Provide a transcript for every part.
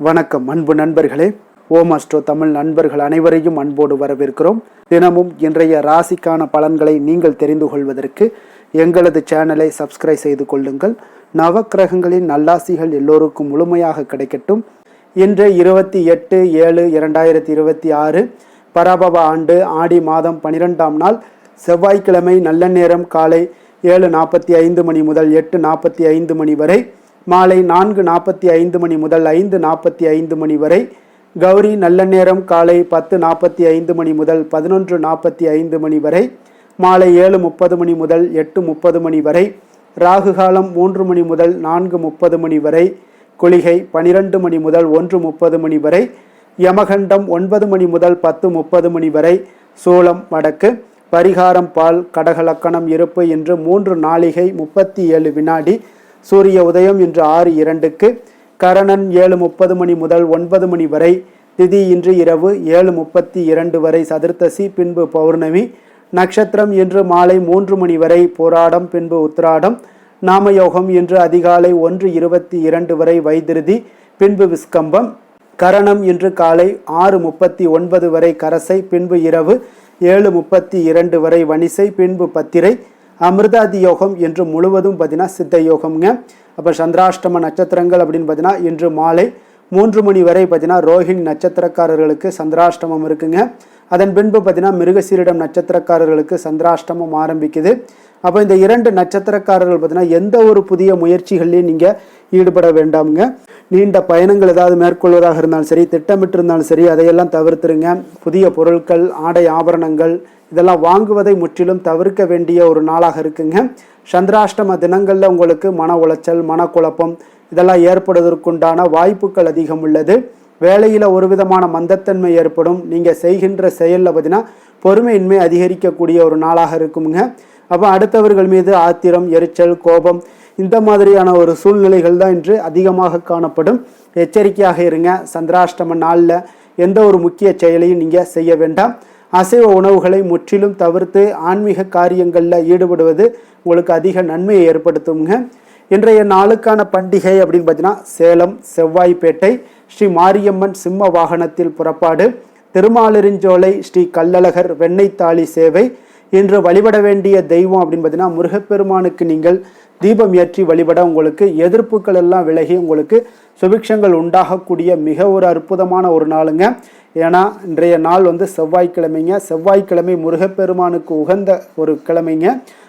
வணக்கம் அன்பு நண்பர்களே. ஓம் அஸ்ட்ரோ தமிழ் நண்பர்கள் அனைவரையும் அன்போடு வரவேற்கிறோம். தினமும் இன்றைய ராசிக்கான பலன்களை நீங்கள் தெரிந்து கொள்வதற்கு எங்களது சேனலை சப்ஸ்கிரைப் செய்து கொள்ளுங்கள். நவக்கிரகங்களின் நல்லாசிகள் எல்லோருக்கும் முழுமையாக கிடைக்கட்டும். இன்று 28/7/2026 பராபவ ஆண்டு ஆடி மாதம் 12ஆம் நாள் செவ்வாய்க்கிழமை. நல்ல நேரம் காலை 7:45 மணி முதல் 8:45 மணி வரை, மாலை 4:45 மணி முதல் 5:45 மணி வரை. கௌரி நல்ல நேரம் காலை 10:45 மணி முதல் 11:45 மணி வரை, மாலை 7:30 மணி முதல் 8:30 மணி வரை. ராகு காலம் 3 மணி முதல் 4:30 மணி வரை. குளிகை 12 மணி முதல் 1:30 மணி வரை. யமகண்டம் 9 மணி முதல் 10:30 மணி வரை. சூலம் வடக்கு. பரிகாரம் பால். கடகலக்கணம் இருப்பு. இன்று 3 நாழிகை 37 வினாடி. சூரிய உதயம் இன்று 6:02. கரணன் 7:30 மணி முதல் 9 மணி வரை. திதி இன்று இரவு 7:32 வரை சதுர்த்தசி, பின்பு பௌர்ணமி. நட்சத்திரம் இன்று மாலை 3 மணி வரை போராடம், பின்பு உத்திராடம். நாமயோகம் இன்று அதிகாலை 1:22 வரை வைத்திருதி, பின்பு விஸ்கம்பம். கரணம் இன்று காலை 6:39 வரை கரசை, பின்பு இரவு 7:32 வரை வணிசை, பின்பு பத்திரை. அமிர்தாதி யோகம் இன்று முழுவதும் பார்த்தீங்கன்னா சித்த யோகம்ங்க. அப்போ சந்திராஷ்டம நட்சத்திரங்கள் அப்படின்னு பார்த்தீங்கன்னா இன்று மாலை 3 மணி வரை பார்த்தீங்கன்னா ரோஹிணி நட்சத்திரக்காரர்களுக்கு சந்திராஷ்டமம் இருக்குங்க. அதன் பின்பு பார்த்தீங்கன்னா மிருகசீரிடம் நட்சத்திரக்காரர்களுக்கு சந்திராஷ்டமம் ஆரம்பிக்குது. அப்போ இந்த 2 நட்சத்திரக்காரர்கள் பார்த்தீங்கன்னா எந்த ஒரு புதிய முயற்சிகள்லையும் நீங்கள் ஈடுபட வேண்டாமுங்க. நீண்ட பயணங்கள் ஏதாவது மேற்கொள்வதாக இருந்தாலும் சரி, திட்டமிட்டு இருந்தாலும் சரி, அதையெல்லாம் தவிர்த்துருங்க. புதிய பொருட்கள், ஆடை ஆபரணங்கள் இதெல்லாம் வாங்குவதை முற்றிலும் தவிர்க்க வேண்டிய ஒரு நாளாக இருக்குங்க. சந்திராஷ்டம தினங்களில் உங்களுக்கு மன உளைச்சல், மனக்குழப்பம் இதெல்லாம் ஏற்படுவதற்குண்டான வாய்ப்புகள் அதிகம் உள்ளது. வேலையில் ஒரு விதமான மந்தத்தன்மை ஏற்படும். நீங்கள் செய்கின்ற செயலில் பார்த்தீங்கன்னா பொறுமையின்மை அதிகரிக்கக்கூடிய ஒரு நாளாக இருக்குங்க. அப்போ அடுத்தவர்கள் மீது ஆத்திரம், எரிச்சல், கோபம் இந்த மாதிரியான ஒரு சூழ்நிலைகள் தான் இன்று அதிகமாக காணப்படும். எச்சரிக்கையாக இருங்க. சந்திராஷ்டம நாளில் எந்த ஒரு முக்கிய செயலையும் நீங்கள் செய்ய வேண்டாம். அசைவ உணவுகளை முற்றிலும் தவிர்த்து ஆன்மீக காரியங்களில் ஈடுபடுவது உங்களுக்கு அதிக நன்மையை ஏற்படுத்துங்க. இன்றைய நாளுக்கான பண்டிகை அப்படின்னு பார்த்தீங்கன்னா சேலம் செவ்வாய்ப்பேட்டை ஸ்ரீ மாரியம்மன் சிம்ம வாகனத்தில் புறப்பாடு. திருமாலிருஞ்சோலை ஸ்ரீ கள்ளழகர் வெண்ணெய்த்தாளி சேவை. இன்று வழிபட வேண்டிய தெய்வம் அப்படின்னு பார்த்தீங்கன்னா முருகப்பெருமானுக்கு நீங்கள் தீபம் ஏற்றி வழிபட உங்களுக்கு எதிர்ப்புகள் எல்லாம் விலகி உங்களுக்கு சுபிக்ஷங்கள் உண்டாகக்கூடிய மிக ஒரு அற்புதமான ஒரு நாளுங்க. ஏன்னா இன்றைய நாள் செவ்வாய்க்கிழமைங்க. செவ்வாய்க்கிழமை முருகப்பெருமானுக்கு உகந்த ஒரு கிழமைங்க.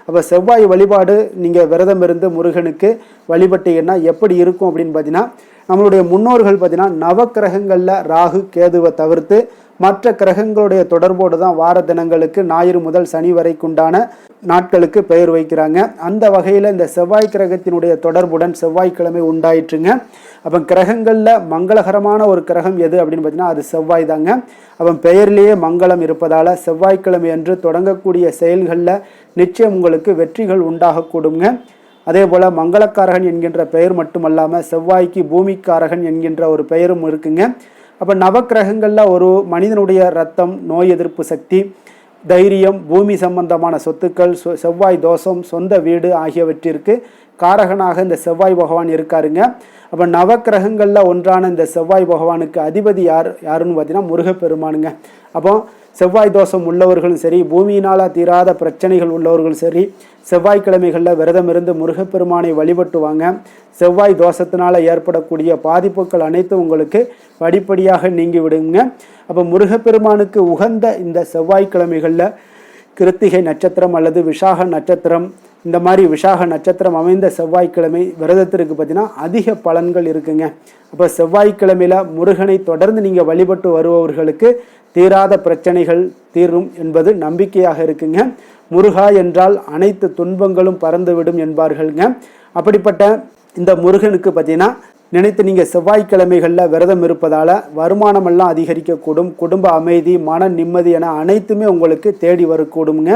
அப்போ செவ்வாய் வழிபாடு நீங்கள் விரதம் இருந்து முருகனுக்கு வழிபட்டீங்கன்னா எப்படி இருக்கும் அப்படின்னு பார்த்தீங்கன்னா, நம்மளுடைய முன்னோர்கள் பார்த்தீங்கன்னா நவக்கிரகங்களில் ராகு கேதுவை தவிர்த்து மற்ற கிரகங்களுடைய தொடர்போடு தான் வார தினங்களுக்கு ஞாயிறு முதல் சனி வரைக்குண்டான நாட்களுக்கு பெயர் வைக்கிறாங்க. அந்த வகையில் இந்த செவ்வாய் கிரகத்தினுடைய தொடர்புடன் செவ்வாய்க்கிழமை உண்டாயிற்றுங்க. அப்போ கிரகங்களில் மங்களகரமான ஒரு கிரகம் எது அப்படின்னு பார்த்தீங்கன்னா அது செவ்வாய் தாங்க. அப்போ பெயர்லேயே மங்களம் இருப்பதால் செவ்வாய்க்கிழமை அன்று தொடங்கக்கூடிய செயல்களில் நிச்சயம் உங்களுக்கு வெற்றிகள் உண்டாகக்கூடுங்க. அதே போல் மங்களக்காரகன் என்கின்ற பெயர் மட்டுமல்லாமல் செவ்வாய்க்கு பூமிக்காரகன் என்கின்ற ஒரு பெயரும் இருக்குங்க. அப்போ நவக்கிரகங்களில் ஒரு மனிதனுடைய ரத்தம், நோய் எதிர்ப்பு சக்தி, தைரியம், பூமி சம்பந்தமான சொத்துக்கள், செவ்வாய் தோஷம், சொந்த வீடு ஆகியவற்றிற்கு காரகனாக இந்த செவ்வாய் பகவான் இருக்காருங்க. அப்போ நவக்கிரகங்களில் ஒன்றான இந்த செவ்வாய் பகவானுக்கு அதிபதி யாருன்னு பார்த்தீங்கன்னா முருகப்பெருமானுங்க. அப்போ செவ்வாய் தோஷம் உள்ளவர்களும் சரி, பூமியினால் தீராத பிரச்சனைகள் உள்ளவர்களும் சரி, செவ்வாய்க்கிழமைகளில் விரதம் இருந்து முருகப்பெருமானை வழிபட்டுவாங்க. செவ்வாய் தோஷத்தினால் ஏற்படக்கூடிய பாதிப்புகள் அனைத்தும் உங்களுக்கு படிப்படியாக நீங்கி விடுங்க. அப்போ முருகப்பெருமானுக்கு உகந்த இந்த செவ்வாய்க்கிழமைகளில் கிருத்திகை நட்சத்திரம் அல்லது விசாக நட்சத்திரம், இந்த மாதிரி விசாக நட்சத்திரம் அமைந்த செவ்வாய்க்கிழமை விரதத்திற்கு பார்த்தீங்கன்னா அதிக பலன்கள் இருக்குங்க. அப்போ செவ்வாய்க்கிழமையில் முருகனை தொடர்ந்து நீங்கள் வழிபட்டு வருபவர்களுக்கு தீராத பிரச்சனைகள் தீரும் என்பது நம்பிக்கையாக இருக்குங்க. முருகா என்றால் அனைத்து துன்பங்களும் பறந்துவிடும் என்பார்கள்ங்க. அப்படிப்பட்ட இந்த முருகனுக்கு பார்த்தீங்கன்னா நினைத்து நீங்கள் செவ்வாய்க்கிழமைகளில் விரதம் இருப்பதால் வருமானமெல்லாம் அதிகரிக்கக்கூடும். குடும்ப அமைதி, மன நிம்மதி என அனைத்துமே உங்களுக்கு தேடி வரக்கூடுங்க.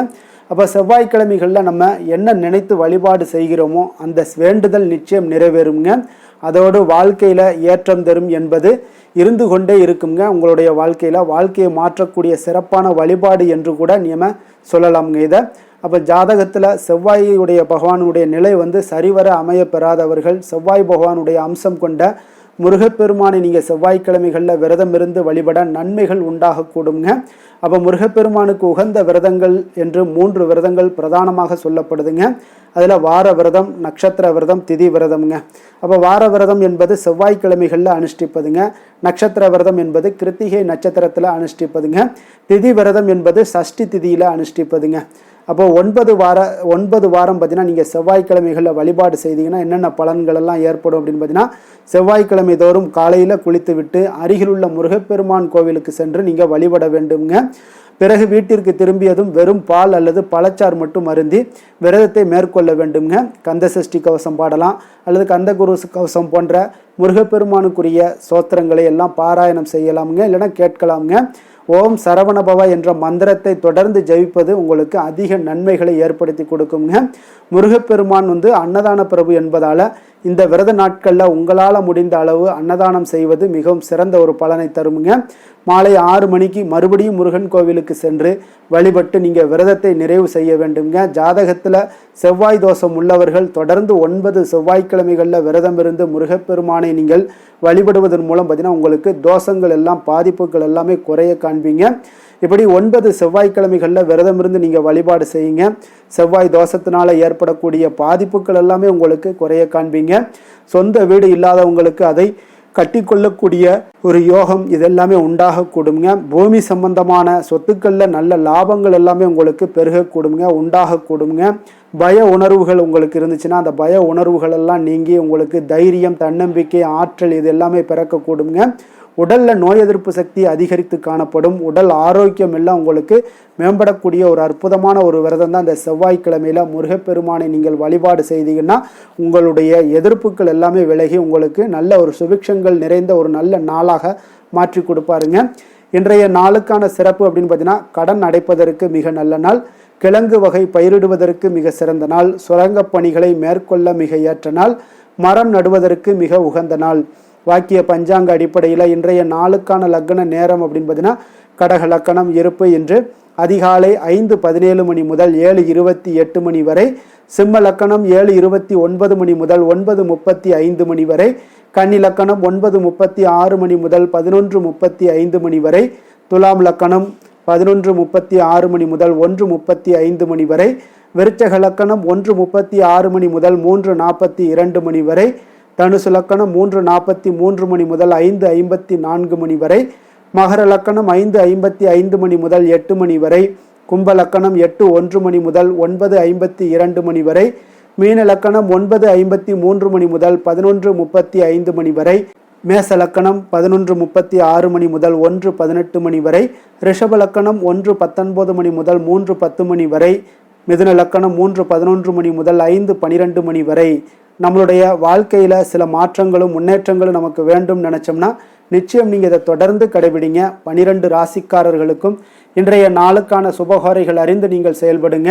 அப்போ செவ்வாய்க்கிழமைகளில் நம்ம என்ன நினைத்து வழிபாடு செய்கிறோமோ அந்த வேண்டுதல் நிச்சயம் நிறைவேறுங்க. அதோடு வாழ்க்கையில் ஏற்றம் தரும் என்பது இருந்து கொண்டே இருக்குங்க. உங்களுடைய வாழ்க்கையை மாற்றக்கூடிய சிறப்பான வழிபாடு என்று கூட நம்ம சொல்லலாமுங்க இதை. அப்போ ஜாதகத்தில் செவ்வாயுடைய பகவானுடைய நிலை வந்து சரிவர அமைய பெறாதவர்கள் செவ்வாய் பகவானுடைய அம்சம் கொண்ட முருகப்பெருமானை நீங்கள் செவ்வாய்க்கிழமைகளில் விரதம் இருந்து வழிபட நன்மைகள் உண்டாகக்கூடுங்க. அப்போ முருகப்பெருமானுக்கு உகந்த விரதங்கள் என்று 3 விரதங்கள் பிரதானமாக சொல்லப்படுதுங்க. அதில் வார விரதம், நட்சத்திர விரதம், திதி விரதம்ங்க. அப்போ வார விரதம் என்பது செவ்வாய்க்கிழமைகளில் அனுஷ்டிப்பதுங்க. நட்சத்திர விரதம் என்பது கிருத்திகை நட்சத்திரத்தில் அனுஷ்டிப்பதுங்க. திதி விரதம் என்பது சஷ்டி திதியில் அனுஷ்டிப்பதுங்க. அப்போ 9 வாரம் பார்த்தீங்கன்னா நீங்கள் செவ்வாய்க்கிழமைகளில் வழிபாடு செய்தீங்கன்னா என்னென்ன பலன்கள் எல்லாம் ஏற்படும் அப்படின்னு பார்த்தீங்கன்னா, செவ்வாய்க்கிழமை தோறும் காலையில் குளித்து விட்டு அருகிலுள்ள முருகப்பெருமான் கோவிலுக்கு சென்று நீங்கள் வழிபட வேண்டுங்க. பிறகு வீட்டிற்கு திரும்பியதும் வெறும் பால் அல்லது பழச்சாறு மட்டும் அருந்தி விரதத்தை மேற்கொள்ள வேண்டுங்க. கந்த சஷ்டி கவசம் பாடலாம் அல்லது கந்த குரு கவசம் போன்ற முருகப்பெருமானுக்குரிய சோத்திரங்களை எல்லாம் பாராயணம் செய்யலாமுங்க, இல்லைன்னா கேட்கலாமுங்க. ஓம் சரவணபவ என்ற மந்திரத்தை தொடர்ந்து ஜெபிப்பது உங்களுக்கு அதிக நன்மைகளை ஏற்படுத்தி கொடுக்குங்க. முருகப்பெருமான் வந்து அன்னதான பிரபு என்பதால் இந்த விரத நாட்களில் உங்களால் முடிந்த அளவு அன்னதானம் செய்வது மிகவும் சிறந்த ஒரு பலனை தருமுங்க. மாலை 6 மணிக்கு மறுபடியும் முருகன் கோவிலுக்கு சென்று வழிபட்டு நீங்கள் விரதத்தை நிறைவு செய்ய வேண்டுங்க. ஜாதகத்தில் செவ்வாய் தோஷம் உள்ளவர்கள் தொடர்ந்து 9 செவ்வாய்க்கிழமைகளில் விரதம் இருந்து முருகப்பெருமானை நீங்கள் வழிபடுவதன் மூலம் பார்த்தீங்கன்னா உங்களுக்கு தோஷங்கள் எல்லாம் பாதிப்புகள் எல்லாமே குறைய காண்பீங்க. இப்படி 9 செவ்வாய்க்கிழமைகளில் விரதம் இருந்து நீங்கள் வழிபாடு செய்யுங்க. செவ்வாய் தோஷத்தினால ஏற்படக்கூடிய பாதிப்புகள் எல்லாமே உங்களுக்கு குறைய காண்பீங்க. சொந்த வீடு இல்லாதவங்களுக்கு அதை கட்டிக்கொள்ளக்கூடிய ஒரு யோகம் இதெல்லாமே உண்டாகக்கூடுங்க. பூமி சம்பந்தமான சொத்துக்களில் நல்ல லாபங்கள் எல்லாமே உங்களுக்கு பெருகக்கூடுங்க, உண்டாகக்கூடுங்க. பய உணர்வுகள் உங்களுக்கு இருந்துச்சுன்னா அந்த பய உணர்வுகள் எல்லாம் நீங்கி உங்களுக்கு தைரியம், தன்னம்பிக்கை, ஆற்றல் இது எல்லாமே பிறக்கக்கூடுங்க. உடலில் நோய் எதிர்ப்பு சக்தி அதிகரித்து காணப்படும். உடல் ஆரோக்கியம் எல்லாம் உங்களுக்கு மேம்படக்கூடிய ஒரு அற்புதமான ஒரு விரதம் தான் இந்த செவ்வாய்க்கிழமையில் முருகப்பெருமானை நீங்கள் வழிபாடு செய்தீங்கன்னா உங்களுடைய எதிர்ப்புகள் எல்லாமே விலகி உங்களுக்கு நல்ல ஒரு சுபிக்ஷங்கள் நிறைந்த ஒரு நல்ல நாளாக மாற்றி கொடுப்பாருங்க. இன்றைய நாளுக்கான சிறப்பு அப்படின்னு பார்த்தீங்கன்னா, கடன் அடைப்பதற்கு மிக நல்ல நாள், கிழங்கு வகை பயிரிடுவதற்கு மிக சிறந்த நாள், சுரங்கப் பணிகளை மேற்கொள்ள மிக ஏற்ற நாள், மரம் நடுவதற்கு மிக உகந்த நாள். வாக்கிய பஞ்சாங்க அடிப்படையில் இன்றைய நாளுக்கான லக்ன நேரம் அப்படின்னு பார்த்தீங்கன்னா, கடக லக்கணம் இருப்பு என்று அதிகாலை 5:17 மணி முதல் 7:28 மணி வரை, சிம்ம லக்கணம் 7:29 மணி முதல் 9:35 மணி வரை, கன்னி லக்கணம் 9:36 மணி முதல் 11:35 மணி வரை, துலாம் லக்கணம் 11:36 மணி முதல் 1:35 மணி வரை, விருச்சக லக்கணம் 1:36 மணி முதல் 3:42 மணி வரை, தனுசு லக்கணம் 3:43 மணி முதல் 5:54 மணி வரை, மகர லக்கணம் 5:55 மணி முதல் 8 மணி வரை, கும்ப லக்கணம் 8:01 மணி முதல் 9:52 மணி வரை, மீன லக்கணம் 9:53 மணி முதல் 11:35 மணி வரை, மேச லக்கணம் 11:36 மணி முதல் 1:18 மணி வரை, ரிஷப லக்கணம் 1:19 மணி முதல் 3:10 மணி வரை, மிதுன லக்கணம் 3:11 மணி முதல் 5:12 மணி வரை. நம்மளுடைய வாழ்க்கையில் சில மாற்றங்களும் முன்னேற்றங்களும் நமக்கு வேண்டும் நினச்சோம்னா நிச்சயம் நீங்கள் இதை தொடர்ந்து கடைபிடிங்க. 12 ராசிக்காரர்களுக்கும் இன்றைய நாளுக்கான சுபஹோரைகள் அறிந்து நீங்கள் செயல்படுங்க.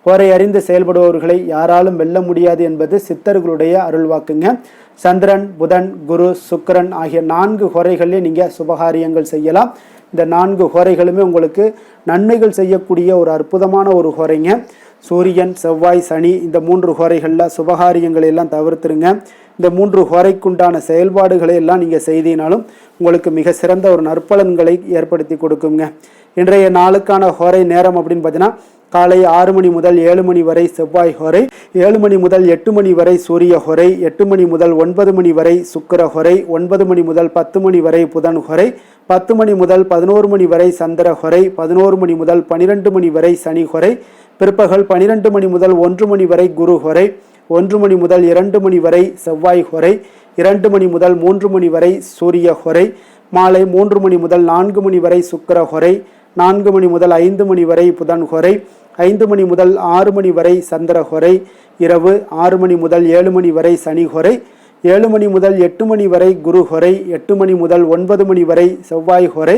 ஹோரை அறிந்து செயல்படுபவர்களை யாராலும் வெல்ல முடியாது என்பது சித்தர்களுடைய அருள்வாக்குங்க. சந்திரன், புதன், குரு, சுக்கிரன் ஆகிய 4 ஹோரைகளிலே நீங்கள் சுபகாரியங்கள் செய்யலாம். இந்த 4 ஹோரைகளுமே உங்களுக்கு நன்மைகள் செய்யக்கூடிய ஒரு அற்புதமான ஒரு ஹோரைங்க. சூரியன், செவ்வாய், சனி இந்த 3 ஹோரைகளில் சுபகாரியங்களை எல்லாம் தவிர்த்துருங்க. இந்த 3 ஹோரைக்குண்டான செயல்பாடுகளை எல்லாம் நீங்கள் செய்தினாலும் உங்களுக்கு மிக சிறந்த ஒரு நற்பலன்களை ஏற்படுத்தி கொடுக்குங்க. இன்றைய நாளுக்கான ஹோரை நேரம் அப்படின்னு பார்த்தீங்கன்னா, காலை 6 மணி முதல் 7 மணி வரை செவ்வாய் ஹோரை, 7 மணி முதல் 8 மணி வரை சூரிய ஹோரை, 8 மணி முதல் 9 மணி வரை சுக்கிர ஹோரை, 9 மணி முதல் 10 மணி வரை புதன் ஹோரை, 10 மணி முதல் 11 மணி வரை சந்திர ஹோரை, 11 மணி முதல் 12 மணி வரை சனி ஹோரை, பிற்பகல் 12 மணி முதல் 1 மணி வரை குரு ஹோரை, 1 மணி முதல் 2 மணி வரை செவ்வாய் ஹோரை, 2 மணி முதல் 3 மணி வரை சூரிய ஹோரை, மாலை 3 மணி முதல் 4 மணி வரை சுக்கிர ஹோரை, 4 மணி முதல் 5 மணி வரை புதன் ஹோரை, 5 மணி முதல் 6 மணி வரை சந்திர ஹோரை, இரவு 6 மணி முதல் 7 மணி வரை சனி ஹோரை, 7 மணி முதல் 8 மணி வரை குரு ஹோரை, 8 மணி முதல் 9 மணி வரை செவ்வாய் ஹோரை,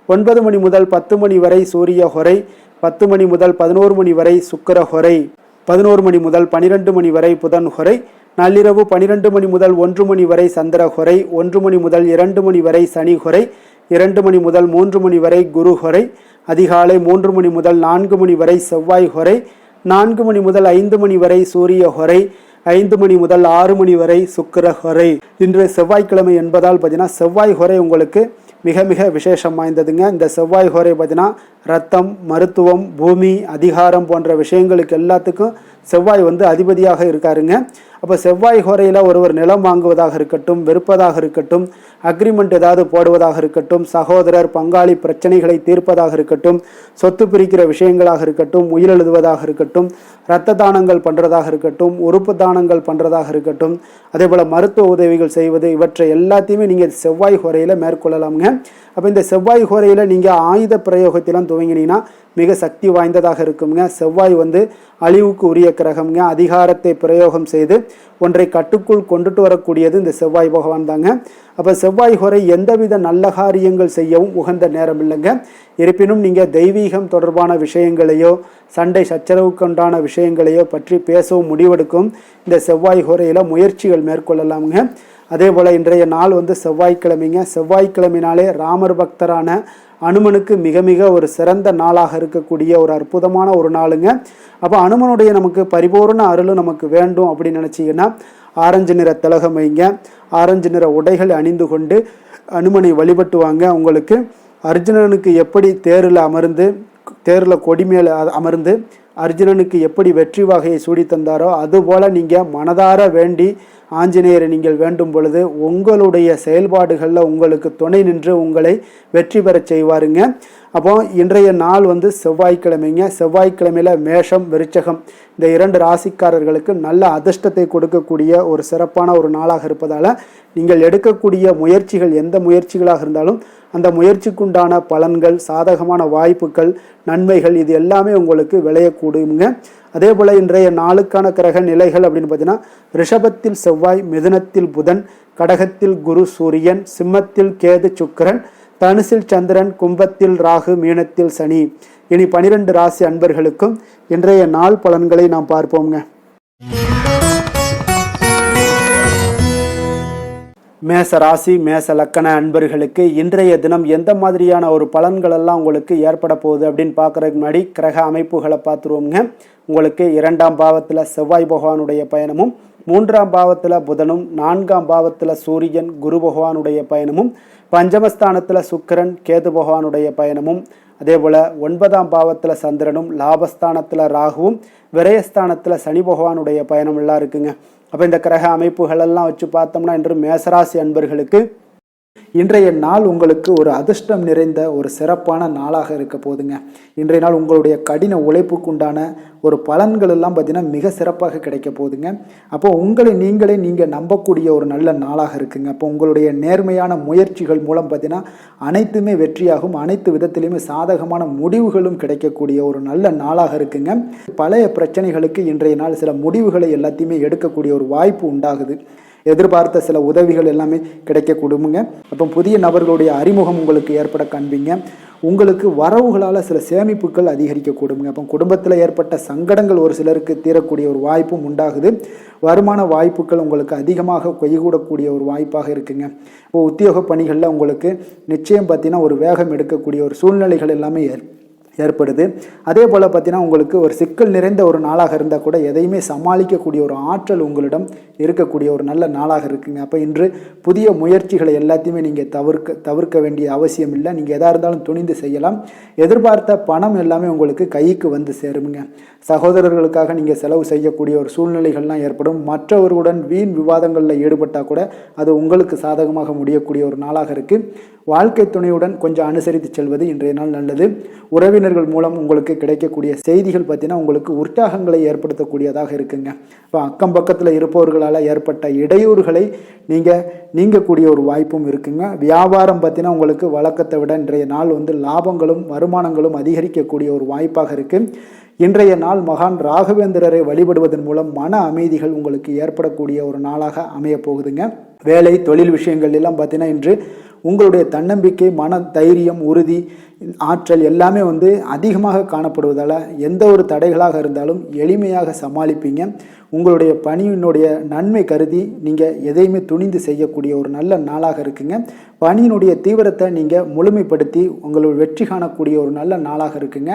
9 மணி முதல் 10 மணி வரை சூரிய ஹோரை, 10 மணி முதல் 11 மணி வரை சுக்கிர ஹோரை, 11 மணி முதல் 12 மணி வரை புதன் ஹோரை, நள்ளிரவு 12 மணி முதல் 1 மணி வரை சந்திர ஹோரை, 1 மணி முதல் 2 மணி வரை சனி ஹோரை, 2 மணி முதல் 3 மணி வரை குரு ஹோரை, அதிகாலை 3 மணி முதல் 4 மணி வரை செவ்வாய் ஹோரை, 4 மணி முதல் 5 மணி வரை சூரிய ஹொரை, 5 மணி முதல் 6 மணி வரை சுக்கிர ஹொரை. இன்று செவ்வாய்க்கிழமை என்பதால் பார்த்தீங்கன்னா செவ்வாய் ஹொரை உங்களுக்கு மிக மிக விசேஷம் வாய்ந்ததுங்க. இந்த செவ்வாய் ஹொரை பார்த்தீங்கன்னா ரத்தம், மருத்துவம், பூமி, அதிகாரம் போன்ற விஷயங்களுக்கு எல்லாத்துக்கும் செவ்வாய் அதிபதியாக இருக்காருங்க. அப்போ செவ்வாய் ஹோரையில் ஒருவர் நிலம் வாங்குவதாக இருக்கட்டும், விற்பதாக இருக்கட்டும், அக்ரிமெண்ட் ஏதாவது போடுவதாக இருக்கட்டும், சகோதரர் பங்காளி பிரச்சனைகளை தீர்ப்பதாக இருக்கட்டும், சொத்து பிரிக்கிற விஷயங்களாக இருக்கட்டும், உயிரெழுதுவதாக இருக்கட்டும், இரத்த தானங்கள் பண்ணுறதாக இருக்கட்டும், உறுப்பு தானங்கள் பண்ணுறதாக இருக்கட்டும், அதே போல் மருத்துவ உதவிகள் செய்வது, இவற்றை எல்லாத்தையுமே நீங்கள் செவ்வாய் ஹோரையில் மேற்கொள்ளலாமுங்க. அப்போ இந்த செவ்வாய் ஹோரையில் நீங்கள் ஆயுத பிரயோகத்திலாம் துவங்கினீங்கன்னா மிக சக்தி வாய்ந்ததாக இருக்குங்க. செவ்வாய் அழிவுக்கு உரிய கிரகம்ங்க. அதிகாரத்தை பிரயோகம் செய்து ஒன்றை கட்டுக்குள் கொண்டுட்டு வரக்கூடியது இந்த செவ்வாய் பகவான் தாங்க. அப்போ செவ்வாய் ஹோரை எந்தவித நல்ல காரியங்கள் செய்யவும் உகந்த நேரம் இல்லைங்க. இருப்பினும் நீங்கள் தெய்வீகம் தொடர்பான விஷயங்களையோ சண்டை சச்சரவுக்குண்டான விஷயங்களையோ பற்றி பேசவும் முடிவெடுக்கும் இந்த செவ்வாய் ஹோரையில் முயற்சிகள் மேற்கொள்ளலாமுங்க. அதே போல் இன்றைய நாள் செவ்வாய்க்கிழமைங்க. செவ்வாய்க்கிழமைனாலே ராமர் பக்தரான அனுமனுக்கு மிக மிக ஒரு சிறந்த நாளாக இருக்கக்கூடிய ஒரு அற்புதமான ஒரு நாளுங்க. அப்போ அனுமனுடைய நமக்கு பரிபூர்ண அருளும் நமக்கு வேண்டும் அப்படின்னு நினச்சிங்கன்னா ஆரஞ்சு நிற திலகம் வைங்க, ஆரஞ்சு நிற உடைகள் அணிந்து கொண்டு அனுமனை வழிபட்டு வாங்க. உங்களுக்கு அர்ஜுனனுக்கு எப்படி தேரில் கொடி மேலே அமர்ந்து அர்ஜுனனுக்கு எப்படி வெற்றி வகையை சூடி தந்தாரோ அதுபோல் நீங்கள் மனதார வேண்டி ஆஞ்சநேயரை நீங்கள் வேண்டும் பொழுது உங்களுடைய செயல்பாடுகளில் உங்களுக்கு துணை நின்று உங்களை வெற்றி பெறச் செய்வாருங்க. அப்போ இன்றைய நாள் செவ்வாய்க்கிழமைங்க. செவ்வாய்க்கிழமையில் மேஷம், விருச்சகம் இந்த 2 ராசிக்காரர்களுக்கு நல்ல அதிர்ஷ்டத்தை கொடுக்கக்கூடிய ஒரு சிறப்பான ஒரு நாளாக இருப்பதால் நீங்கள் எடுக்கக்கூடிய முயற்சிகள் எந்த முயற்சிகளாக இருந்தாலும் அந்த முயற்சிக்குண்டான பலன்கள், சாதகமான வாய்ப்புகள், நன்மைகள் இது எல்லாமே உங்களுக்கு விளையக்கூடுங்க. அதே போல் இன்றைய நாளுக்கான கிரக நிலைகள் அப்படின்னு பார்த்தீங்கன்னா ரிஷபத்தில் செவ்வாய், மிதுனத்தில் புதன், கடகத்தில் குரு சூரியன், சிம்மத்தில் கேது சுக்கிரன், தனுசில் சந்திரன், கும்பத்தில் ராகு, மீனத்தில் சனி. இனி 12 ராசி அன்பர்களுக்கும் இன்றைய நாள் பலன்களை நாம் பார்ப்போங்க. மேச ராசி, மேச லக்கண அன்பர்களுக்கு இன்றைய தினம் எந்த மாதிரியான ஒரு பலன்கள் எல்லாம் உங்களுக்கு ஏற்பட போகுது அப்படின்னு பார்க்குறதுக்கு முன்னாடி கிரக அமைப்புகளை பார்த்துருவோங்க. உங்களுக்கு 2ஆம் பாவத்தில் செவ்வாய் பகவானுடைய பயணமும், 3ஆம் பாவத்தில் புதனும், 4ஆம் பாவத்தில் சூரியன் குரு பகவானுடைய பயணமும், பஞ்சமஸ்தானத்தில் சுக்கிரன் கேது பகவானுடைய பயணமும், அதே போல் 9ஆம் பாவத்தில் சந்திரனும், லாபஸ்தானத்தில் ராகுவும், விரயஸ்தானத்தில் சனி பகவானுடைய பயணம் எல்லாம் இருக்குங்க. அப்போ இந்த கிரக அமைப்புகளெல்லாம் வச்சு பார்த்தோம்னா இன்று மேசராசி அன்பர்களுக்கு இன்றைய நாள் உங்களுக்கு ஒரு அதிர்ஷ்டம் நிறைந்த ஒரு சிறப்பான நாளாக இருக்க போதுங்க. இன்றைய நாள் உங்களுடைய கடின உழைப்புக்குண்டான ஒரு பலன்கள் எல்லாம் பார்த்தீங்கன்னா மிக சிறப்பாக கிடைக்க போகுதுங்க. அப்போ உங்களை நீங்கள் நம்பக்கூடிய ஒரு நல்ல நாளாக இருக்குங்க. அப்போ உங்களுடைய நேர்மையான முயற்சிகள் மூலம் பார்த்தீங்கன்னா அனைத்துமே வெற்றியாகும், அனைத்து விதத்திலையுமே சாதகமான முடிவுகளும் கிடைக்கக்கூடிய ஒரு நல்ல நாளாக இருக்குங்க. பழைய பிரச்சனைகளுக்கு இன்றைய நாள் சில முடிவுகளை எல்லாத்தையுமே எடுக்கக்கூடிய ஒரு வாய்ப்பு உண்டாகுது. எதிர்பார்த்த சில உதவிகள் எல்லாமே கிடைக்க கொடுங்க. அப்போ புதிய நபர்களுடைய அறிமுகம் உங்களுக்கு ஏற்பட காண்பீங்க. உங்களுக்கு வரவுகளால் சில சேமிப்புகள் அதிகரிக்க கொடுங்க. அப்போ குடும்பத்தில் ஏற்பட்ட சங்கடங்கள் ஒரு சிலருக்கு தீரக்கூடிய ஒரு வாய்ப்பும் உண்டாகுது. வருமான வாய்ப்புகள் உங்களுக்கு அதிகமாக கைகூடக்கூடிய ஒரு வாய்ப்பாக இருக்குங்க. இப்போ உத்தியோக பணிகளில் உங்களுக்கு நிச்சயம் பார்த்தீங்கன்னா ஒரு வேகம் எடுக்கக்கூடிய ஒரு சூழ்நிலைகள் எல்லாமே ஏற்படுது. அதே போல் பார்த்தீங்கன்னா உங்களுக்கு ஒரு சிக்கல் நிறைந்த ஒரு நாளாக இருந்தால் கூட எதையுமே சமாளிக்கக்கூடிய ஒரு ஆற்றல் உங்களிடம் இருக்கக்கூடிய ஒரு நல்ல நாளாக இருக்குங்க. அப்போ இன்று புதிய முயற்சிகளை எல்லாத்தையுமே நீங்கள் தவிர்க்க வேண்டிய அவசியம் இல்லை. நீங்கள் எதாக இருந்தாலும் துணிந்து செய்யலாம். எதிர்பார்த்த பணம் எல்லாமே உங்களுக்கு கைக்கு வந்து சேருங்க. சகோதரர்களுக்காக நீங்கள் செலவு செய்யக்கூடிய ஒரு சூழ்நிலைகள்லாம் ஏற்படும். மற்றவர்களுடன் வீண் விவாதங்களில் ஈடுபட்டால் கூட அது உங்களுக்கு சாதகமாக முடியக்கூடிய ஒரு நாளாக இருக்குது. வாழ்க்கை துணையுடன் கொஞ்சம் அனுசரித்து செல்வது இன்றைய நாள் நல்லது. உறவினர்கள் மூலம் உங்களுக்கு கிடைக்கக்கூடிய செய்திகள் பார்த்தீங்கன்னா உங்களுக்கு உற்சாகங்களை ஏற்படுத்தக்கூடியதாக இருக்குங்க. இப்போ அக்கம் பக்கத்தில் இருப்பவர்களால் ஏற்பட்ட இடையூறுகளை நீங்கக்கூடிய ஒரு வாய்ப்பும் இருக்குங்க. வியாபாரம் பார்த்தீங்கன்னா உங்களுக்கு வழக்கத்தை விட இன்றைய நாள் லாபங்களும் வருமானங்களும் அதிகரிக்கக்கூடிய ஒரு வாய்ப்பாக இருக்குது. இன்றைய நாள் மகான் ராகவேந்திரரை வழிபடுவதன் மூலம் மன அமைதிகள் உங்களுக்கு ஏற்படக்கூடிய ஒரு நாளாக அமைய போகுதுங்க. வேலை தொழில் விஷயங்கள் எல்லாம் பார்த்தீங்கன்னா இன்று உங்களுடைய தன்னம்பிக்கை, மன தைரியம், உறுதி ஆற்றல் எல்லாமே வந்து அதிகமாக காணப்படுவதால் எந்த ஒரு தடைகளாக இருந்தாலும் எளிமையாக சமாளிப்பீங்க. உங்களுடைய பணியினுடைய நன்மை கருதி நீங்கள் எதையுமே துணிந்து செய்யக்கூடிய ஒரு நல்ல நாளாக இருக்குங்க. பணியினுடைய தீவிரத்தை நீங்கள் முழுமைப்படுத்தி உங்களுடைய வெற்றி காணக்கூடிய ஒரு நல்ல நாளாக இருக்குங்க.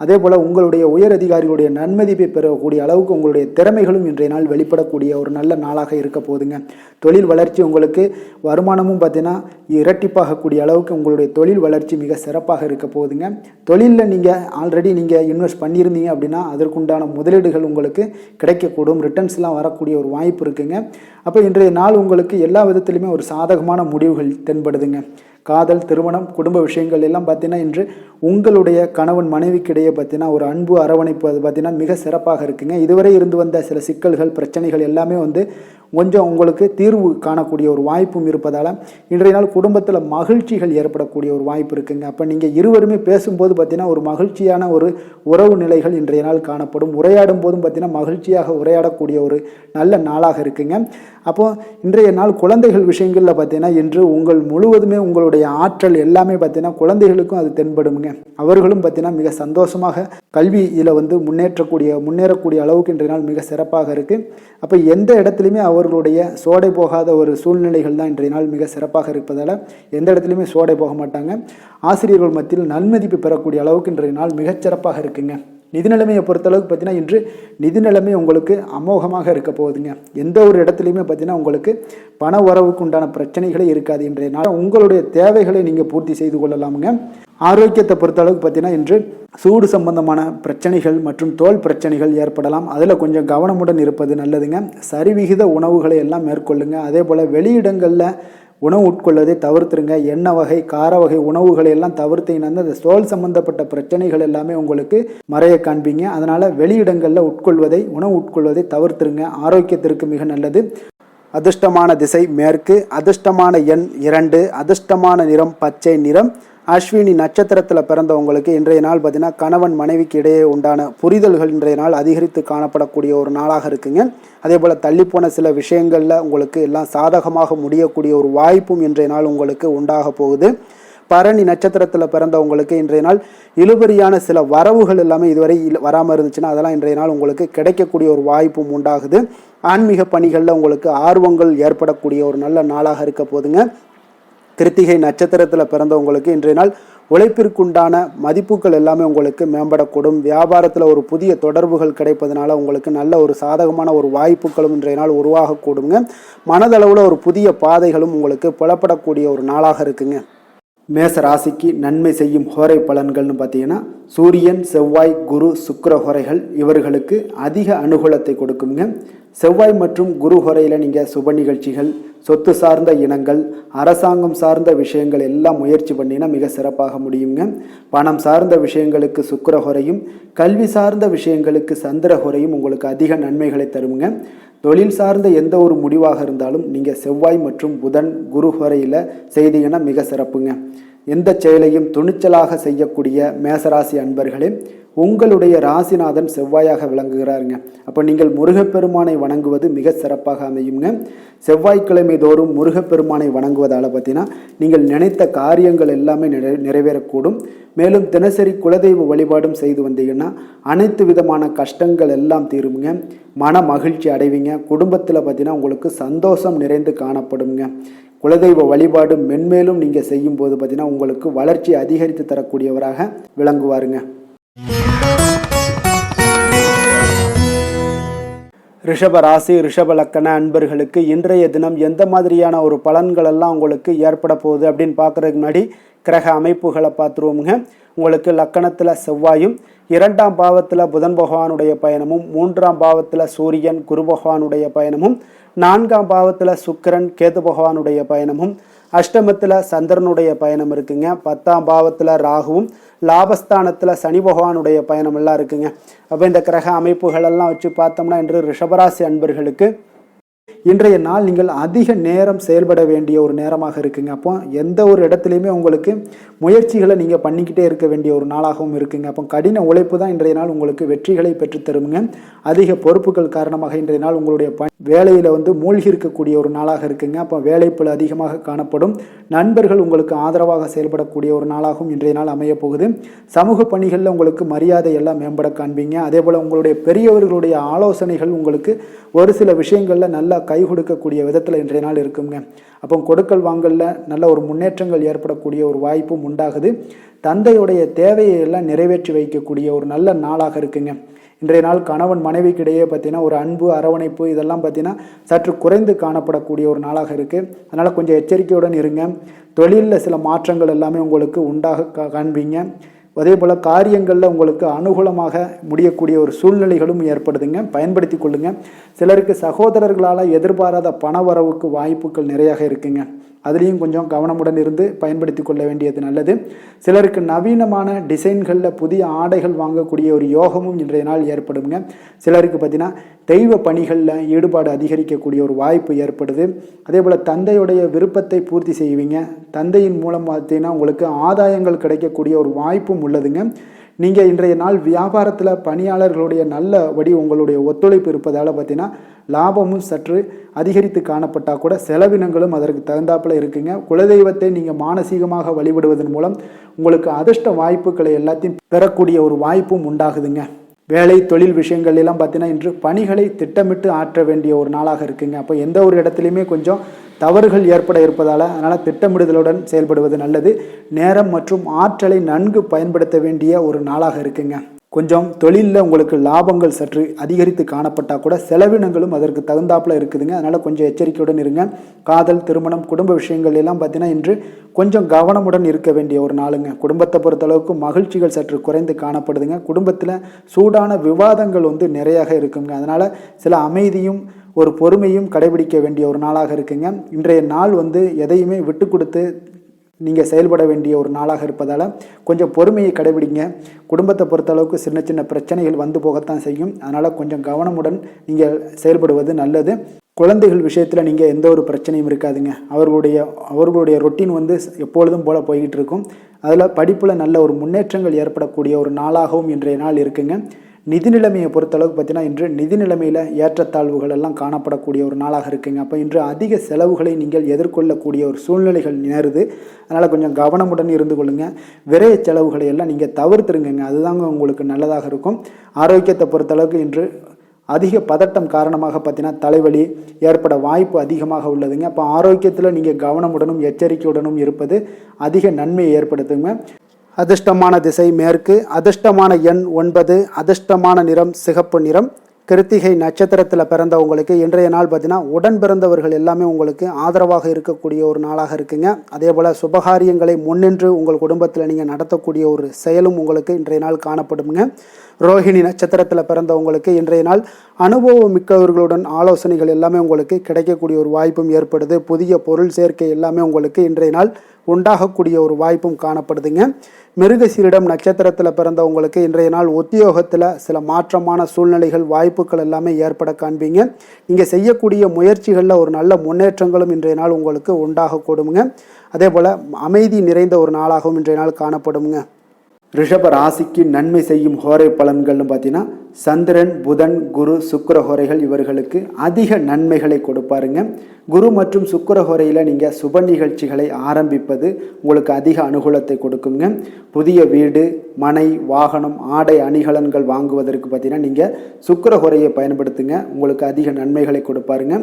அதே போல் உங்களுடைய உயர் அதிகாரிகளுடைய நன்மதிப்பை பெறக்கூடிய அளவுக்கு உங்களுடைய திறமைகளும் இன்றைய நாள் வெளிப்படக்கூடிய ஒரு நல்ல நாளாக இருக்க போகுதுங்க. தொழில் வளர்ச்சி உங்களுக்கு வருமானமும் பார்த்தீங்கன்னா இரட்டிப்பாகக்கூடிய அளவுக்கு உங்களுடைய தொழில் வளர்ச்சி மிக சிறப்பாக இருக்க போகுதுங்க. தொழிலில் நீங்கள் ஆல்ரெடி நீங்கள் இன்வெஸ்ட் பண்ணியிருந்தீங்க அப்படின்னா அதற்குண்டான முதலீடுகள் உங்களுக்கு கிடைக்கக்கூடும், ரிட்டர்ன்ஸ்லாம் வரக்கூடிய ஒரு வாய்ப்பு இருக்குங்க. அப்போ இன்றைய நாள் உங்களுக்கு எல்லா விதத்திலுமே ஒரு சாதகமான முடிவுகள் தென்படுதுங்க. காதல், திருமணம், குடும்ப விஷயங்கள் எல்லாம் பார்த்தீங்கன்னா இன்று உங்களுடைய கணவன் மனைவிக்கிடையே பார்த்தீங்கன்னா ஒரு அன்பு அரவணைப்பு அது பார்த்தீங்கன்னா மிக சிறப்பாக இருக்குங்க. இதுவரை இருந்து வந்த சில சிக்கல்கள் பிரச்சனைகள் எல்லாமே வந்து கொஞ்சம் உங்களுக்கு தீர்வு காணக்கூடிய ஒரு வாய்ப்பும் இருப்பதால் இன்றைய நாள் குடும்பத்தில் மகிழ்ச்சிகள் ஏற்படக்கூடிய ஒரு வாய்ப்பு இருக்குங்க. அப்போ நீங்கள் இருவருமே பேசும்போது பார்த்தீங்கன்னா ஒரு மகிழ்ச்சியான ஒரு உறவு நிலைகள் இன்றைய நாள் காணப்படும். உரையாடும் போதும் பார்த்தீங்கன்னா மகிழ்ச்சியாக உரையாடக்கூடிய ஒரு நல்ல நாளாக இருக்குங்க. அப்போது இன்றைய நாள் குழந்தைகள் விஷயங்களில் பார்த்தீங்கன்னா இன்று உங்கள் முழுவதுமே உங்களுடைய ஆற்றல் எல்லாமே பார்த்தீங்கன்னா குழந்தைகளுக்கும் அது தென்படுங்க. அவர்களும் பார்த்தீங்கன்னா மிக சந்தோஷமாக கல்வியில் வந்து முன்னேறக்கூடிய அளவுக்கு இன்றைய நாள் மிக சிறப்பாக இருக்குது. அப்போ எந்த இடத்துலையுமே அவர்களுடைய சோடை போகாத ஒரு சூழ்நிலைகள் தான் இன்றைய நாள் மிக சிறப்பாக இருப்பதால் எந்த இடத்துலையுமே சோடை போக மாட்டாங்க. ஆசிரியர்கள் மத்தியில் நன்மதிப்பு பெறக்கூடிய அளவுக்கு இன்றைய நாள் மிகச்சிறப்பாக இருக்குங்க. நிதி நிலைமையை பொறுத்தளவுக்கு பார்த்தீங்கன்னா இன்று நிதி நிலைமை உங்களுக்கு அமோகமாக இருக்க போகுதுங்க. எந்த ஒரு இடத்துலையுமே பார்த்தீங்கன்னா உங்களுக்கு பண உறவுக்கு உண்டான பிரச்சனைகளே இருக்காது. இன்றைய நாள் உங்களுடைய தேவைகளை நீங்கள் பூர்த்தி செய்து கொள்ளலாமுங்க. ஆரோக்கியத்தை பொறுத்தளவுக்கு பார்த்தீங்கன்னா இன்று சூடு சம்பந்தமான பிரச்சனைகள் மற்றும் தோல் பிரச்சனைகள் ஏற்படலாம். அதில் கொஞ்சம் கவனமுடன் இருப்பது நல்லதுங்க. சரிவிகித உணவுகளை எல்லாம் மேற்கொள்ளுங்க. அதே போல் வெளியிடங்களில் உணவு உட்கொள்வதை தவிர்த்துருங்க. எண்ணெய் வகை, கார வகை உணவுகளை எல்லாம் தவிர்த்தீங்கன்னா அந்த தோல் சம்பந்தப்பட்ட பிரச்சனைகள் எல்லாமே உங்களுக்கு மறைய காண்பீங்க. அதனால் வெளியிடங்களில் உணவு உட்கொள்வதை தவிர்த்துருங்க. ஆரோக்கியத்திற்கு மிக நல்லது. அதிர்ஷ்டமான திசை மேற்கு, அதிர்ஷ்டமான எண் 2, அதிர்ஷ்டமான நிறம் பச்சை நிறம். அஸ்வினி நட்சத்திரத்தில் பிறந்தவங்களுக்கு இன்றைய நாள் பார்த்தீங்கன்னா கணவன் மனைவிக்கு இடையே உண்டான புரிதல்கள் இன்றைய நாள் அதிகரித்து காணப்படக்கூடிய ஒரு நாளாக இருக்குங்க. அதே போல் தள்ளிப்போன சில விஷயங்களில் உங்களுக்கு எல்லாம் சாதகமாக முடியக்கூடிய ஒரு வாய்ப்பும் இன்றைய நாள் உங்களுக்கு உண்டாக போகுது. பரணி நட்சத்திரத்தில் பிறந்தவங்களுக்கு இன்றைய நாள் இழுபறியான சில வரவுகள் எல்லாமே இதுவரை வராமல் இருந்துச்சுன்னா அதெல்லாம் இன்றைய நாள் உங்களுக்கு கிடைக்கக்கூடிய ஒரு வாய்ப்பும் உண்டாகுது. ஆன்மீக பணிகளில் உங்களுக்கு ஆர்வங்கள் ஏற்படக்கூடிய ஒரு நல்ல நாளாக இருக்க போதுங்க. கிருத்திகை நட்சத்திரத்தில் பிறந்தவங்களுக்கு இன்றைய நாள் உழைப்பிற்குண்டான மதிப்புகள் எல்லாமே உங்களுக்கு மேம்படக்கூடும். வியாபாரத்தில் ஒரு புதிய தொடர்புகள் கிடைப்பதனால உங்களுக்கு நல்ல ஒரு சாதகமான ஒரு வாய்ப்புகளும் இன்றைய நாள் உருவாகக்கூடுங்க. மனதளவில் ஒரு புதிய பாதைகளும் உங்களுக்கு புலப்படக்கூடிய ஒரு நாளாக இருக்குங்க. மேச ராசிக்கு நன்மை செய்யும் ஹோரை பலன்கள்னு பார்த்தீங்கன்னா சூரியன், செவ்வாய், குரு, சுக்கிர ஹோரைகள் இவர்களுக்கு அதிக அனுகூலத்தை கொடுக்குங்க. செவ்வாய் மற்றும் குரு ஹோரையில் நீங்கள் சுப நிகழ்ச்சிகள், சொத்து சார்ந்த இனங்கள், அரசாங்கம் சார்ந்த விஷயங்கள் எல்லாம் முயற்சி பண்ணினா மிக சிறப்பாக முடியுங்க. பணம் சார்ந்த விஷயங்களுக்கு சுக்கிர ஹோரையும், கல்வி சார்ந்த விஷயங்களுக்கு சந்திர ஹோரையும் உங்களுக்கு அதிக நன்மைகளை தருங்க. தொழில் சார்ந்த எந்த ஒரு முடிவாக இருந்தாலும் நீங்கள் செவ்வாய் மற்றும் புதன், குரு ஹோரையில் செய்தீங்கன்னா மிக சிறப்புங்க. எந்த செயலையும் துணிச்சலாக செய்யக்கூடிய மேசராசி அன்பர்களே, உங்களுடைய ராசிநாதன் செவ்வாயாக விளங்குகிறாருங்க. அப்போ நீங்கள் முருகப்பெருமானை வணங்குவது மிக சிறப்பாக அமையுங்க. செவ்வாய்க்கிழமை தோறும் முருகப்பெருமானை வணங்குவதால் பார்த்தீங்கன்னா நீங்கள் நினைத்த காரியங்கள் எல்லாமே நிறைவேறக்கூடும். மேலும் தினசரி குலதெய்வ வழிபாடும் செய்து வந்தீங்கன்னா அனைத்து விதமான கஷ்டங்கள் எல்லாம் தீருங்க. மன மகிழ்ச்சி அடைவீங்க. குடும்பத்தில் பார்த்தீங்கன்னா உங்களுக்கு சந்தோஷம் நிறைந்து காணப்படுங்க. குலதெய்வ வழிபாடு மென்மேலும் நீங்கள் செய்யும்போது பார்த்தீங்கன்னா உங்களுக்கு வளர்ச்சி அதிகரித்து தரக்கூடியவராக விளங்குவாருங்க. ரிஷப ராசி, ரிஷப லக்கண அன்பர்களுக்கு இன்றைய தினம் எந்த மாதிரியான ஒரு பலன்கள் எல்லாம் உங்களுக்கு ஏற்பட போகுது அப்படின்னு பார்க்குறதுக்கு முன்னாடி கிரக அமைப்புகளை பார்த்துருவோமுங்க. உங்களுக்கு லக்கணத்தில் செவ்வாயும், 2ஆம் பாவத்தில் புதன் பகவானுடைய பயணமும், 3ஆம் பாவத்தில் சூரியன் குரு பகவானுடைய பயணமும், 4ஆம் பாவத்தில் சுக்கிரன் கேது பகவானுடைய பயணமும், அஷ்டமத்தில் சந்திரனுடைய பயணம் இருக்குங்க. 10ஆம் பாவத்தில் ராகுவும், லாபஸ்தானத்தில் சனி பகவானுடைய பயணம் எல்லாம் இருக்குங்க. அப்போ இந்த கிரக அமைப்புகள் எல்லாம் வச்சு பார்த்தோம்னா இன்று ரிஷபராசி அன்பர்களுக்கு இன்றைய நாள் நீங்கள் அதிக நேரம் செயல்பட வேண்டிய ஒரு நேரமாக இருக்குங்க. அப்போ எந்த ஒரு இடத்துலையுமே உங்களுக்கு முயற்சிகளை நீங்கள் பண்ணிக்கிட்டே இருக்க வேண்டிய ஒரு நாளாகவும் இருக்குங்க. அப்போ கடின உழைப்பு தான் இன்றைய நாள் உங்களுக்கு வெற்றிகளை பெற்றுத்தருங்க. அதிக பொறுப்புகள் காரணமாக இன்றைய நாள் உங்களுடைய வேலையில் மூழ்கி இருக்கக்கூடிய ஒரு நாளாக இருக்குங்க. அப்போ வேலைப்பளு அதிகமாக காணப்படும். நண்பர்கள் உங்களுக்கு ஆதரவாக செயல்படக்கூடிய ஒரு நாளாகவும் இன்றைய நாள் அமைய போகுது. சமூக பணிகளில் உங்களுக்கு மரியாதை எல்லாம் மேம்பட காண்பீங்க. அதே போல் உங்களுடைய பெரியவர்களுடைய ஆலோசனைகள் உங்களுக்கு ஒரு சில விஷயங்களில் நல்லா கை கொடுக்கக்கூடிய விதத்தில் இன்றைய நாள் இருக்குங்க. அப்போ கொடுக்கல் வாங்கலில் நல்ல ஒரு முன்னேற்றங்கள் ஏற்படக்கூடிய ஒரு வாய்ப்பும் உண்டாகுது. தந்தையுடைய தேவையை எல்லாம் நிறைவேற்றி வைக்கக்கூடிய ஒரு நல்ல நாளாக இருக்குங்க. இன்றைய நாள் கணவன் மனைவிக்கிடையே பார்த்தீங்கன்னா ஒரு அன்பு அரவணைப்பு இதெல்லாம் பார்த்தீங்கன்னா சற்று குறைந்து காணப்படக்கூடிய ஒரு நாளாக இருக்குது. அதனால் கொஞ்சம் எச்சரிக்கையுடன் இருங்க. தொழிலில் சில மாற்றங்கள் எல்லாமே உங்களுக்கு உண்டாக காண்பீங்க. அதே போல் காரியங்களில் உங்களுக்கு அனுகூலமாக முடியக்கூடிய ஒரு சூழ்நிலைகளும் ஏற்படுதுங்க. பயன்படுத்தி கொள்ளுங்கள். சிலருக்கு சகோதரர்களால் எதிர்பாராத பண வரவுக்கு வாய்ப்புகள் நிறையாக இருக்குங்க. அதுலேயும் கொஞ்சம் கவனமுடன் இருந்து பயன்படுத்தி கொள்ள வேண்டியது நல்லது. சிலருக்கு நவீனமான டிசைன்களில் புதிய ஆடைகள் வாங்கக்கூடிய ஒரு யோகமும் இன்றைய நாள் ஏற்படுங்க. சிலருக்கு பார்த்தீங்கன்னா தெய்வ பணிகளில் ஈடுபாடு அதிகரிக்கக்கூடிய ஒரு வாய்ப்பு ஏற்படுது. அதே போல் தந்தையுடைய விருப்பத்தை பூர்த்தி செய்வீங்க. தந்தையின் மூலம் பார்த்தீங்கன்னா உங்களுக்கு ஆதாயங்கள் கிடைக்கக்கூடிய ஒரு வாய்ப்பும் உள்ளதுங்க. நீங்கள் இன்றைய நாள் வியாபாரத்தில் பணியாளர்களுடைய நல்லபடி உங்களுடைய ஒத்துழைப்பு இருப்பதால் பார்த்தீங்கன்னா லாபமும் சற்று அதிகரித்து காணப்பட்டால் கூட செலவினங்களும் அதற்கு தகுந்தாப்பில் இருக்குங்க. குலதெய்வத்தை நீங்கள் மானசீகமாக வழிபடுவதன் மூலம் உங்களுக்கு அதிர்ஷ்ட வாய்ப்புகளை எல்லாத்தையும் பெறக்கூடிய ஒரு வாய்ப்பும் உண்டாகுதுங்க. வேலை தொழில் விஷயங்கள் எல்லாம் பார்த்தீங்கன்னா இன்று பணிகளை திட்டமிட்டு ஆற்ற வேண்டிய ஒரு நாளாக இருக்குங்க. அப்போ எந்த ஒரு இடத்துலையுமே கொஞ்சம் தவறுகள் ஏற்பட இருப்பதால் அதனால் திட்டமிடுதலுடன் செயல்படுவது நல்லது. நேரம் மற்றும் ஆற்றலை நன்கு பயன்படுத்த வேண்டிய ஒரு நாளாக இருக்குங்க. கொஞ்சம் தொழிலில் உங்களுக்கு லாபங்கள் சற்று அதிகரித்து காணப்பட்டால் கூட செலவினங்களும் அதற்கு தகுந்தாப்பில் இருக்குதுங்க. அதனால் கொஞ்சம் எச்சரிக்கையுடன் இருங்க. காதல், திருமணம், குடும்ப விஷயங்கள் எல்லாம் பார்த்தீங்கன்னா இன்று கொஞ்சம் கவனமுடன் இருக்க வேண்டிய ஒரு நாளுங்க. குடும்பத்தை பொறுத்தளவுக்கு மகிழ்ச்சிகள் சற்று குறைந்து காணப்படுதுங்க. குடும்பத்தில் சூடான விவாதங்கள் நிறையாக இருக்குங்க. அதனால் சில அமைதியும் ஒரு பொறுமையும் கடைபிடிக்க வேண்டிய ஒரு நாளாக இருக்குங்க. இன்றைய நாள் எதையுமே விட்டு கொடுத்து நீங்கள் செயல்பட வேண்டிய ஒரு நாளாக இருப்பதால் கொஞ்சம் பொறுமையை கடைபிடிங்க. குடும்பத்தை பொறுத்தளவுக்கு சின்ன சின்ன பிரச்சனைகள் போகத்தான் செய்யும். அதனால் கொஞ்சம் கவனமுடன் நீங்கள் செயல்படுவது நல்லது. குழந்தைகள் விஷயத்தில் நீங்கள் எந்த ஒரு பிரச்சனையும் இருக்காதுங்க. அவர்களுடைய ரொட்டீன் எப்பொழுதும் போல் போய்கிட்டு இருக்கும். அதில் படிப்பில் நல்ல ஒரு முன்னேற்றங்கள் ஏற்படக்கூடிய ஒரு நாளாகவும் இன்றைய நாள் இருக்குங்க. நிதி நிலைமையை பொறுத்தளவுக்கு பார்த்தீங்கன்னா இன்று நிதி நிலைமையில் ஏற்றத்தாழ்வுகள் எல்லாம் காணப்படக்கூடிய ஒரு நாளாக இருக்குங்க. அப்போ இன்று அதிக செலவுகளை நீங்கள் எதிர்கொள்ளக்கூடிய ஒரு சூழ்நிலைகள் நேருது. அதனால் கொஞ்சம் கவனமுடன் இருந்து கொள்ளுங்கள். விரைய செலவுகளை எல்லாம் நீங்கள் தவிர்த்துருங்க. அதுதாங்க உங்களுக்கு நல்லதாக இருக்கும். ஆரோக்கியத்தை பொறுத்தளவுக்கு இன்று அதிக பதட்டம் காரணமாக பார்த்தீங்கன்னா தலைவலி ஏற்பட வாய்ப்பு அதிகமாக உள்ளதுங்க. அப்போ ஆரோக்கியத்தில் நீங்கள் கவனமுடனும் எச்சரிக்கையுடனும் இருப்பது அதிக நன்மையை ஏற்படுத்துங்க. அதிர்ஷ்டமான திசை மேற்கு, அதிர்ஷ்டமான எண் 9, அதிர்ஷ்டமான நிறம் சிகப்பு நிறம். கிருத்திகை நட்சத்திரத்தில் பிறந்தவங்களுக்கு இன்றைய நாள் பார்த்தீங்கன்னா உடன் பிறந்தவர்கள் எல்லாமே உங்களுக்கு ஆதரவாக இருக்கக்கூடிய ஒரு நாளாக இருக்குங்க. அதே போல் சுபகாரியங்களை முன்னின்று உங்கள் குடும்பத்தில் நீங்கள் நடத்தக்கூடிய ஒரு செயலும் உங்களுக்கு இன்றைய நாள் காணப்படுங்க. ரோஹிணி நட்சத்திரத்தில் பிறந்தவங்களுக்கு இன்றைய நாள் அனுபவம் மிக்கவர்களுடன் ஆலோசனைகள் எல்லாமே உங்களுக்கு கிடைக்கக்கூடிய ஒரு வாய்ப்பும் ஏற்படுது. புதிய பொருள் சேர்க்கை எல்லாமே உங்களுக்கு இன்றைய நாள் உண்டாகக்கூடிய ஒரு வாய்ப்பும் காணப்படுதுங்க. மிருகசீரிடம் நட்சத்திரத்தில் பிறந்தவங்களுக்கு இன்றைய நாள் உத்தியோகத்தில் சில மாற்றமான சூழ்நிலைகள் வாய்ப்புகள் எல்லாமே ஏற்பட காண்பீங்க. நீங்கள் செய்யக்கூடிய முயற்சிகளில் ஒரு நல்ல முன்னேற்றங்களும் இன்றைய நாள் உங்களுக்கு உண்டாகக்கூடுங்க. அதே போல் அமைதி நிறைந்த ஒரு நாளாகவும் இன்றைய நாள் காணப்படுங்க. ரிஷப ராசிக்கு நன்மை செய்யும் ஹோரை பலன்கள்னு பார்த்தீங்கன்னா சந்திரன், புதன், குரு, சுக்கிர ஹோரைகள் இவர்களுக்கு அதிக நன்மைகளை கொடுப்பாருங்க. குரு மற்றும் சுக்கிர ஹோரையில் நீங்கள் சுப நிகழ்ச்சிகளை ஆரம்பிப்பது உங்களுக்கு அதிக அனுகூலத்தை கொடுக்குங்க. புதிய வீடு, மனை, வாகனம், ஆடை அணிகலன்கள் வாங்குவதற்கு பார்த்தீங்கன்னா நீங்கள் சுக்கிர ஹோரையை பயன்படுத்துங்க. உங்களுக்கு அதிக நன்மைகளை கொடுப்பாருங்க.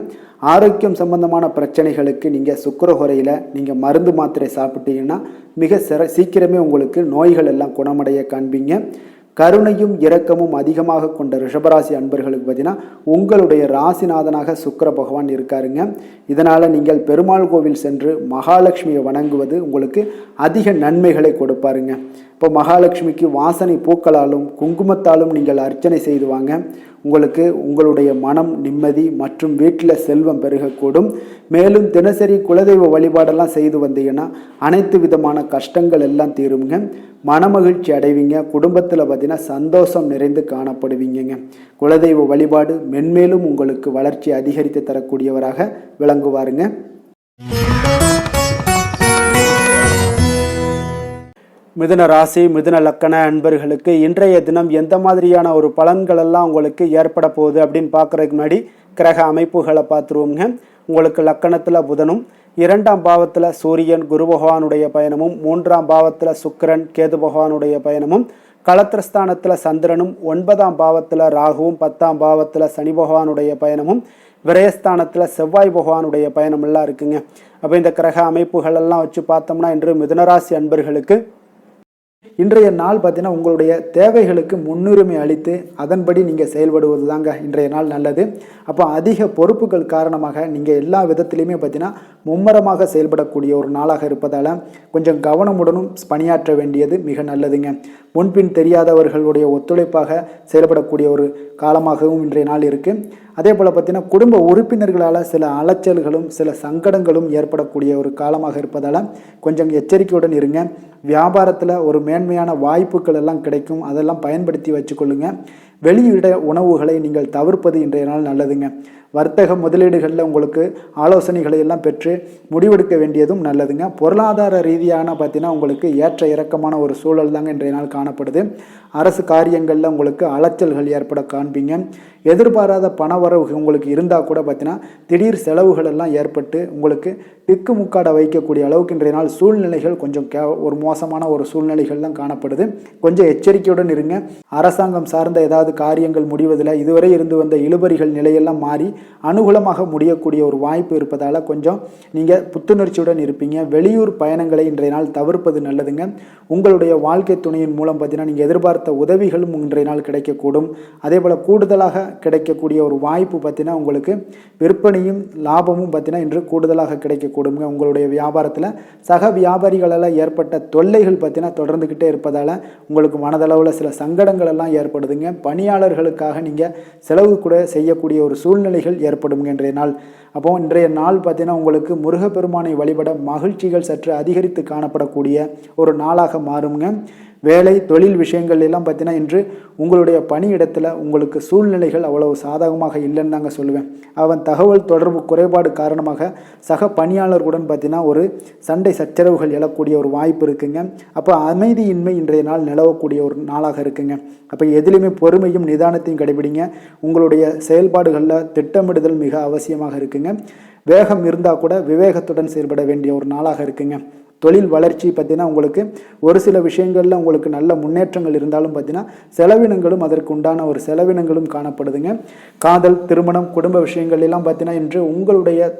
ஆரோக்கியம் சம்பந்தமான பிரச்சனைகளுக்கு நீங்கள் சுக்கிர ஹோரையில் நீங்கள் மருந்து மாத்திரை சாப்பிட்டீங்கன்னா மிக சீக்கிரமே உங்களுக்கு நோய்கள் எல்லாம் குணமடைய காண்பீங்க. கருணையும் இரக்கமும் அதிகமாக கொண்ட ரிஷபராசி அன்பர்களுக்கு பார்த்தீங்கன்னா உங்களுடைய ராசிநாதனாக சுக்கிர பகவான் இருக்காருங்க. இதனால் நீங்கள் பெருமாள் கோவில் சென்று மகாலட்சுமியை வணங்குவது உங்களுக்கு அதிக நன்மைகளை கொடுப்பாருங்க. இப்போ மகாலட்சுமிக்கு வாசனை பூக்களாலும் குங்குமத்தாலும் நீங்கள் அர்ச்சனை செய்து வாங்க. உங்களுக்கு உங்களுடைய மனம் நிம்மதி மற்றும் வீட்டில் செல்வம் பெருகக்கூடும். மேலும் தினசரி குலதெய்வ வழிபாடெல்லாம் செய்து வந்தீங்கன்னா அனைத்து விதமான கஷ்டங்கள் எல்லாம் தீருங்க. மனமகிழ்ச்சி அடைவீங்க. குடும்பத்தில் பார்த்தீங்கன்னா சந்தோஷம் நிறைந்து காணப்படுவீங்க. குலதெய்வ வழிபாடு மென்மேலும் உங்களுக்கு வளர்ச்சி அதிகரித்து தரக்கூடியவராக விளங்குவாருங்க. மிதுன ராசி மிதுன லக்கண அன்பர்களுக்கு இன்றைய தினம் எந்த மாதிரியான ஒரு பலன்கள் எல்லாம் உங்களுக்கு ஏற்பட போகுது அப்படின்னு பார்க்குறதுக்கு முன்னாடி கிரக அமைப்புகளை பார்த்துருவோங்க. உங்களுக்கு லக்கணத்தில் புதனும், 2ஆம் பாவத்தில் சூரியன் குரு பகவானுடைய பயணமும், 3ஆம் பாவத்தில் சுக்கிரன் கேது பகவானுடைய பயணமும், களத்திரஸ்தானத்தில் சந்திரனும், 9ஆம் பாவத்தில் ராகுவும், 10ஆம் பாவத்தில் சனி பகவானுடைய பயணமும், விரயஸ்தானத்தில் செவ்வாய் பகவானுடைய பயணம் எல்லாம் இருக்குங்க. அப்போ இந்த கிரக அமைப்புகள் எல்லாம் வச்சு பார்த்தோம்னா இன்று மிதுனராசி அன்பர்களுக்கு இன்றைய நாள் பார்த்தீங்கன்னா உங்களுடைய தேவைகளுக்கு முன்னுரிமை அளித்து அதன்படி நீங்கள் செயல்படுவது தாங்க இன்றைய நாள் நல்லது. அப்போ அதிக பொறுப்புகள் காரணமாக நீங்கள் எல்லா விதத்திலையுமே பார்த்தீங்கன்னா மும்மரமாக செயல்படக்கூடிய ஒரு நாளாக இருப்பதால் கொஞ்சம் கவனமுடனும் பணியாற்ற வேண்டியது மிக நல்லதுங்க. முன்பின் தெரியாதவர்களுடைய ஒத்துழைப்பாக செயல்படக்கூடிய ஒரு காலமாகவும் இன்றைய நாள் இருக்குது. அதே போல் பார்த்தீங்கன்னா குடும்ப உறுப்பினர்களால் சில அலைச்சல்களும் சில சங்கடங்களும் ஏற்படக்கூடிய ஒரு காலமாக இருப்பதால் கொஞ்சம் எச்சரிக்கையுடன் இருங்க. வியாபாரத்தில் ஒரு மேன்மையான வாய்ப்புகள் எல்லாம் கிடைக்கும், அதெல்லாம் பயன்படுத்தி வச்சுக்கொள்ளுங்க. வெளியிட உணவுகளை நீங்கள் தவிர்ப்பது இன்றைய நாள் நல்லதுங்க. வர்த்தக முதலீடுகளில் உங்களுக்கு ஆலோசனைகளை எல்லாம் பெற்று முடிவெடுக்க வேண்டியதும் நல்லதுங்க. பொருளாதார ரீதியான பார்த்தீங்கன்னா உங்களுக்கு ஏற்ற இறக்கமான ஒரு சூழல் தாங்க இன்றைய நாள் காணப்படுது. அரசு காரியங்களில் உங்களுக்கு அலைச்சல்கள் ஏற்பட காண்பீங்க. எதிர்பாராத பணவரவு உங்களுக்கு இருந்தால் கூட பார்த்தீங்கன்னா திடீர் செலவுகள் எல்லாம் ஏற்பட்டு உங்களுக்கு திக்குமுக்காட வைக்கக்கூடிய அளவுக்கு இன்றைய நாள் சூழ்நிலைகள் கொஞ்சம் ஒரு மோசமான ஒரு சூழ்நிலைகள் தான் காணப்படுது. கொஞ்சம் எச்சரிக்கையுடன் இருங்க. அரசாங்கம் சார்ந்த ஏதாவது காரியங்கள் முடிவதில் இதுவரை இருந்து வந்த இழுபறிகள் நிலையெல்லாம் மாறி அனுகூலமாக முடியக்கூடிய ஒரு வாய்ப்பு இருப்பதால் கொஞ்சம் நீங்கள் புத்துணர்ச்சியுடன் இருப்பீங்க. வெளியூர் பயணங்களை இன்றைய நாள் தவிர்ப்பது நல்லதுங்க. உங்களுடைய வாழ்க்கை துணையின் மூலம் பார்த்தீங்கன்னா நீங்கள் எதிர்பார்த்த உதவிகளும் இன்றைய நாள் கிடைக்கக்கூடும். அதே போல் கூடுதலாக கிடைக்கக்கூடிய ஒரு வாய்ப்பு பார்த்தீங்கன்னா உங்களுக்கு விற்பனையும் லாபமும் பார்த்தீங்கன்னா இன்று கூடுதலாக கிடைக்கக்கூடுங்க. உங்களுடைய வியாபாரத்தில் சக வியாபாரிகளால் ஏற்பட்ட தொல்லைகள் பார்த்தீங்கன்னா தொடர்ந்துக்கிட்டே இருப்பதால் உங்களுக்கு மனதளவில் சில சங்கடங்கள் எல்லாம் ஏற்படுதுங்க. பணியாளர்களுக்காக நீங்கள் செலவு கூட செய்யக்கூடிய ஒரு சூழ்நிலைகள் ஏற்படுங்க இன்றைய நாள். அப்போ இன்றைய நாள் பார்த்தீங்கன்னா உங்களுக்கு முருகப்பெருமானை வழிபட மகிழ்ச்சிகள் சற்று அதிகரித்து காணப்படக்கூடிய ஒரு நாளாக மாறுங்க. வேலை தொழில் விஷயங்கள் எல்லாம் பார்த்தீங்கன்னா இன்று உங்களுடைய பணியிடத்தில் உங்களுக்கு சூழ்நிலைகள் அவ்வளவு சாதகமாக இல்லைன்னு தாங்க சொல்லுவேன். அவன் தகவல் தொடர்பு குறைபாடு காரணமாக சக பணியாளர்களுடன் பார்த்தீங்கன்னா ஒரு சண்டை சச்சரவுகள் எழக்கூடிய ஒரு வாய்ப்பு இருக்குங்க. அப்போ அமைதியின்மை இன்றைய நாள் நிலவக்கூடிய ஒரு நாளாக இருக்குங்க. அப்போ எதிலுமே பொறுமையும் நிதானத்தையும் கடைபிடிங்க. உங்களுடைய செயல்பாடுகளில் திட்டமிடுதல் மிக அவசியமாக இருக்குங்க. வேகம் இருந்தால் கூட விவேகத்துடன் செயல்பட வேண்டிய ஒரு நாளாக இருக்குங்க. தொழில் வளர்ச்சி பார்த்தீங்கன்னா உங்களுக்கு ஒரு சில விஷயங்களில் உங்களுக்கு நல்ல முன்னேற்றங்கள் இருந்தாலும் பார்த்தீங்கன்னா செலவினங்களும் அதற்கு உண்டான ஒரு செலவினங்களும் காணப்படுதுங்க. காதல் திருமணம் குடும்ப விஷயங்கள் எல்லாம் பார்த்தீங்கன்னா இன்று உங்களுடைய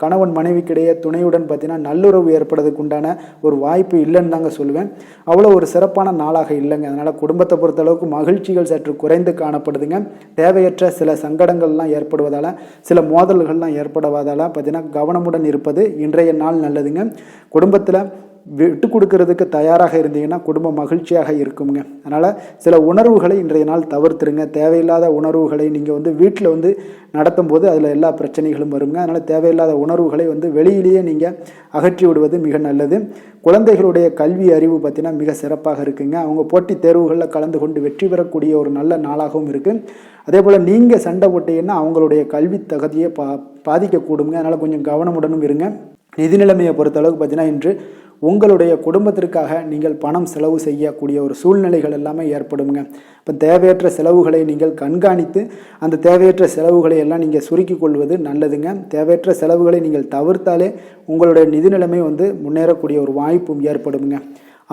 கணவன் மனைவிக்கிடையே துணையுடன் பார்த்தீங்கன்னா நல்லுறவு ஏற்படுறதுக்கு உண்டான ஒரு வாய்ப்பு இல்லைன்னு தாங்க சொல்லுவேன். அவ்வளோ ஒரு சிறப்பான நாளாக இல்லைங்க. அதனால் குடும்பத்தை பொறுத்தளவுக்கு மகிழ்ச்சிகள் சற்று குறைந்து காணப்படுதுங்க. தேவையற்ற சில சங்கடங்கள்லாம் ஏற்படுவதால் சில மோதல்கள்லாம் ஏற்படுவதால் பார்த்தீங்கன்னா கவனமுடன் இருப்பது இன்றைய நாள் நல்லதுங்க. குடும்பத்தில் விட்டு கொடுக்கறதுக்கு தயாராக இருந்தீங்கன்னா குடும்பம் மகிழ்ச்சியாக இருக்குங்க. அதனால் சில உணர்வுகளை இன்றைய நாள் தவிர்த்துருங்க. தேவையில்லாத உணர்வுகளை நீங்கள் வீட்டில் நடத்தும் போது அதில் எல்லா பிரச்சனைகளும் வருங்க. அதனால் தேவையில்லாத உணர்வுகளை வெளியிலேயே நீங்கள் அகற்றி விடுவது மிக நல்லது. குழந்தைகளுடைய கல்வி அறிவு பார்த்தீங்கன்னா மிக சிறப்பாக இருக்குங்க. அவங்க போட்டித் தேர்வுகளில் கலந்து கொண்டு வெற்றி பெறக்கூடிய ஒரு நல்ல நாளாகவும் இருக்குது. அதே போல் நீங்கள் சண்டை போட்டீங்கன்னா அவங்களுடைய கல்வி தகுதியை பாதிக்கக்கூடுங்க. அதனால் கொஞ்சம் கவனமுடனும் இருங்க. நிதி நிலைமையை பொறுத்தளவுக்கு பார்த்தீங்கன்னா இன்று உங்களுடைய குடும்பத்திற்காக நீங்கள் பணம் செலவு செய்யக்கூடிய ஒரு சூழ்நிலைகள் எல்லாமே ஏற்படுங்க. இப்போ தேவையற்ற செலவுகளை நீங்கள் கண்காணித்து அந்த தேவையற்ற செலவுகளை எல்லாம் நீங்கள் சுருக்கி கொள்வது நல்லதுங்க. தேவையற்ற செலவுகளை நீங்கள் தவிர்த்தாலே உங்களுடைய நிதி நிலைமை முன்னேறக்கூடிய ஒரு வாய்ப்பும் ஏற்படுங்க.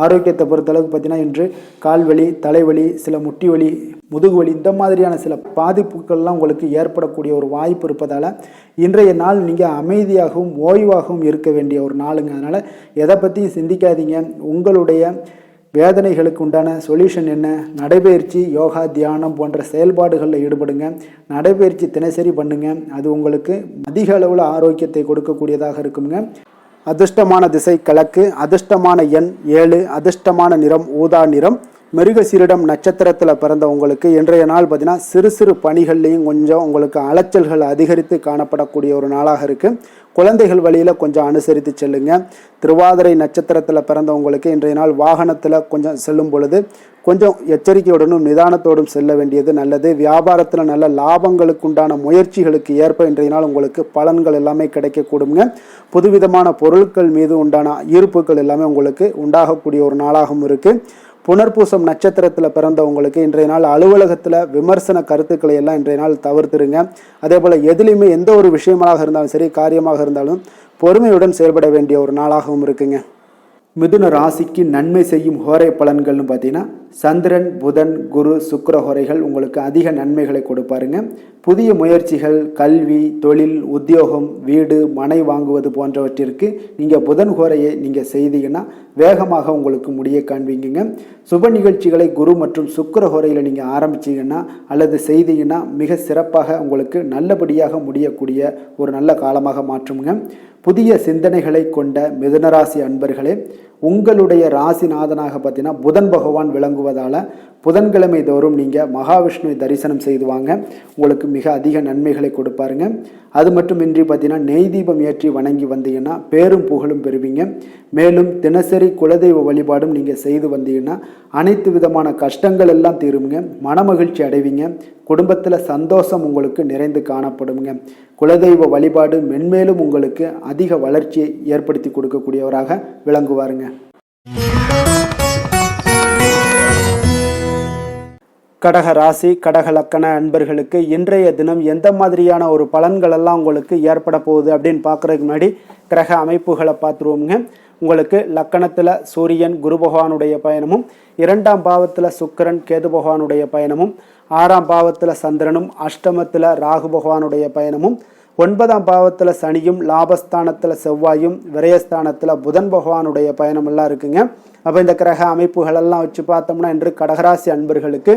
ஆரோக்கியத்தை பொறுத்தளவுக்கு பார்த்தீங்கன்னா இன்று கால்வலி தலைவலி சில முட்டி வலி முதுகு வலி இந்த மாதிரியான சில பாதிப்புகள்லாம் உங்களுக்கு ஏற்படக்கூடிய ஒரு வாய்ப்பு இருப்பதால் இன்றைய நாள் நீங்கள் அமைதியாகவும் ஓய்வாகவும் இருக்க வேண்டிய ஒரு நாளுங்க. அதனால் எதை பற்றியும் சிந்திக்காதீங்க. உங்களுடைய வேதனைகளுக்கு உண்டான சொல்யூஷன் என்ன? நடைபயிற்சி யோகா தியானம் போன்ற செயல்பாடுகளில் ஈடுபடுங்க. நடைபயிற்சி தினசரி பண்ணுங்க. அது உங்களுக்கு அதிக அளவில் ஆரோக்கியத்தை கொடுக்கக்கூடியதாக இருக்குங்க. அதிர்ஷ்டமான திசை கிழக்கு, அதிர்ஷ்டமான எண் 7, அதிர்ஷ்டமான நிறம் ஊதா நிறம். மிருகசீரிடம் நட்சத்திரத்தில் பிறந்த உங்களுக்கு இன்றைய நாள் பார்த்தீங்கன்னா சிறு சிறு பணிகள்லையும் கொஞ்சம் உங்களுக்கு அலைச்சல்கள் அதிகரித்து காணப்படக்கூடிய ஒரு நாளாக இருக்குது. குழந்தைகள் வழியில் கொஞ்சம் அனுசரித்து செல்லுங்க. திருவாதிரை நட்சத்திரத்தில் பிறந்தவங்களுக்கு இன்றைய நாள் வாகனத்தில் கொஞ்சம் செல்லும் பொழுது கொஞ்சம் எச்சரிக்கையுடனும் நிதானத்தோடும் செல்ல வேண்டியது நல்லது. வியாபாரத்தில் நல்ல லாபங்களுக்கு உண்டான முயற்சிகளுக்கு ஏற்ப இன்றைய நாள் உங்களுக்கு பலன்கள் எல்லாமே கிடைக்கக்கூடுங்க. புதுவிதமான பொருட்கள் மீது உண்டான ஈர்ப்புகள் எல்லாமே உங்களுக்கு உண்டாகக்கூடிய ஒரு நாளாகவும் இருக்குது. புனர்பூசம் நட்சத்திரத்தில் பிறந்தவங்களுக்கு இன்றைய நாள் அலுவலகத்தில் விமர்சன கருத்துக்களை எல்லாம் இன்றைய நாள் தவிர்த்துருங்க. அதே போல் எதுலேயுமே எந்த ஒரு விஷயமாக இருந்தாலும் சரி, காரியமாக இருந்தாலும் பொறுமையுடன் செயல்பட வேண்டிய ஒரு நாளாகவும் இருக்குங்க. மிதுன ராசிக்கு நன்மை செய்யும் ஹோரை பலன்கள்னு பார்த்தீங்கன்னா சந்திரன், புதன், குரு, சுக்கிர ஹோரைகள் உங்களுக்கு அதிக நன்மைகளை கொடுப்பாருங்க. புதிய முயற்சிகள், கல்வி, தொழில், உத்தியோகம், வீடு, மனை வாங்குவது போன்றவற்றிற்கு நீங்கள் புதன் ஹோரையை நீங்கள் செய்தீங்கன்னா வேகமாக உங்களுக்கு முடிய காண்பீங்க. சுப நிகழ்ச்சிகளை குரு மற்றும் சுக்கிர ஹோரையில் நீங்கள் ஆரம்பிச்சிங்கன்னா அல்லது செய்தீங்கன்னா மிக சிறப்பாக உங்களுக்கு நல்லபடியாக முடியக்கூடிய ஒரு நல்ல காலமாக மாற்றுங்க. புதிய சிந்தனைகளை கொண்ட மிதுனராசி அன்பர்களே, உங்களுடைய ராசிநாதனாக பார்த்தீங்கன்னா புதன் பகவான் விளங்குவதால் புதன்கிழமை தோறும் நீங்கள் மகாவிஷ்ணுவை தரிசனம் செய்து வாங்க. உங்களுக்கு மிக அதிக நன்மைகளை கொடுப்பாருங்க. அது மட்டுமின்றி பார்த்தீங்கன்னா நெய் தீபம் ஏற்றி வணங்கி வந்தீங்கன்னா பேரும் புகழும் பெறுவீங்க. மேலும் தினசரி குலதெய்வ வழிபாடும் நீங்கள் செய்து வந்தீங்கன்னா அனைத்து விதமான கஷ்டங்கள் எல்லாம் தீருங்க. மனமகிழ்ச்சி அடைவீங்க. குடும்பத்தில் சந்தோஷம் உங்களுக்கு நிறைந்து காணப்படுங்க. குலதெய்வ வழிபாடு மென்மேலும் உங்களுக்கு அதிக வளர்ச்சியை ஏற்படுத்தி கொடுக்கக்கூடியவராக விளங்குவாருங்க. கடக ராசி, கடக லக்கண அன்பர்களுக்கு இன்றைய தினம் எந்த மாதிரியான ஒரு பலன்கள் எல்லாம் உங்களுக்கு ஏற்பட போகுது அப்படின்னு பார்க்குறதுக்கு முன்னாடி கிரக அமைப்புகளை பார்த்துருவோங்க. உங்களுக்கு லக்கணத்தில் சூரியன் குரு பகவானுடைய பயணமும், 2ஆம் பாவத்தில் சுக்கிரன் கேது பகவானுடைய பயணமும், 6ஆம் பாவத்தில் சந்திரனும், அஷ்டமத்தில் ராகு பகவானுடைய பயணமும், 9ஆம் பாவத்தில் சனியும், லாபஸ்தானத்தில் செவ்வாயும், விரயஸ்தானத்தில் புதன் பகவானுடைய பயணமெல்லாம் இருக்குங்க. அப்போ இந்த கிரக அமைப்புகளெல்லாம் வச்சு பார்த்தோம்னா இன்று கடகராசி அன்பர்களுக்கு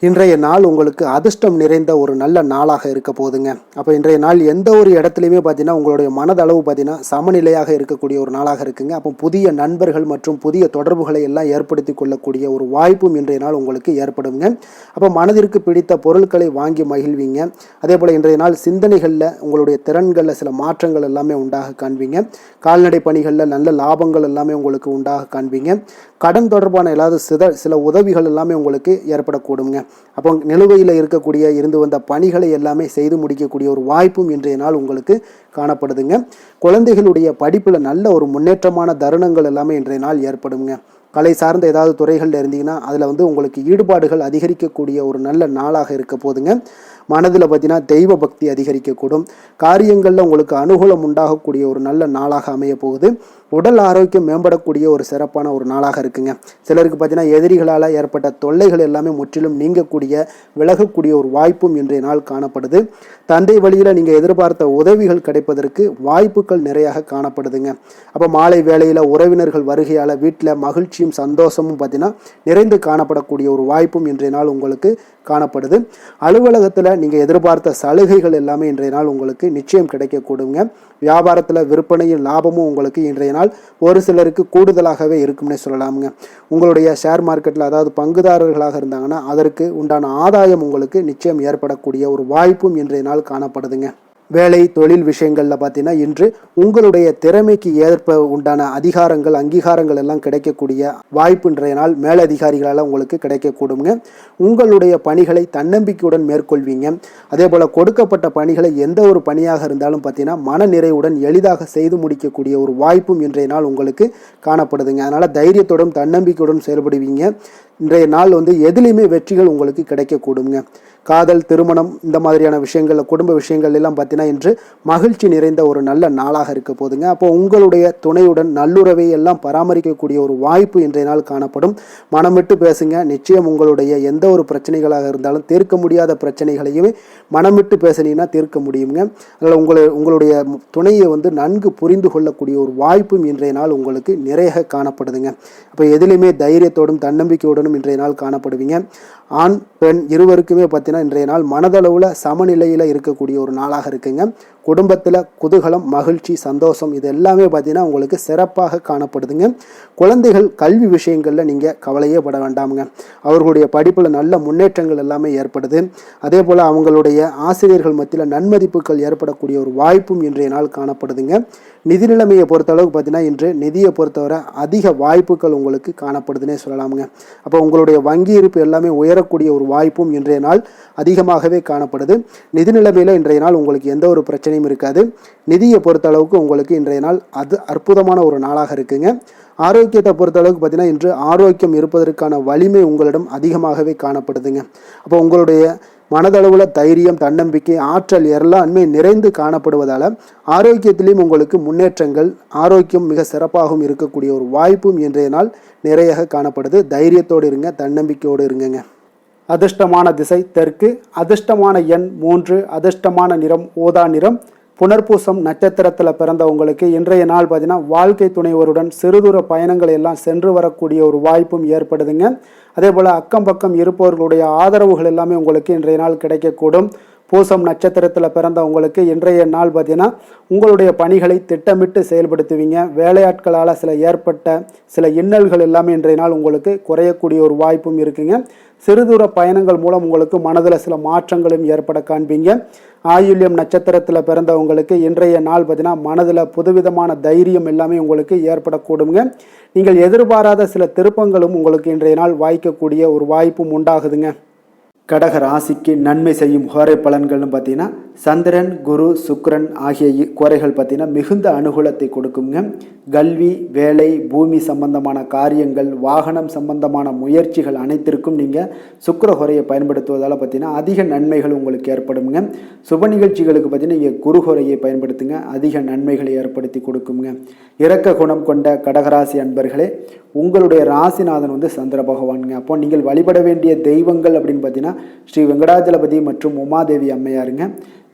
இன்றைய நாள் உங்களுக்கு அதிர்ஷ்டம் நிறைந்த ஒரு நல்ல நாளாக இருக்க போகுதுங்க. அப்போ இன்றைய நாள் எந்த ஒரு இடத்துலையுமே பார்த்தீங்கன்னா உங்களுடைய மனதளவு பார்த்தீங்கன்னா சமநிலையாக இருக்கக்கூடிய ஒரு நாளாக இருக்குங்க. அப்போ புதிய நண்பர்கள் மற்றும் புதிய தொடர்புகளை எல்லாம் ஏற்படுத்தி கொள்ளக்கூடிய ஒரு வாய்ப்பும் இன்றைய நாள் உங்களுக்கு ஏற்படுங்க. அப்போ மனதிற்கு பிடித்த பொருட்களை வாங்கி மகிழ்வீங்க. அதே போல் இன்றைய நாள் சிந்தனைகளில் உங்களுடைய திறன்களில் சில மாற்றங்கள் எல்லாமே உண்டாக காண்பீங்க. கால்நடை பணிகளில் நல்ல லாபங்கள் எல்லாமே உங்களுக்கு உண்டாக காண்பீங்க. கடன் தொடர்பான ஏதாவது சில உதவிகள் எல்லாமே உங்களுக்கு ஏற்படக்கூடுங்க. அப்போ நிலுவையில் இருந்து வந்த பணிகளை எல்லாமே செய்து முடிக்கக்கூடிய ஒரு வாய்ப்பும் இன்றைய நாள் உங்களுக்கு காணப்படுதுங்க. குழந்தைகளுடைய படிப்பில் நல்ல ஒரு முன்னேற்றமான தருணங்கள் எல்லாமே இன்றைய நாள் ஏற்படுங்க. கலை சார்ந்த ஏதாவது துறைகளில் இருந்தீங்கன்னா அதில் உங்களுக்கு ஈடுபாடுகள் அதிகரிக்கக்கூடிய ஒரு நல்ல நாளாக இருக்க போதுங்க. மனதில் பார்த்தீங்கன்னா தெய்வ பக்தி அதிகரிக்கக்கூடும். காரியங்களில் உங்களுக்கு அனுகூலம் உண்டாகக்கூடிய ஒரு நல்ல நாளாக அமைய போகுது. உடல் ஆரோக்கியம் மேம்படக்கூடிய ஒரு சிறப்பான ஒரு நாளாக இருக்குங்க. சிலருக்கு பார்த்தீங்கன்னா எதிரிகளால் ஏற்பட்ட தொல்லைகள் எல்லாமே முற்றிலும் நீங்கக்கூடிய விலகக்கூடிய ஒரு வாய்ப்பும் இன்றைய நாள் காணப்படுது. தந்தை வழியில் நீங்கள் எதிர்பார்த்த உதவிகள் கிடைப்பதற்கு வாய்ப்புகள் நிறையாக காணப்படுதுங்க. அப்போ மாலை வேளையில் உறவினர்கள் வருகையால் வீட்டில் மகிழ்ச்சியும் சந்தோஷமும் பார்த்தீங்கன்னா நிறைந்து காணப்படக்கூடிய ஒரு வாய்ப்பும் இன்றைய நாள் உங்களுக்கு காணப்படுது. அலுவலகத்தில் நீங்கள் எதிர்பார்த்த சலுகைகள் எல்லாமே இன்றைய நாள் உங்களுக்கு நிச்சயம் கிடைக்கக்கூடுங்க. வியாபாரத்தில் விற்பனையும் லாபமும் உங்களுக்கு இன்றைய நாள் ஒரு சிலருக்கு கூடுதலாகவே இருக்கும்னே சொல்லலாமுங்க. உங்களுடைய ஷேர் மார்க்கெட்டில் அதாவது பங்குதாரர்களாக இருந்தாங்கன்னா அதற்கு உண்டான ஆதாயம் உங்களுக்கு நிச்சயம் ஏற்படக்கூடிய ஒரு வாய்ப்பும் இன்றைய நாள் காணப்படுதுங்க. வேலை தொழில் விஷயங்களில் பார்த்தீங்கன்னா இன்று உங்களுடைய திறமைக்கு ஏற்ப உண்டான அதிகாரங்கள் அங்கீகாரங்கள் எல்லாம் கிடைக்கக்கூடிய வாய்ப்பு இன்றைய நாள் மேலதிகாரிகளால் உங்களுக்கு கிடைக்கக்கூடுங்க. உங்களுடைய பணிகளை தன்னம்பிக்கையுடன் மேற்கொள்வீங்க. அதே போல் கொடுக்கப்பட்ட பணிகளை எந்த ஒரு பணியாக இருந்தாலும் பார்த்தீங்கன்னா மன நிறைவுடன் எளிதாக செய்து முடிக்கக்கூடிய ஒரு வாய்ப்பும் இன்றைய நாள் உங்களுக்கு காணப்படுதுங்க. அதனால் தைரியத்தோடும் தன்னம்பிக்கையுடன் செயல்படுவீங்க. இன்றைய நாள் எதுலேயுமே வெற்றிகள் உங்களுக்கு கிடைக்கக்கூடுங்க. காதல், திருமணம் இந்த மாதிரியான விஷயங்களில் குடும்ப விஷயங்கள் எல்லாம் பார்த்தீங்கன்னா இன்று மகிழ்ச்சி நிறைந்த ஒரு நல்ல நாளாக இருக்க போதுங்க. அப்போ உங்களுடைய துணையுடன் நல்லுறவை எல்லாம் பராமரிக்கக்கூடிய ஒரு வாய்ப்பு இன்றைய நாள் காணப்படும். மனம் விட்டு பேசுங்க. நிச்சயம் உங்களுடைய எந்த ஒரு பிரச்சனைகளாக இருந்தாலும் தீர்க்க முடியாத பிரச்சனைகளையுமே மனம் விட்டு பேசினீங்கன்னா தீர்க்க முடியுங்க. அதனால் உங்களுடைய துணையை நன்கு புரிந்து கொள்ளக்கூடிய ஒரு வாய்ப்பும் இன்றைய நாள் உங்களுக்கு நிறைய காணப்படுதுங்க. அப்போ எதிலுமே தைரியத்தோடும் தன்னம்பிக்கையுடனும் இன்றைய நாள் காணப்படுவீங்க. ஆண் பெண் இருவருக்குமே பார்த்தீங்கன்னா பார்த்தீங்கன்னா இன்றைய நாள் மனதளவில் சமநிலையில் இருக்கக்கூடிய ஒரு நாளாக இருக்குங்க. குடும்பத்தில் குதூகலம், மகிழ்ச்சி, சந்தோஷம் இது எல்லாமே பார்த்தீங்கன்னா உங்களுக்கு சிறப்பாக காணப்படுதுங்க. குழந்தைகள் கல்வி விஷயங்களில் நீங்கள் கவலையே பட வேண்டாமுங்க. அவர்களுடைய படிப்பில் நல்ல முன்னேற்றங்கள் எல்லாமே ஏற்படுது. அதே போல் அவங்களுடைய ஆசிரியர்கள் மத்தியில் நன்மதிப்புகள் ஏற்படக்கூடிய ஒரு வாய்ப்பும் இன்றைய நாள் காணப்படுதுங்க. நிதி நிலைமையை பொறுத்தளவுக்கு பார்த்தீங்கன்னா இன்று நிதியை பொறுத்தவரை அதிக வாய்ப்புகள் உங்களுக்கு காணப்படுதுன்னே சொல்லலாமுங்க. அப்போ உங்களுடைய வங்கி இருப்பு எல்லாமே உயரக்கூடிய ஒரு வாய்ப்பும் இன்றைய நாள் அதிகமாகவே காணப்படுது. நிதி நிலைமையில் இன்றைய நாள் உங்களுக்கு எந்த ஒரு பிரச்சனையும் இருக்காது. நிதியை பொறுத்தளவுக்கு உங்களுக்கு இன்றைய நாள் அது அற்புதமான ஒரு நாளாக இருக்குங்க. ஆரோக்கியத்தை பொறுத்தளவுக்கு பார்த்தீங்கன்னா இன்று ஆரோக்கியம் இருப்பதற்கான வலிமை உங்களிடம் அதிகமாகவே காணப்படுதுங்க. அப்போ உங்களுடைய மனதளவில் தைரியம், தன்னம்பிக்கை, ஆற்றல் எல்லாமே நிறைந்து காணப்படுவதால் ஆரோக்கியத்திலையும் உங்களுக்கு முன்னேற்றங்கள், ஆரோக்கியம் மிக சிறப்பாகவும் இருக்கக்கூடிய ஒரு வாய்ப்பும் இன்றைய நாள் நிறைய காணப்படுது. தைரியத்தோடு இருங்க, தன்னம்பிக்கையோடு இருங்க. அதிர்ஷ்டமான திசை தெற்கு, அதிர்ஷ்டமான எண் 3, அதிர்ஷ்டமான நிறம் ஊதா நிறம். புனர்பூசம் நட்சத்திரத்தில் பிறந்தவங்களுக்கு இன்றைய நாள் பார்த்தீங்கன்னா வாழ்க்கை துணைவருடன் சிறுதூர பயணங்களை எல்லாம் சென்று வரக்கூடிய ஒரு வாய்ப்பும் ஏற்படுதுங்க. அதே போல் அக்கம் பக்கம் இருப்பவர்களுடைய ஆதரவுகள் எல்லாமே உங்களுக்கு இன்றைய நாள் கிடைக்கக்கூடும். பூசம் நட்சத்திரத்தில் பிறந்தவங்களுக்கு இன்றைய நாள் பார்த்தீங்கன்னா உங்களுடைய பணிகளை திட்டமிட்டு செயல்படுத்துவீங்க. வேலையாட்களால் ஏற்பட்ட சில இன்னல்கள் எல்லாமே இன்றைய நாள் உங்களுக்கு குறையக்கூடிய ஒரு வாய்ப்பும் இருக்குங்க. சிறுதூர பயணங்கள் மூலம் உங்களுக்கு மனதில் சில மாற்றங்களும் ஏற்பட காண்பீங்க. ஆயுள்யம் நட்சத்திரத்தில் பிறந்தவங்களுக்கு இன்றைய நாள் பார்த்தீங்கன்னா மனதில் புதுவிதமான தைரியம் எல்லாமே உங்களுக்கு ஏற்படக்கூடுங்க. நீங்கள் எதிர்பாராத சில திருப்பங்களும் உங்களுக்கு இன்றைய நாள் வாய்க்கக்கூடிய ஒரு வாய்ப்பும் உண்டாகுதுங்க. கடக ராசிக்கு நன்மை செய்யும் ஹோரை பலன்கள்னு பார்த்தீங்கன்னா சந்திரன், குரு, சுக்கிரன் ஆகிய குறைகள் பார்த்தீங்கன்னா மிகுந்த அனுகூலத்தை கொடுக்குங்க. கல்வி, வேலை, பூமி சம்பந்தமான காரியங்கள், வாகனம் சம்பந்தமான முயற்சிகள் அனைத்திற்கும் நீங்கள் சுக்கிர ஹோரையை பயன்படுத்துவதால் பார்த்தீங்கன்னா அதிக நன்மைகள் உங்களுக்கு ஏற்படுங்க. சுப நிகழ்ச்சிகளுக்கு பார்த்தீங்கன்னா நீங்கள் குரு ஹோரையை பயன்படுத்துங்க, அதிக நன்மைகளை ஏற்படுத்தி கொடுக்குங்க. இரக்க குணம் கொண்ட கடகராசி அன்பர்களே, உங்களுடைய ராசிநாதன் சந்திர பகவானுங்க. அப்போ நீங்கள் வழிபட வேண்டிய தெய்வங்கள் அப்படின்னு பார்த்தீங்கன்னா ஸ்ரீ வெங்கடாஜலபதி மற்றும் உமாதேவி அம்மையாருங்க.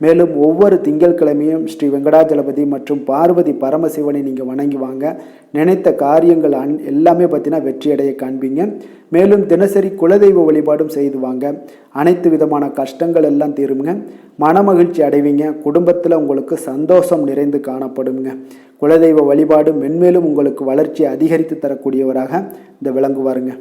மேலும் ஒவ்வொரு திங்கட்கிழமையும் ஸ்ரீ வெங்கடாஜலபதி மற்றும் பார்வதி பரமசிவனை நீங்கள் வணங்கி வாங்க. நினைத்த காரியங்கள் எல்லாமே பார்த்தீங்கன்னா வெற்றியடைய காண்பீங்க. மேலும் தினசரி குலதெய்வ வழிபாடும் செய்து வாங்க. அனைத்து விதமான கஷ்டங்கள் எல்லாம் தீருங்க. மனமகிழ்ச்சி அடைவீங்க. குடும்பத்தில் உங்களுக்கு சந்தோஷம் நிறைந்து காணப்படுங்க. குலதெய்வ வழிபாடு மென்மேலும் உங்களுக்கு வளர்ச்சி அதிகரித்து தரக்கூடியவராக இந்த விளங்குவாருங்க.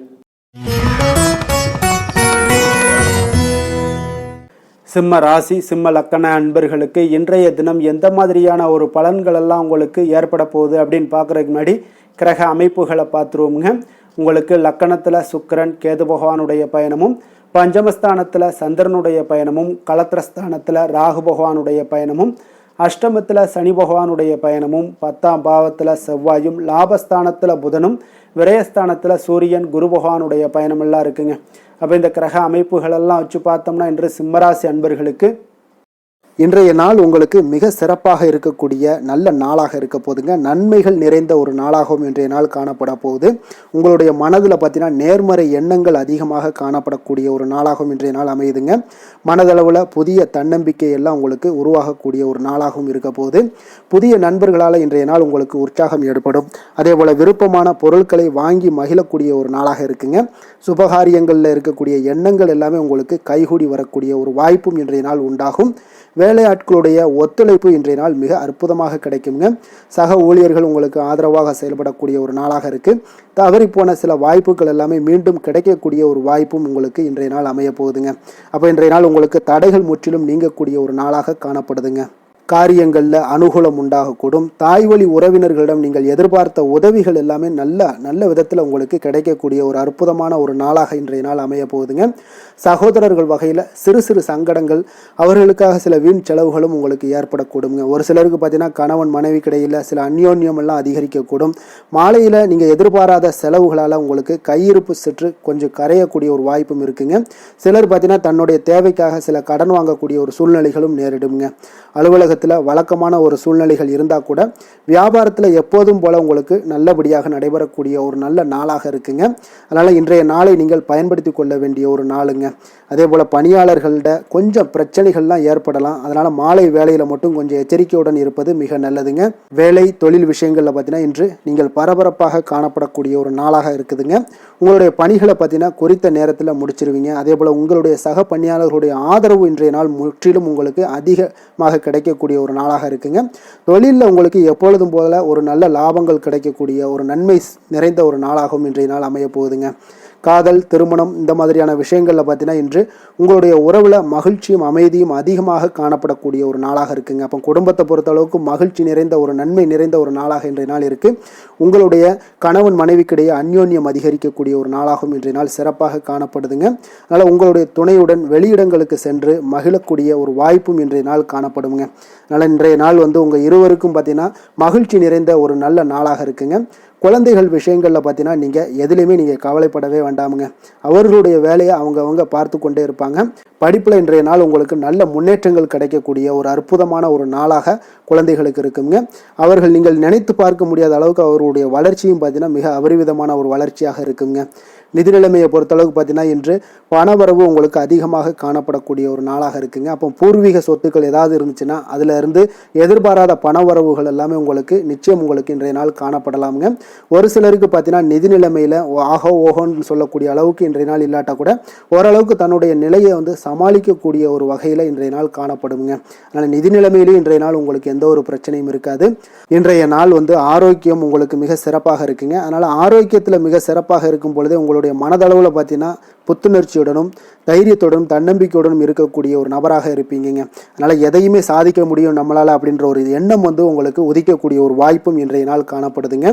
சிம்ம ராசி, சிம்ம லக்கண அன்பர்களுக்கு இன்றைய தினம் எந்த மாதிரியான ஒரு பலன்கள் எல்லாம் உங்களுக்கு ஏற்பட போகுது அப்படின்னு பார்க்குறதுக்கு முன்னாடி கிரக அமைப்புகளை பார்த்துருவோமுங்க. உங்களுக்கு லக்கணத்தில் சுக்கிரன், கேது பகவானுடைய பயணமும், பஞ்சமஸ்தானத்தில் சந்திரனுடைய பயணமும், களத்திரஸ்தானத்தில் ராகு பகவானுடைய பயணமும், அஷ்டமத்தில் சனி பகவானுடைய பயணமும், 10ஆம் பாவத்தில் செவ்வாயும், லாபஸ்தானத்தில் புதனும், விரயஸ்தானத்தில் சூரியன், குரு பகவானுடைய பயணமெல்லாம் இருக்குங்க. அப்போ இந்த கிரக அமைப்புகளெல்லாம் வச்சு பார்த்தோம்னா இன்று சிம்மராசி அன்பர்களுக்கு இன்றைய நாள் உங்களுக்கு மிக சிறப்பாக இருக்கக்கூடிய நல்ல நாளாக இருக்க போதுங்க. நன்மைகள் நிறைந்த ஒரு நாளாகவும் இன்றைய நாள் காணப்பட போகுது. உங்களுடைய மனதில் பார்த்தீங்கன்னா நேர்மறை எண்ணங்கள் அதிகமாக காணப்படக்கூடிய ஒரு நாளாகவும் இன்றைய நாள் அமையுதுங்க. மனதளவில் புதிய தன்னம்பிக்கை எல்லாம் உங்களுக்கு உருவாகக்கூடிய ஒரு நாளாகவும் இருக்க போகுது. புதிய நண்பர்களால் இன்றைய நாள் உங்களுக்கு உற்சாகம் ஏற்படும். அதே போல் விருப்பமான பொருட்களை வாங்கி மகிழக்கூடிய ஒரு நாளாக இருக்குங்க. சுபகாரியங்களில் இருக்கக்கூடிய எண்ணங்கள் எல்லாமே உங்களுக்கு கைகூடி வரக்கூடிய ஒரு வாய்ப்பும் இன்றைய நாள் உண்டாகும். வேலையாட்களுடைய ஒத்துழைப்பு இன்றைய நாள் மிக அற்புதமாக கிடைக்குங்க. சக ஊழியர்கள் உங்களுக்கு ஆதரவாக செயல்படக்கூடிய ஒரு நாளாக இருக்குது. தவறி போன சில வாய்ப்புகள் எல்லாமே மீண்டும் கிடைக்கக்கூடிய ஒரு வாய்ப்பும் உங்களுக்கு இன்றைய நாள் அமைய போகுதுங்க. அப்போ இன்றைய நாள் உங்களுக்கு தடைகள் முற்றிலும் நீங்கக்கூடிய ஒரு நாளாக காணப்படுதுங்க. காரியங்களில் அனுகூலம் உண்டாகக்கூடும். தாய் வழி உறவினர்களிடம் நீங்கள் எதிர்பார்த்த உதவிகள் எல்லாமே நல்ல விதத்தில் உங்களுக்கு கிடைக்கக்கூடிய ஒரு அற்புதமான ஒரு நாளாக இன்றைய நாள் அமைய போகுதுங்க. சகோதரர்கள் வகையில் சிறு சிறு சங்கடங்கள், அவர்களுக்காக சில வீண் செலவுகளும் உங்களுக்கு ஏற்படக்கூடுங்க. ஒரு சிலருக்கு பார்த்தீங்கன்னா கணவன் மனைவி கிடையில் சில அந்யோன்யம் எல்லாம் அதிகரிக்கக்கூடும். மாலையில் நீங்கள் எதிர்பாராத செலவுகளால் உங்களுக்கு கையிருப்பு சற்று கொஞ்சம் கரையக்கூடிய ஒரு வாய்ப்பும் இருக்குங்க. சிலர் பார்த்தீங்கன்னா தன்னுடைய தேவைக்காக சில கடன் வாங்கக்கூடிய ஒரு சூழ்நிலைகளும் நேரிடுங்க. அலுவலக அலுவலகத்தில் வழக்கமான ஒரு சூழ்நிலைகள் இருந்தால் கூட வியாபாரத்தில் எப்போதும் போல் உங்களுக்கு நல்லபடியாக நடைபெறக்கூடிய ஒரு நல்ல நாளாக இருக்குங்க. அதனால் இன்றைய நாளை நீங்கள் பயன்படுத்தி கொள்ள வேண்டிய ஒரு நாளுங்க. அதே போல் பணியாளர்கள்ட கொஞ்சம் பிரச்சனைகள்லாம் ஏற்படலாம். அதனால் மாலை வேலையில் மட்டும் கொஞ்சம் எச்சரிக்கையுடன் இருப்பது மிக நல்லதுங்க. வேலை தொழில் விஷயங்களில் பார்த்தீங்கன்னா இன்று நீங்கள் பரபரப்பாக காணப்படக்கூடிய ஒரு நாளாக இருக்குதுங்க. உங்களுடைய பணிகளை பார்த்தீங்கன்னா குறித்த நேரத்தில் முடிச்சிருவீங்க. அதே போல் உங்களுடைய சக பணியாளர்களுடைய ஆதரவு இன்றைய நாள் முற்றிலும் உங்களுக்கு அதிகமாக கிடைக்கக்கூடிய ஒரு நாளாக இருக்குங்க. தொழிலில் உங்களுக்கு எப்பொழுதும் போல ஒரு நல்ல லாபங்கள் கிடைக்கக்கூடிய ஒரு நன்மை நிறைந்த ஒரு நாளாகவும் இன்றைய நாள் அமைய போகுதுங்க. காதல், திருமணம் இந்த மாதிரியான விஷயங்களில் பார்த்தீங்கன்னா இன்று உங்களுடைய உறவில் மகிழ்ச்சியும் அமைதியும் அதிகமாக காணப்படக்கூடிய ஒரு நாளாக இருக்குங்க. அப்போ குடும்பத்தை பொறுத்தளவுக்கு மகிழ்ச்சி நிறைந்த ஒரு நன்மை நிறைந்த ஒரு நாளாக இன்றைய நாள் இருக்குது. உங்களுடைய கணவன் மனைவிக்கிடையே அந்யோன்யம் அதிகரிக்கக்கூடிய ஒரு நாளாகவும் இன்றைய நாள் சிறப்பாக காணப்படுதுங்க. அதனால் உங்களுடைய துணையுடன் வெளியிடங்களுக்கு சென்று மகிழக்கூடிய ஒரு வாய்ப்பும் இன்றைய நாள் காணப்படுங்க. அதனால் இன்றைய நாள் உங்கள் இருவருக்கும் பார்த்தீங்கன்னா மகிழ்ச்சி நிறைந்த ஒரு நல்ல நாளாக இருக்குங்க. குழந்தைகள் விஷயங்களில் பார்த்தீங்கன்னா நீங்கள் எதுலேயுமே நீங்கள் கவலைப்படவே வேண்டாமுங்க. அவர்களுடைய வேலையை அவங்க பார்த்து கொண்டே இருப்பாங்க. படிப்பில் இன்றைய நாள் உங்களுக்கு நல்ல முன்னேற்றங்கள் கிடைக்கக்கூடிய ஒரு அற்புதமான ஒரு நாளாக குழந்தைகளுக்கு இருக்குங்க. அவர்கள் நீங்கள் நினைத்து பார்க்க முடியாத அளவுக்கு அவருடைய வளர்ச்சியும் பார்த்தீங்கன்னா மிக அபரிவிதமான ஒரு வளர்ச்சியாக இருக்குங்க. நிதி நிலைமையை பொறுத்தளவுக்கு பார்த்தீங்கன்னா இன்று பணவரவு உங்களுக்கு அதிகமாக காணப்படக்கூடிய ஒரு நாளாக இருக்குங்க. அப்போ பூர்வீக சொத்துக்கள் ஏதாவது இருந்துச்சுன்னா அதில் இருந்து எதிர்பாராத பணவரவுகள் எல்லாமே உங்களுக்கு நிச்சயம் உங்களுக்கு இன்றைய நாள் காணப்படலாமுங்க. ஒரு சிலருக்கு பார்த்தீங்கன்னா நிதி நிலைமையில் ஓஹோன்னு சொல்லக்கூடிய அளவுக்கு இன்றைய நாள் இல்லாட்டா கூட ஓரளவுக்கு தன்னுடைய நிலையை சமாளிக்கக்கூடிய ஒரு வகையில் இன்றைய நாள் காணப்படுங்க. அதனால் நிதி நிலைமையிலும் இன்றைய நாள் உங்களுக்கு எந்த ஒரு பிரச்சனையும் இருக்காது. இன்றைய நாள் ஆரோக்கியம் உங்களுக்கு மிக சிறப்பாக இருக்குங்க. அதனால் ஆரோக்கியத்தில் மிக சிறப்பாக இருக்கும் பொழுதே உங்களுடைய மனதளவில் பார்த்தீங்கன்னா புத்துணர்ச்சியுடனும் தைரியத்துடனும் தன்னம்பிக்கையுடனும் இருக்கக்கூடிய ஒரு நபராக இருப்பீங்க. அதனால் எதையுமே சாதிக்க முடியும் நம்மளால் அப்படின்ற ஒரு எண்ணம் உங்களுக்கு உதிக்கக்கூடிய ஒரு வாய்ப்பும் இன்றைய நாள் காணப்படுதுங்க.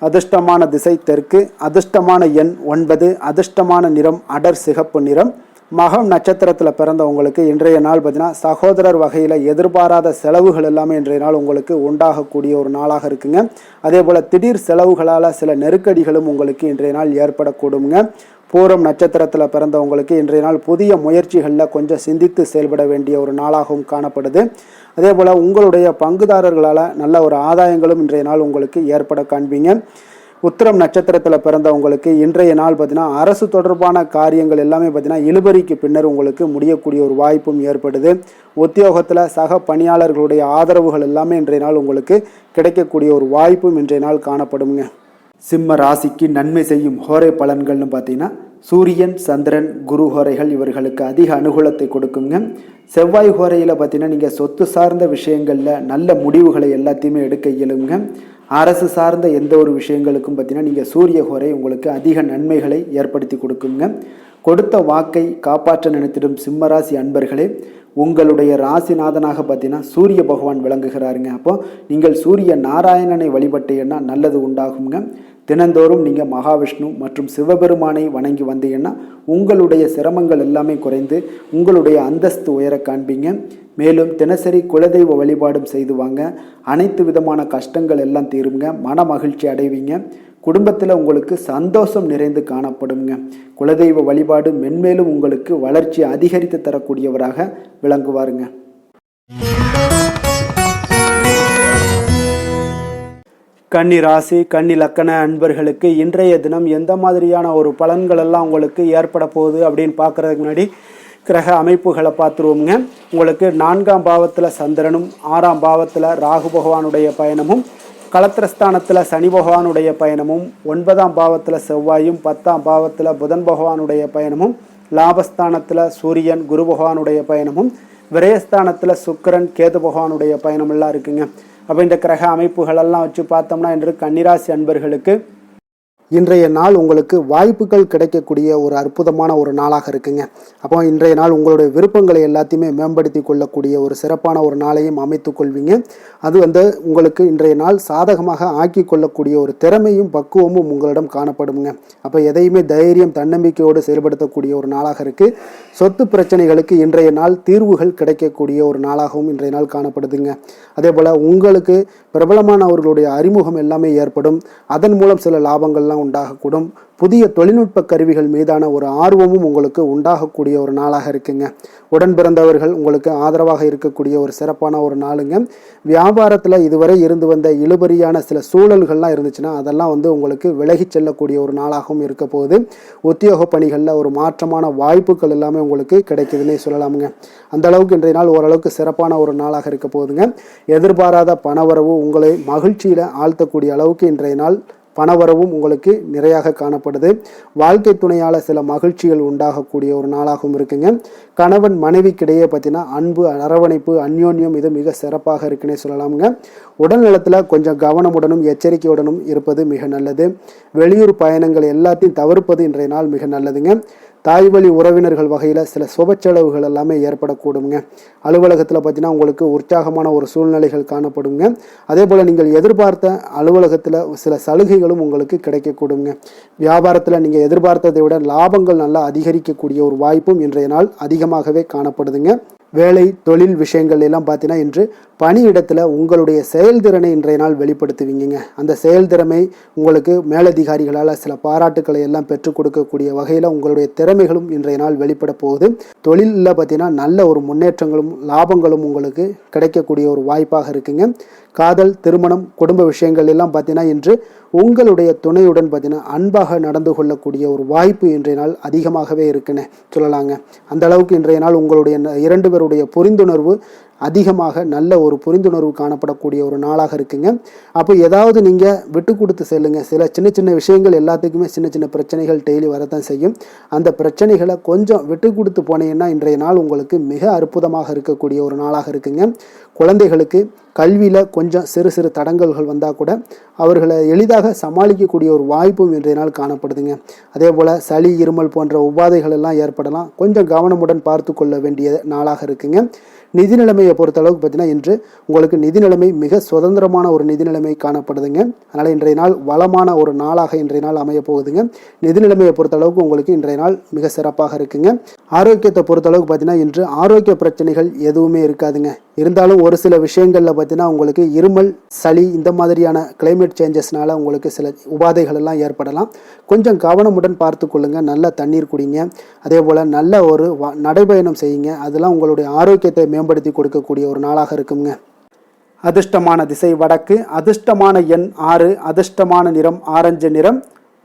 அதிர்ஷ்டமான திசை தெற்கு, அதிர்ஷ்டமான எண் 9, அதிர்ஷ்டமான நிறம் அடர் சிகப்பு நிறம். மகம் நட்சத்திரத்தில் பிறந்தவங்களுக்கு இன்றைய நாள் பார்த்தீங்கன்னா சகோதரர் வகையில் எதிர்பாராத செலவுகள் எல்லாமே இன்றைய நாள் உங்களுக்கு உண்டாகக்கூடிய ஒரு நாளாக இருக்குங்க. அதே போல் திடீர் செலவுகளால் சில நெருக்கடிகளும் உங்களுக்கு இன்றைய நாள் ஏற்படக்கூடுங்க. பூரம் நட்சத்திரத்தில் பிறந்தவங்களுக்கு இன்றைய நாள் புதிய முயற்சிகளில் கொஞ்சம் சிந்தித்து செயல்பட வேண்டிய ஒரு நாளாகவும் காணப்படுது. அதே போல் உங்களுடைய பங்குதாரர்களால் நல்ல ஒரு ஆதாயங்களும் இன்றைய நாள் உங்களுக்கு ஏற்பட காண்பீங்க. உத்திரம் நட்சத்திரத்தில் பிறந்தவங்களுக்கு இன்றைய நாள் பார்த்தீங்கன்னா அரசு தொடர்பான காரியங்கள் எல்லாமே பார்த்தீங்கன்னா இழுபறிக்கு பின்னர் உங்களுக்கு முடியக்கூடிய ஒரு வாய்ப்பும் ஏற்படுது. உத்தியோகத்தில் சக பணியாளர்களுடைய ஆதரவுகள் எல்லாமே இன்றைய நாள் உங்களுக்கு கிடைக்கக்கூடிய ஒரு வாய்ப்பும் இன்றைய நாள் காணப்படுங்க. சிம்ம ராசிக்கு நன்மை செய்யும் ஹோரை பலன்கள்னு பார்த்தீங்கன்னா சூரியன், சந்திரன், குரு ஹோரைகள் இவர்களுக்கு அதிக அனுகூலத்தை கொடுக்குங்க. செவ்வாய் ஹோரையில் பார்த்தீங்கன்னா நீங்கள் சொத்து சார்ந்த விஷயங்களில் நல்ல முடிவுகளை எல்லாத்தையுமே எடுக்க இயலுங்க. அரசு சார்ந்த எந்த ஒரு விஷயங்களுக்கும் பார்த்தீங்கன்னா நீங்கள் சூரிய ஹோரை உங்களுக்கு அதிக நன்மைகளை ஏற்படுத்தி கொடுக்குங்க. கொடுத்த வாக்கை காப்பாற்ற நினைத்திடும் சிம்மராசி அன்பர்களே, உங்களுடைய ராசிநாதனாக பார்த்தீங்கன்னா சூரிய பகவான் விளங்குகிறாருங்க. அப்போ நீங்கள் சூரிய நாராயணனை வழிபட்டீங்கன்னா நல்லது உண்டாகுங்க. தினந்தோறும் நீங்கள் மகாவிஷ்ணு மற்றும் சிவபெருமானை வணங்கி வந்தீங்கன்னா உங்களுடைய சிரமங்கள் எல்லாமே குறைந்து உங்களுடைய அந்தஸ்து உயர காண்பீங்க. மேலும் தினசரி குலதெய்வ வழிபாடும் செய்து வாங்க. அனைத்து விதமான கஷ்டங்கள் எல்லாம் தீருங்க. மன மகிழ்ச்சி அடைவீங்க. குடும்பத்தில் உங்களுக்கு சந்தோஷம் நிறைந்து காணப்படுங்க. குலதெய்வ வழிபாடு மென்மேலும் உங்களுக்கு வளர்ச்சி அதிகரித்து தரக்கூடியவராக விளங்குவாருங்க. கன்னி ராசி, கன்னி லக்கண அன்பர்களுக்கு இன்றைய தினம் எந்த மாதிரியான ஒரு பலன்கள் எல்லாம் உங்களுக்கு ஏற்பட போகுது அப்படின்னு பார்க்கறதுக்கு முன்னாடி கிரக அமைப்புகளை பார்த்துருவோங்க. உங்களுக்கு 4ஆம் பாவத்தில் சந்திரனும் 6ஆம் பாவத்தில் ராகு பகவானுடைய பயணமும், களத்திரஸ்தானத்தில் சனி பகவானுடைய பயணமும், 9ஆம் பாவத்தில் செவ்வாயும், 10ஆம் பாவத்தில் புதன் பகவானுடைய பயணமும், லாபஸ்தானத்தில் சூரியன் குரு பகவானுடைய பயணமும், விரயஸ்தானத்தில் சுக்கிரன் கேது பகவானுடைய பயணமெல்லாம் இருக்குங்க. அப்போ இந்த கிரக அமைப்புகளெல்லாம் வச்சு பார்த்தோம்னா இன்று கன்னிராசி அன்பர்களுக்கு இன்றைய நாள் உங்களுக்கு வாய்ப்புகள் கிடைக்கக்கூடிய ஒரு அற்புதமான ஒரு நாளாக இருக்குங்க. அப்போ இன்றைய நாள் உங்களுடைய விருப்பங்களை எல்லாத்தையுமே மேம்படுத்தி கொள்ளக்கூடிய ஒரு சிறப்பான ஒரு நாளையும் அமைத்து கொள்வீங்க. அது உங்களுக்கு இன்றைய நாள் சாதகமாக ஆக்கி கொள்ளக்கூடிய ஒரு திறமையும் பக்குவமும் உங்களிடம் காணப்படுங்க. அப்போ எதையுமே தைரியம் தன்னம்பிக்கையோடு செயல்படுத்தக்கூடிய ஒரு நாளாக இருக்குது. சொத்து பிரச்சனைகளுக்கு இன்றைய நாள் தீர்வுகள் கிடைக்கக்கூடிய ஒரு நாளாகவும் இன்றைய நாள் காணப்படுதுங்க. அதே போல் உங்களுக்கு பிரபலமானவர்களுடைய அறிமுகம் எல்லாமே ஏற்படும். அதன் மூலம் சில லாபங்கள்லாம் எல்லாம் உண்டாகக்கூடும். புதிய தொழில்நுட்ப கருவிகள் மீதான ஒரு ஆர்வமும் உங்களுக்கு உண்டாகக்கூடிய ஒரு நாளாக இருக்குங்க. உடன் பிறந்தவர்கள் உங்களுக்கு ஆதரவாக இருக்கக்கூடிய ஒரு சிறப்பான ஒரு நாளுங்க. வியாபாரத்தில் இதுவரை இருந்து வந்த இழுபறியான சில சூழல்கள்லாம் இருந்துச்சுன்னா அதெல்லாம் உங்களுக்கு விலகி செல்லக்கூடிய ஒரு நாளாகவும் இருக்க போகுது. உத்தியோக பணிகளில் ஒரு மாற்றமான வாய்ப்புகள் எல்லாமே உங்களுக்கு கிடைக்குதுன்னே சொல்லலாமுங்க. அந்த அளவுக்கு இன்றைய நாள் ஓரளவுக்கு சிறப்பான ஒரு நாளாக இருக்க போகுதுங்க. எதிர்பாராத பணவரவு உங்களை மகிழ்ச்சியில் ஆழ்த்தக்கூடிய அளவுக்கு இன்றைய நாள் பணவரவும் உங்களுக்கு நிறையாக காணப்படுது. வாழ்க்கை துணையால் சில மகிழ்ச்சிகள் உண்டாகக்கூடிய ஒரு நாளாகவும் இருக்குங்க. கணவன் மனைவிக்கிடையே பார்த்தீங்கன்னா அன்பு, அரவணைப்பு, அந்யோன்யம் இது மிக சிறப்பாக இருக்குன்னே சொல்லலாமுங்க. உடல் நலத்தில் கொஞ்சம் கவனமுடனும் எச்சரிக்கையுடனும் இருப்பது மிக நல்லது. வெளியூர் பயணங்கள் எல்லாத்தையும் தவிர்ப்பது இன்றைய நாள் மிக நல்லதுங்க. தாய் வழி உறவினர்கள் வகையில் சில சுப செலவுகள் எல்லாமே ஏற்படக்கூடுங்க. அலுவலகத்தில் பார்த்தீங்கன்னா உங்களுக்கு உற்சாகமான ஒரு சூழ்நிலைகள் காணப்படுங்க. அதே போல் நீங்கள் எதிர்பார்த்த அலுவலகத்தில் சில சலுகைகளும் உங்களுக்கு கிடைக்கக்கூடுங்க. வியாபாரத்தில் நீங்கள் எதிர்பார்த்ததை விட லாபங்கள் நல்லா அதிகரிக்கக்கூடிய ஒரு வாய்ப்பும் இன்றைய நாள் அதிகமாகவே காணப்படுதுங்க. வேலை தொழில் விஷயங்கள் எல்லாம் பார்த்தீங்கன்னா இன்று பணியிடத்தில் உங்களுடைய செயல்திறனை இன்றைய நாள் வெளிப்படுத்துவீங்க. அந்த செயல்திறமை உங்களுக்கு மேலதிகாரிகளால் சில பாராட்டுக்களை எல்லாம் பெற்றுக் கொடுக்கக்கூடிய வகையில் உங்களுடைய திறமைகளும் இன்றைய நாள் வெளிப்பட போகுது. தொழிலில் பார்த்தீங்கன்னா நல்ல ஒரு முன்னேற்றங்களும் லாபங்களும் உங்களுக்கு கிடைக்கக்கூடிய ஒரு வாய்ப்பாக இருக்குங்க. காதல், திருமணம், குடும்ப விஷயங்கள் எல்லாம் பார்த்தீங்கன்னா இன்று உங்களுடைய துணையுடன் பார்த்தீங்கன்னா அன்பாக நடந்து கொள்ளக்கூடிய ஒரு வாய்ப்பு இன்றைய நாள் அதிகமாகவே இருக்குன்னு சொல்லலாங்க. அந்த அளவுக்கு இன்றைய நாள் உங்களுடைய 2 பேருடைய புரிந்துணர்வு அதிகமாக நல்ல ஒரு புரிந்துணர்வு காணப்படக்கூடிய ஒரு நாளாக இருக்குங்க. அப்போ ஏதாவது நீங்கள் விட்டு கொடுத்து செல்லுங்க. சில சின்ன சின்ன விஷயங்கள் எல்லாத்துக்குமே சின்ன சின்ன பிரச்சனைகள் டெய்லி வரத்தான் செய்யும். அந்த பிரச்சனைகளை கொஞ்சம் விட்டு கொடுத்து போனீங்கன்னா இன்றைய நாள் உங்களுக்கு மிக அற்புதமாக இருக்கக்கூடிய ஒரு நாளாக இருக்குங்க. குழந்தைகளுக்கு கல்வியில் கொஞ்சம் சிறு சிறு தடங்கல்கள் வந்தால் கூட அவர்களை எளிதாக சமாளிக்கக்கூடிய ஒரு வாய்ப்பும் இன்றைய நாள் காணப்படுதுங்க. அதே போல் சளி, இருமல் போன்ற உபாதைகள் எல்லாம் ஏற்படலாம். கொஞ்சம் கவனமுடன் பார்த்து கொள்ள வேண்டிய நாளாக இருக்குங்க. நிதி நிலைமையை பொறுத்தளவுக்கு பார்த்தீங்கன்னா இன்று உங்களுக்கு நிதி நிலைமை மிக சுதந்திரமான ஒரு நிதி நிலைமை காணப்படுதுங்க. அதனால் இன்றைய நாள் வளமான ஒரு நாளாக இன்றைய நாள் அமைய போகுதுங்க. நிதி நிலைமையை பொறுத்தளவுக்கு உங்களுக்கு இன்றைய நாள் மிக சிறப்பாக இருக்குங்க. ஆரோக்கியத்தை பொறுத்தளவுக்கு பார்த்தீங்கன்னா இன்று ஆரோக்கிய பிரச்சனைகள் எதுவுமே இருக்காதுங்க. இருந்தாலும் ஒரு சில விஷயங்களில் பார்த்தீங்கன்னா உங்களுக்கு இருமல், சளி இந்த மாதிரியான கிளைமேட் சேஞ்சஸ்னால உங்களுக்கு சில உபாதைகள் எல்லாம் ஏற்படலாம். கொஞ்சம் கவனமுடன் பார்த்து கொள்ளுங்க. நல்ல தண்ணீர் குடிங்க. அதே போல் நல்ல ஒரு நடைபயணம் செய்யுங்க. அதெல்லாம் உங்களுடைய ஆரோக்கியத்தை மேம்படுத்தி கொடுக்கக்கூடிய ஒரு நாளாக இருக்குங்க. அதிர்ஷ்டமான திசை வடக்கு, அதிர்ஷ்டமான எண் 6, அதிர்ஷ்டமான நிறம் ஆரஞ்சு நிறம்.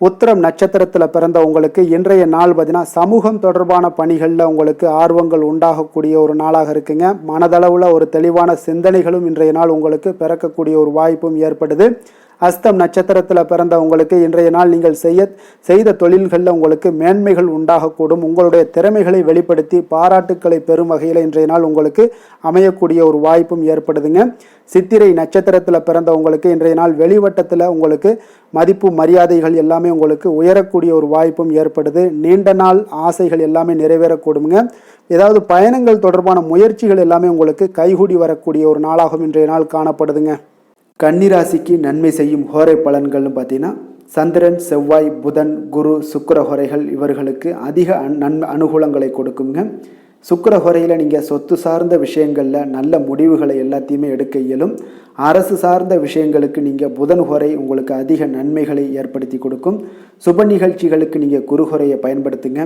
உத்திரம் நட்சத்திரத்தில் பிறந்த உங்களுக்கு இன்றைய நாள் பார்த்தீங்கன்னா சமூகம் தொடர்பான பணிகளில் உங்களுக்கு ஆர்வங்கள் உண்டாகக்கூடிய ஒரு நாளாக இருக்குங்க. மனதளவில் ஒரு தெளிவான சிந்தனைகளும் இன்றைய நாள் உங்களுக்கு பிறக்கக்கூடிய ஒரு வாய்ப்பும் ஏற்படுது. அஸ்தம் நட்சத்திரத்தில் பிறந்த உங்களுக்கு இன்றைய நாள் நீங்கள் செய்த தொழில்களில் உங்களுக்கு மேன்மைகள் உண்டாகக்கூடும். உங்களுடைய திறமைகளை வெளிப்படுத்தி பாராட்டுக்களை பெறும் வகையில் இன்றைய நாள் உங்களுக்கு அமையக்கூடிய ஒரு வாய்ப்பும் ஏற்படுதுங்க. சித்திரை நட்சத்திரத்தில் பிறந்த உங்களுக்கு இன்றைய நாள் வெளிவட்டத்தில் உங்களுக்கு மதிப்பு மரியாதைகள் எல்லாமே உங்களுக்கு உயரக்கூடிய ஒரு வாய்ப்பும் ஏற்படுது. நீண்ட நாள் ஆசைகள் எல்லாமே நிறைவேறக்கூடுங்க. ஏதாவது பயணங்கள் தொடர்பான முயற்சிகள் எல்லாமே உங்களுக்கு கைகூடி வரக்கூடிய ஒரு நாளாகவும் இன்றைய நாள் காணப்படுதுங்க. கன்னிராசிக்கு நன்மை செய்யும் ஹோரை பலன்கள்னு பார்த்தீங்கன்னா சந்திரன், செவ்வாய், புதன், குரு, சுக்கிர ஹோரைகள் இவர்களுக்கு அதிக அனுகூலங்களை கொடுக்குங்க. சுக்கிர ஹோரையில் நீங்கள் சொத்து சார்ந்த விஷயங்களில் நல்ல முடிவுகளை எல்லாத்தையுமே எடுக்க இயலும். அரசு சார்ந்த விஷயங்களுக்கு நீங்கள் புதன் ஹோரை உங்களுக்கு அதிக நன்மைகளை ஏற்படுத்தி கொடுக்கும். சுப நிகழ்ச்சிகளுக்கு நீங்கள் குரு ஹோரையை பயன்படுத்துங்க.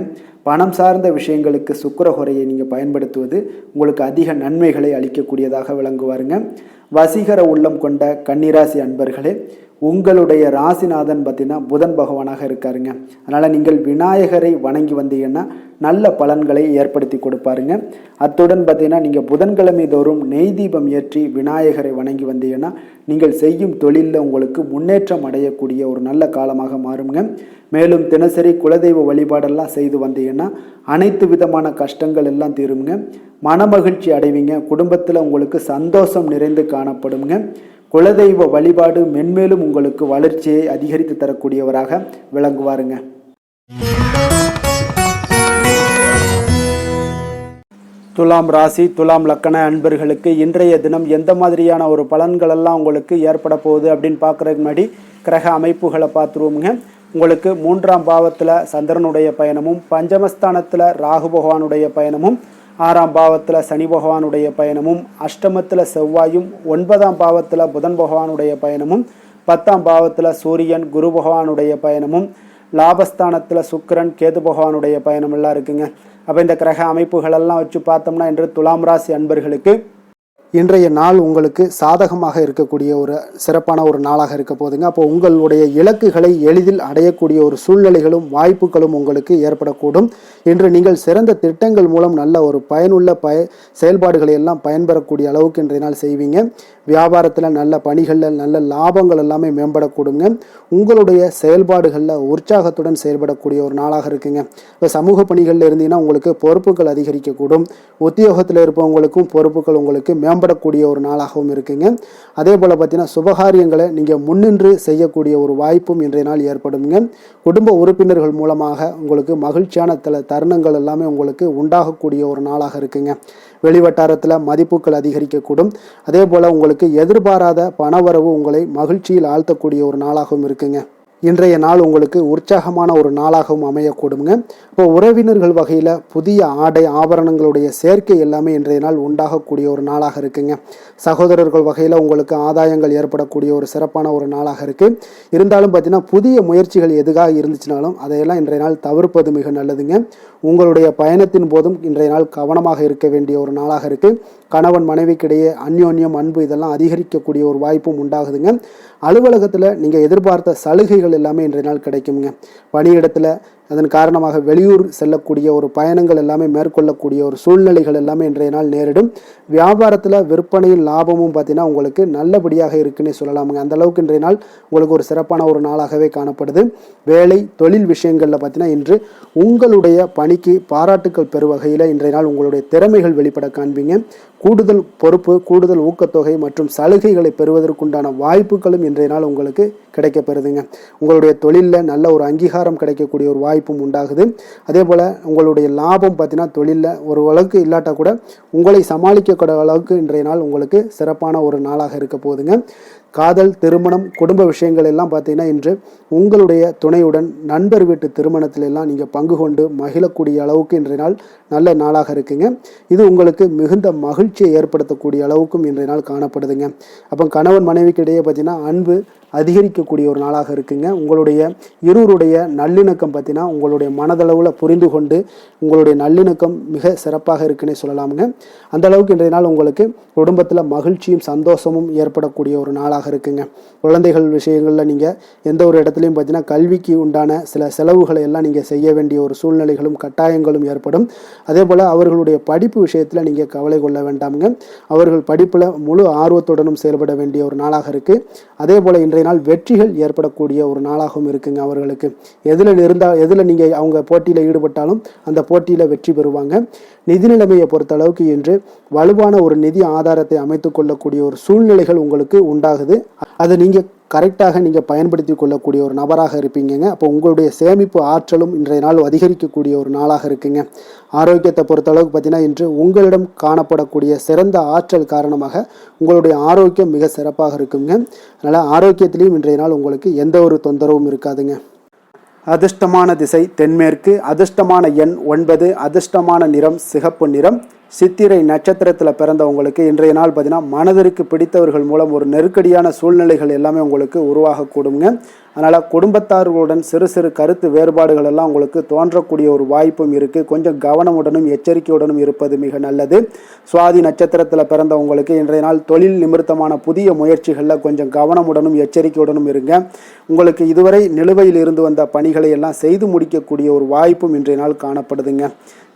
பணம் சார்ந்த விஷயங்களுக்கு சுக்கிர ஹோரையை நீங்கள் பயன்படுத்துவது உங்களுக்கு அதிக நன்மைகளை அளிக்கக்கூடியதாக விளங்குவாருங்க. வசீகர உள்ளம் கொண்ட கன்னிராசி அன்பர்களே, உங்களுடைய ராசிநாதன் பார்த்தீங்கன்னா புதன் பகவானாக இருக்காருங்க. அதனால் நீங்கள் விநாயகரை வணங்கி வந்தீங்கன்னா நல்ல பலன்களை ஏற்படுத்தி கொடுப்பாருங்க. அத்துடன் பார்த்தீங்கன்னா நீங்கள் புதன்கிழமை தோறும் நெய் தீபம் ஏற்றி விநாயகரை வணங்கி வந்தீங்கன்னா நீங்கள் செய்யும் தொழிலில் உங்களுக்கு முன்னேற்றம் அடையக்கூடிய ஒரு நல்ல காலமாக மாறுங்க. மேலும் தினசரி குலதெய்வ வழிபாடெல்லாம் செய்து வந்தீங்கன்னா அனைத்து விதமான கஷ்டங்கள் எல்லாம் தீருங்க. மனமகிழ்ச்சி அடைவீங்க. குடும்பத்தில் உங்களுக்கு சந்தோஷம் நிறைந்து காணப்படுங்க. குலதெய்வ வழிபாடு மென்மேலும் உங்களுக்கு வளர்ச்சியை அதிகரித்து தரக்கூடியவராக விளங்குவாருங்க. துலாம் ராசி, துலாம் லக்கண அன்பர்களுக்கு இன்றைய தினம் எந்த மாதிரியான ஒரு பலன்களெல்லாம் உங்களுக்கு ஏற்பட போகுது அப்படின்னு பார்க்குறதுக்கு முன்னாடி கிரக அமைப்புகளை பார்த்துருவோமுங்க. உங்களுக்கு 3ஆம் பாவத்தில் சந்திரனுடைய பயணமும், பஞ்சமஸ்தானத்தில் ராகு பகவானுடைய பயணமும், 6ஆம் பாவத்தில் சனி பகவானுடைய பயணமும், அஷ்டமத்தில் செவ்வாயும், 9ஆம் பாவத்தில் புதன் பகவானுடைய பயணமும், 10ஆம் பாவத்தில் சூரியன் குரு பகவானுடைய பயணமும், லாபஸ்தானத்தில் சுக்கிரன் கேது பகவானுடைய பயணம் எல்லாம் இருக்குங்க. அப்போ இந்த கிரக அமைப்புகளெல்லாம் வச்சு பார்த்தோம்னா இன்று துலாம் ராசி அன்பர்களுக்கு இன்றைய நாள் உங்களுக்கு சாதகமாக இருக்கக்கூடிய ஒரு சிறப்பான ஒரு நாளாக இருக்க போதுங்க. அப்போ உங்களுடைய இலக்குகளை எளிதில் அடையக்கூடிய ஒரு சூழ்நிலைகளும் வாய்ப்புகளும் உங்களுக்கு ஏற்படக்கூடும். இன்று நீங்கள் சிறந்த திட்டங்கள் மூலம் நல்ல ஒரு பயனுள்ள செயல்பாடுகளை எல்லாம் பயன்பெறக்கூடிய அளவுக்கு இன்றைய நாள் செய்வீங்க. வியாபாரத்தில் நல்ல பணிகளில் நல்ல லாபங்கள் எல்லாமே மேம்படக்கூடுங்க. உங்களுடைய செயல்பாடுகளில் உற்சாகத்துடன் செயல்படக்கூடிய ஒரு நாளாக இருக்குங்க. இப்போ சமூக பணிகளில் இருந்தீங்கன்னா உங்களுக்கு பொறுப்புகள் அதிகரிக்கக்கூடும். உத்தியோகத்தில் இருப்பவங்களுக்கும் பொறுப்புகள் உங்களுக்கு மேம்படக்கூடிய ஒரு நாளாகவும் இருக்குங்க. அதே போல் பார்த்தீங்கன்னா சுபகாரியங்களை நீங்கள் முன்னின்று செய்யக்கூடிய ஒரு வாய்ப்பும் இன்றைய நாள் ஏற்படுங்க. குடும்ப உறுப்பினர்கள் மூலமாக உங்களுக்கு மகிழ்ச்சியான தருணங்கள் எல்லாமே உங்களுக்கு உண்டாகக்கூடிய ஒரு நாளாக இருக்குங்க. வெளிவட்டாரத்தில் மதிப்புகள் அதிகரிக்கக்கூடும். அதே போல் உங்களுக்கு எதிர்பாராத பணவரவு உங்களை மகிழ்ச்சியில் ஆழ்த்தக்கூடிய ஒரு நாளாகவும் இருக்குங்க. இன்றைய நாள் உங்களுக்கு உற்சாகமான ஒரு நாளாகவும் அமையக்கூடுங்க. இப்போ உறவினர்கள் வகையில் புதிய ஆடை ஆபரணங்களுடைய சேர்க்கை எல்லாமே இன்றைய நாள் உண்டாகக்கூடிய ஒரு நாளாக இருக்குங்க. சகோதரர்கள் வகையில் உங்களுக்கு ஆதாயங்கள் ஏற்படக்கூடிய ஒரு சிறப்பான ஒரு நாளாக இருக்குது. இருந்தாலும் பார்த்தீங்கன்னா புதிய முயற்சிகள் எதுக்காக இருந்துச்சுனாலும் அதையெல்லாம் இன்றைய நாள் தவிர்ப்பது மிக நல்லதுங்க. உங்களுடைய பயணத்தின் போதும் இன்றைய நாள் கவனமாக இருக்க வேண்டிய ஒரு நாளாக இருக்குது. கணவன் மனைவிக்கிடையே அந்யோன்யம் அன்பு இதெல்லாம் அதிகரிக்கக்கூடிய ஒரு வாய்ப்பும் உண்டாகுதுங்க. அலுவலகத்தில் நீங்கள் எதிர்பார்த்த சலுகைகள் எல்லாமே இன்றைய நாள் கிடைக்குங்க. பணியிடத்தில் அதன் காரணமாக வெளியூர் செல்லக்கூடிய ஒரு பயணங்கள் எல்லாமே மேற்கொள்ளக்கூடிய ஒரு சூழ்நிலைகள் எல்லாமே இன்றைய நாள் நேரிடும். வியாபாரத்தில் விற்பனையின் லாபமும் பார்த்தீங்கன்னா உங்களுக்கு நல்லபடியாக இருக்குன்னே சொல்லலாமுங்க. அந்த அளவுக்கு இன்றைய நாள் உங்களுக்கு ஒரு சிறப்பான ஒரு நாளாகவே காணப்படுது. வேலை தொழில் விஷயங்களில் பார்த்தீங்கன்னா இன்று உங்களுடைய பணிக்கு பாராட்டுக்கள் பெறும் வகையில் இன்றைய நாள் உங்களுடைய திறமைகள் வெளிப்பட காண்பீங்க. கூடுதல் பொறுப்பு, கூடுதல் ஊக்கத்தொகை மற்றும் சலுகைகளை பெறுவதற்குண்டான வாய்ப்புகளும் இன்றைய நாள் உங்களுக்கு கிடைக்கப்பெறுதுங்க. உங்களுடைய தொழிலில் நல்ல ஒரு அங்கீகாரம் கிடைக்கக்கூடிய ஒரு வாய்ப்பும் உண்டாகுது. அதே போல் உங்களுடைய லாபம் பார்த்தீங்கன்னா தொழிலில் ஒரு அளவுக்கு இல்லாட்டா கூட உங்களை சமாளிக்கக்கூடிய அளவுக்கு இன்றைய நாள் உங்களுக்கு சிறப்பான ஒரு நாளாக இருக்க போகுதுங்க. காதல், திருமணம், குடும்ப விஷயங்கள் எல்லாம் பார்த்தீங்கன்னா இன்று உங்களுடைய துணையுடன் நண்பர் வீட்டு திருமணத்தில எல்லாம் நீங்கள் பங்கு கொண்டு மகிழக்கூடிய அளவுக்கு இன்றைய நாள் நல்ல நாளாக இருக்குங்க. இது உங்களுக்கு மிகுந்த மகிழ்ச்சியை ஏற்படுத்தக்கூடிய அளவுக்கும் இன்றைய நாள் காணப்படுதுங்க. அப்போ கணவன் மனைவிக்கிடையே பார்த்தீங்கன்னா அன்பு அதிகரிக்கக்கூடிய ஒரு நாளாக இருக்குங்க. உங்களுடைய இருவருடைய நல்லிணக்கம் பார்த்தீங்கன்னா உங்களுடைய மனதளவில் புரிந்து கொண்டு உங்களுடைய நல்லிணக்கம் மிக சிறப்பாக இருக்குன்னே சொல்லலாமுங்க. அந்த அளவுக்கு இன்றைய நாள் உங்களுக்கு குடும்பத்தில் மகிழ்ச்சியும் சந்தோஷமும் ஏற்படக்கூடிய ஒரு நாளாக இருக்குங்க. குழந்தைகள் விஷயங்களில் நீங்கள் எந்த ஒரு இடத்துலையும் பார்த்தீங்கன்னா கல்விக்கு உண்டான சில செலவுகளை எல்லாம் நீங்கள் செய்ய வேண்டிய ஒரு சூழ்நிலைகளும் கட்டாயங்களும் ஏற்படும். அதே போல் அவர்களுடைய படிப்பு விஷயத்தில் நீங்கள் கவலை கொள்ள வேண்டாமுங்க. அவர்கள் படிப்பில் முழு ஆர்வத்துடனும் செயல்பட வேண்டிய ஒரு நாளாக இருக்குது. அதே போல் இன்றைய நாள் வெற்றிகள் ஏற்படக்கூடிய ஒரு நாளாகவும் இருக்குங்க. அவர்களுக்கு எதில் நீங்கள் அவங்க போட்டியில் ஈடுபட்டாலும் அந்த போட்டியில் வெற்றி பெறுவாங்க. நிதி நிலைமையை பொறுத்த அளவுக்கு இன்று வலுவான ஒரு நிதி ஆதாரத்தை அமைத்து கொள்ளக்கூடிய ஒரு சூழ்நிலைகள் உங்களுக்கு உண்டாகுது. அதை நீங்கள் கரெக்டாக நீங்கள் பயன்படுத்தி கொள்ளக்கூடிய ஒரு நபராக இருப்பீங்க. அப்போ உங்களுடைய சேமிப்பு ஆற்றலும் இன்றைய நாள் அதிகரிக்கக்கூடிய ஒரு நாளாக இருக்குங்க. ஆரோக்கியத்தை பொறுத்த அளவுக்கு பார்த்தீங்கன்னா இன்று உங்களிடம் காணப்படக்கூடிய சிறந்த ஆற்றல் காரணமாக உங்களுடைய ஆரோக்கியம் மிக சிறப்பாக இருக்குங்க. அதனால் ஆரோக்கியத்திலையும் இன்றைய நாள் உங்களுக்கு எந்த ஒரு தொந்தரவும் இருக்காதுங்க. அதிர்ஷ்டமான திசை தென்மேற்கு, அதிர்ஷ்டமான எண் 9, அதிர்ஷ்டமான நிறம் சிகப்பு நிறம். சித்திரை நட்சத்திரத்தில் பிறந்தவங்களுக்கு இன்றைய நாள் பார்த்தீங்கன்னா மனதிற்கு பிடித்தவர்கள் மூலம் ஒரு நெருக்கடியான சூழ்நிலைகள் எல்லாமே உங்களுக்கு உருவாகக்கூடுங்க. அதனால் குடும்பத்தார்களுடன் சிறு சிறு கருத்து வேறுபாடுகள் எல்லாம் உங்களுக்கு தோன்றக்கூடிய ஒரு வாய்ப்பும் இருக்குது. கொஞ்சம் கவனமுடனும் எச்சரிக்கையுடனும் இருப்பது மிக நல்லது. சுவாதி நட்சத்திரத்தில் பிறந்தவங்களுக்கு இன்றைய நாள் தொழில் நிமித்தமான புதிய முயற்சிகளில் கொஞ்சம் கவனமுடனும் எச்சரிக்கையுடனும் இருங்க. உங்களுக்கு இதுவரை நிலுவையில் இருந்து வந்த பணிகளை எல்லாம் செய்து முடிக்கக்கூடிய ஒரு வாய்ப்பும் இன்றைய நாள் காணப்படுதுங்க.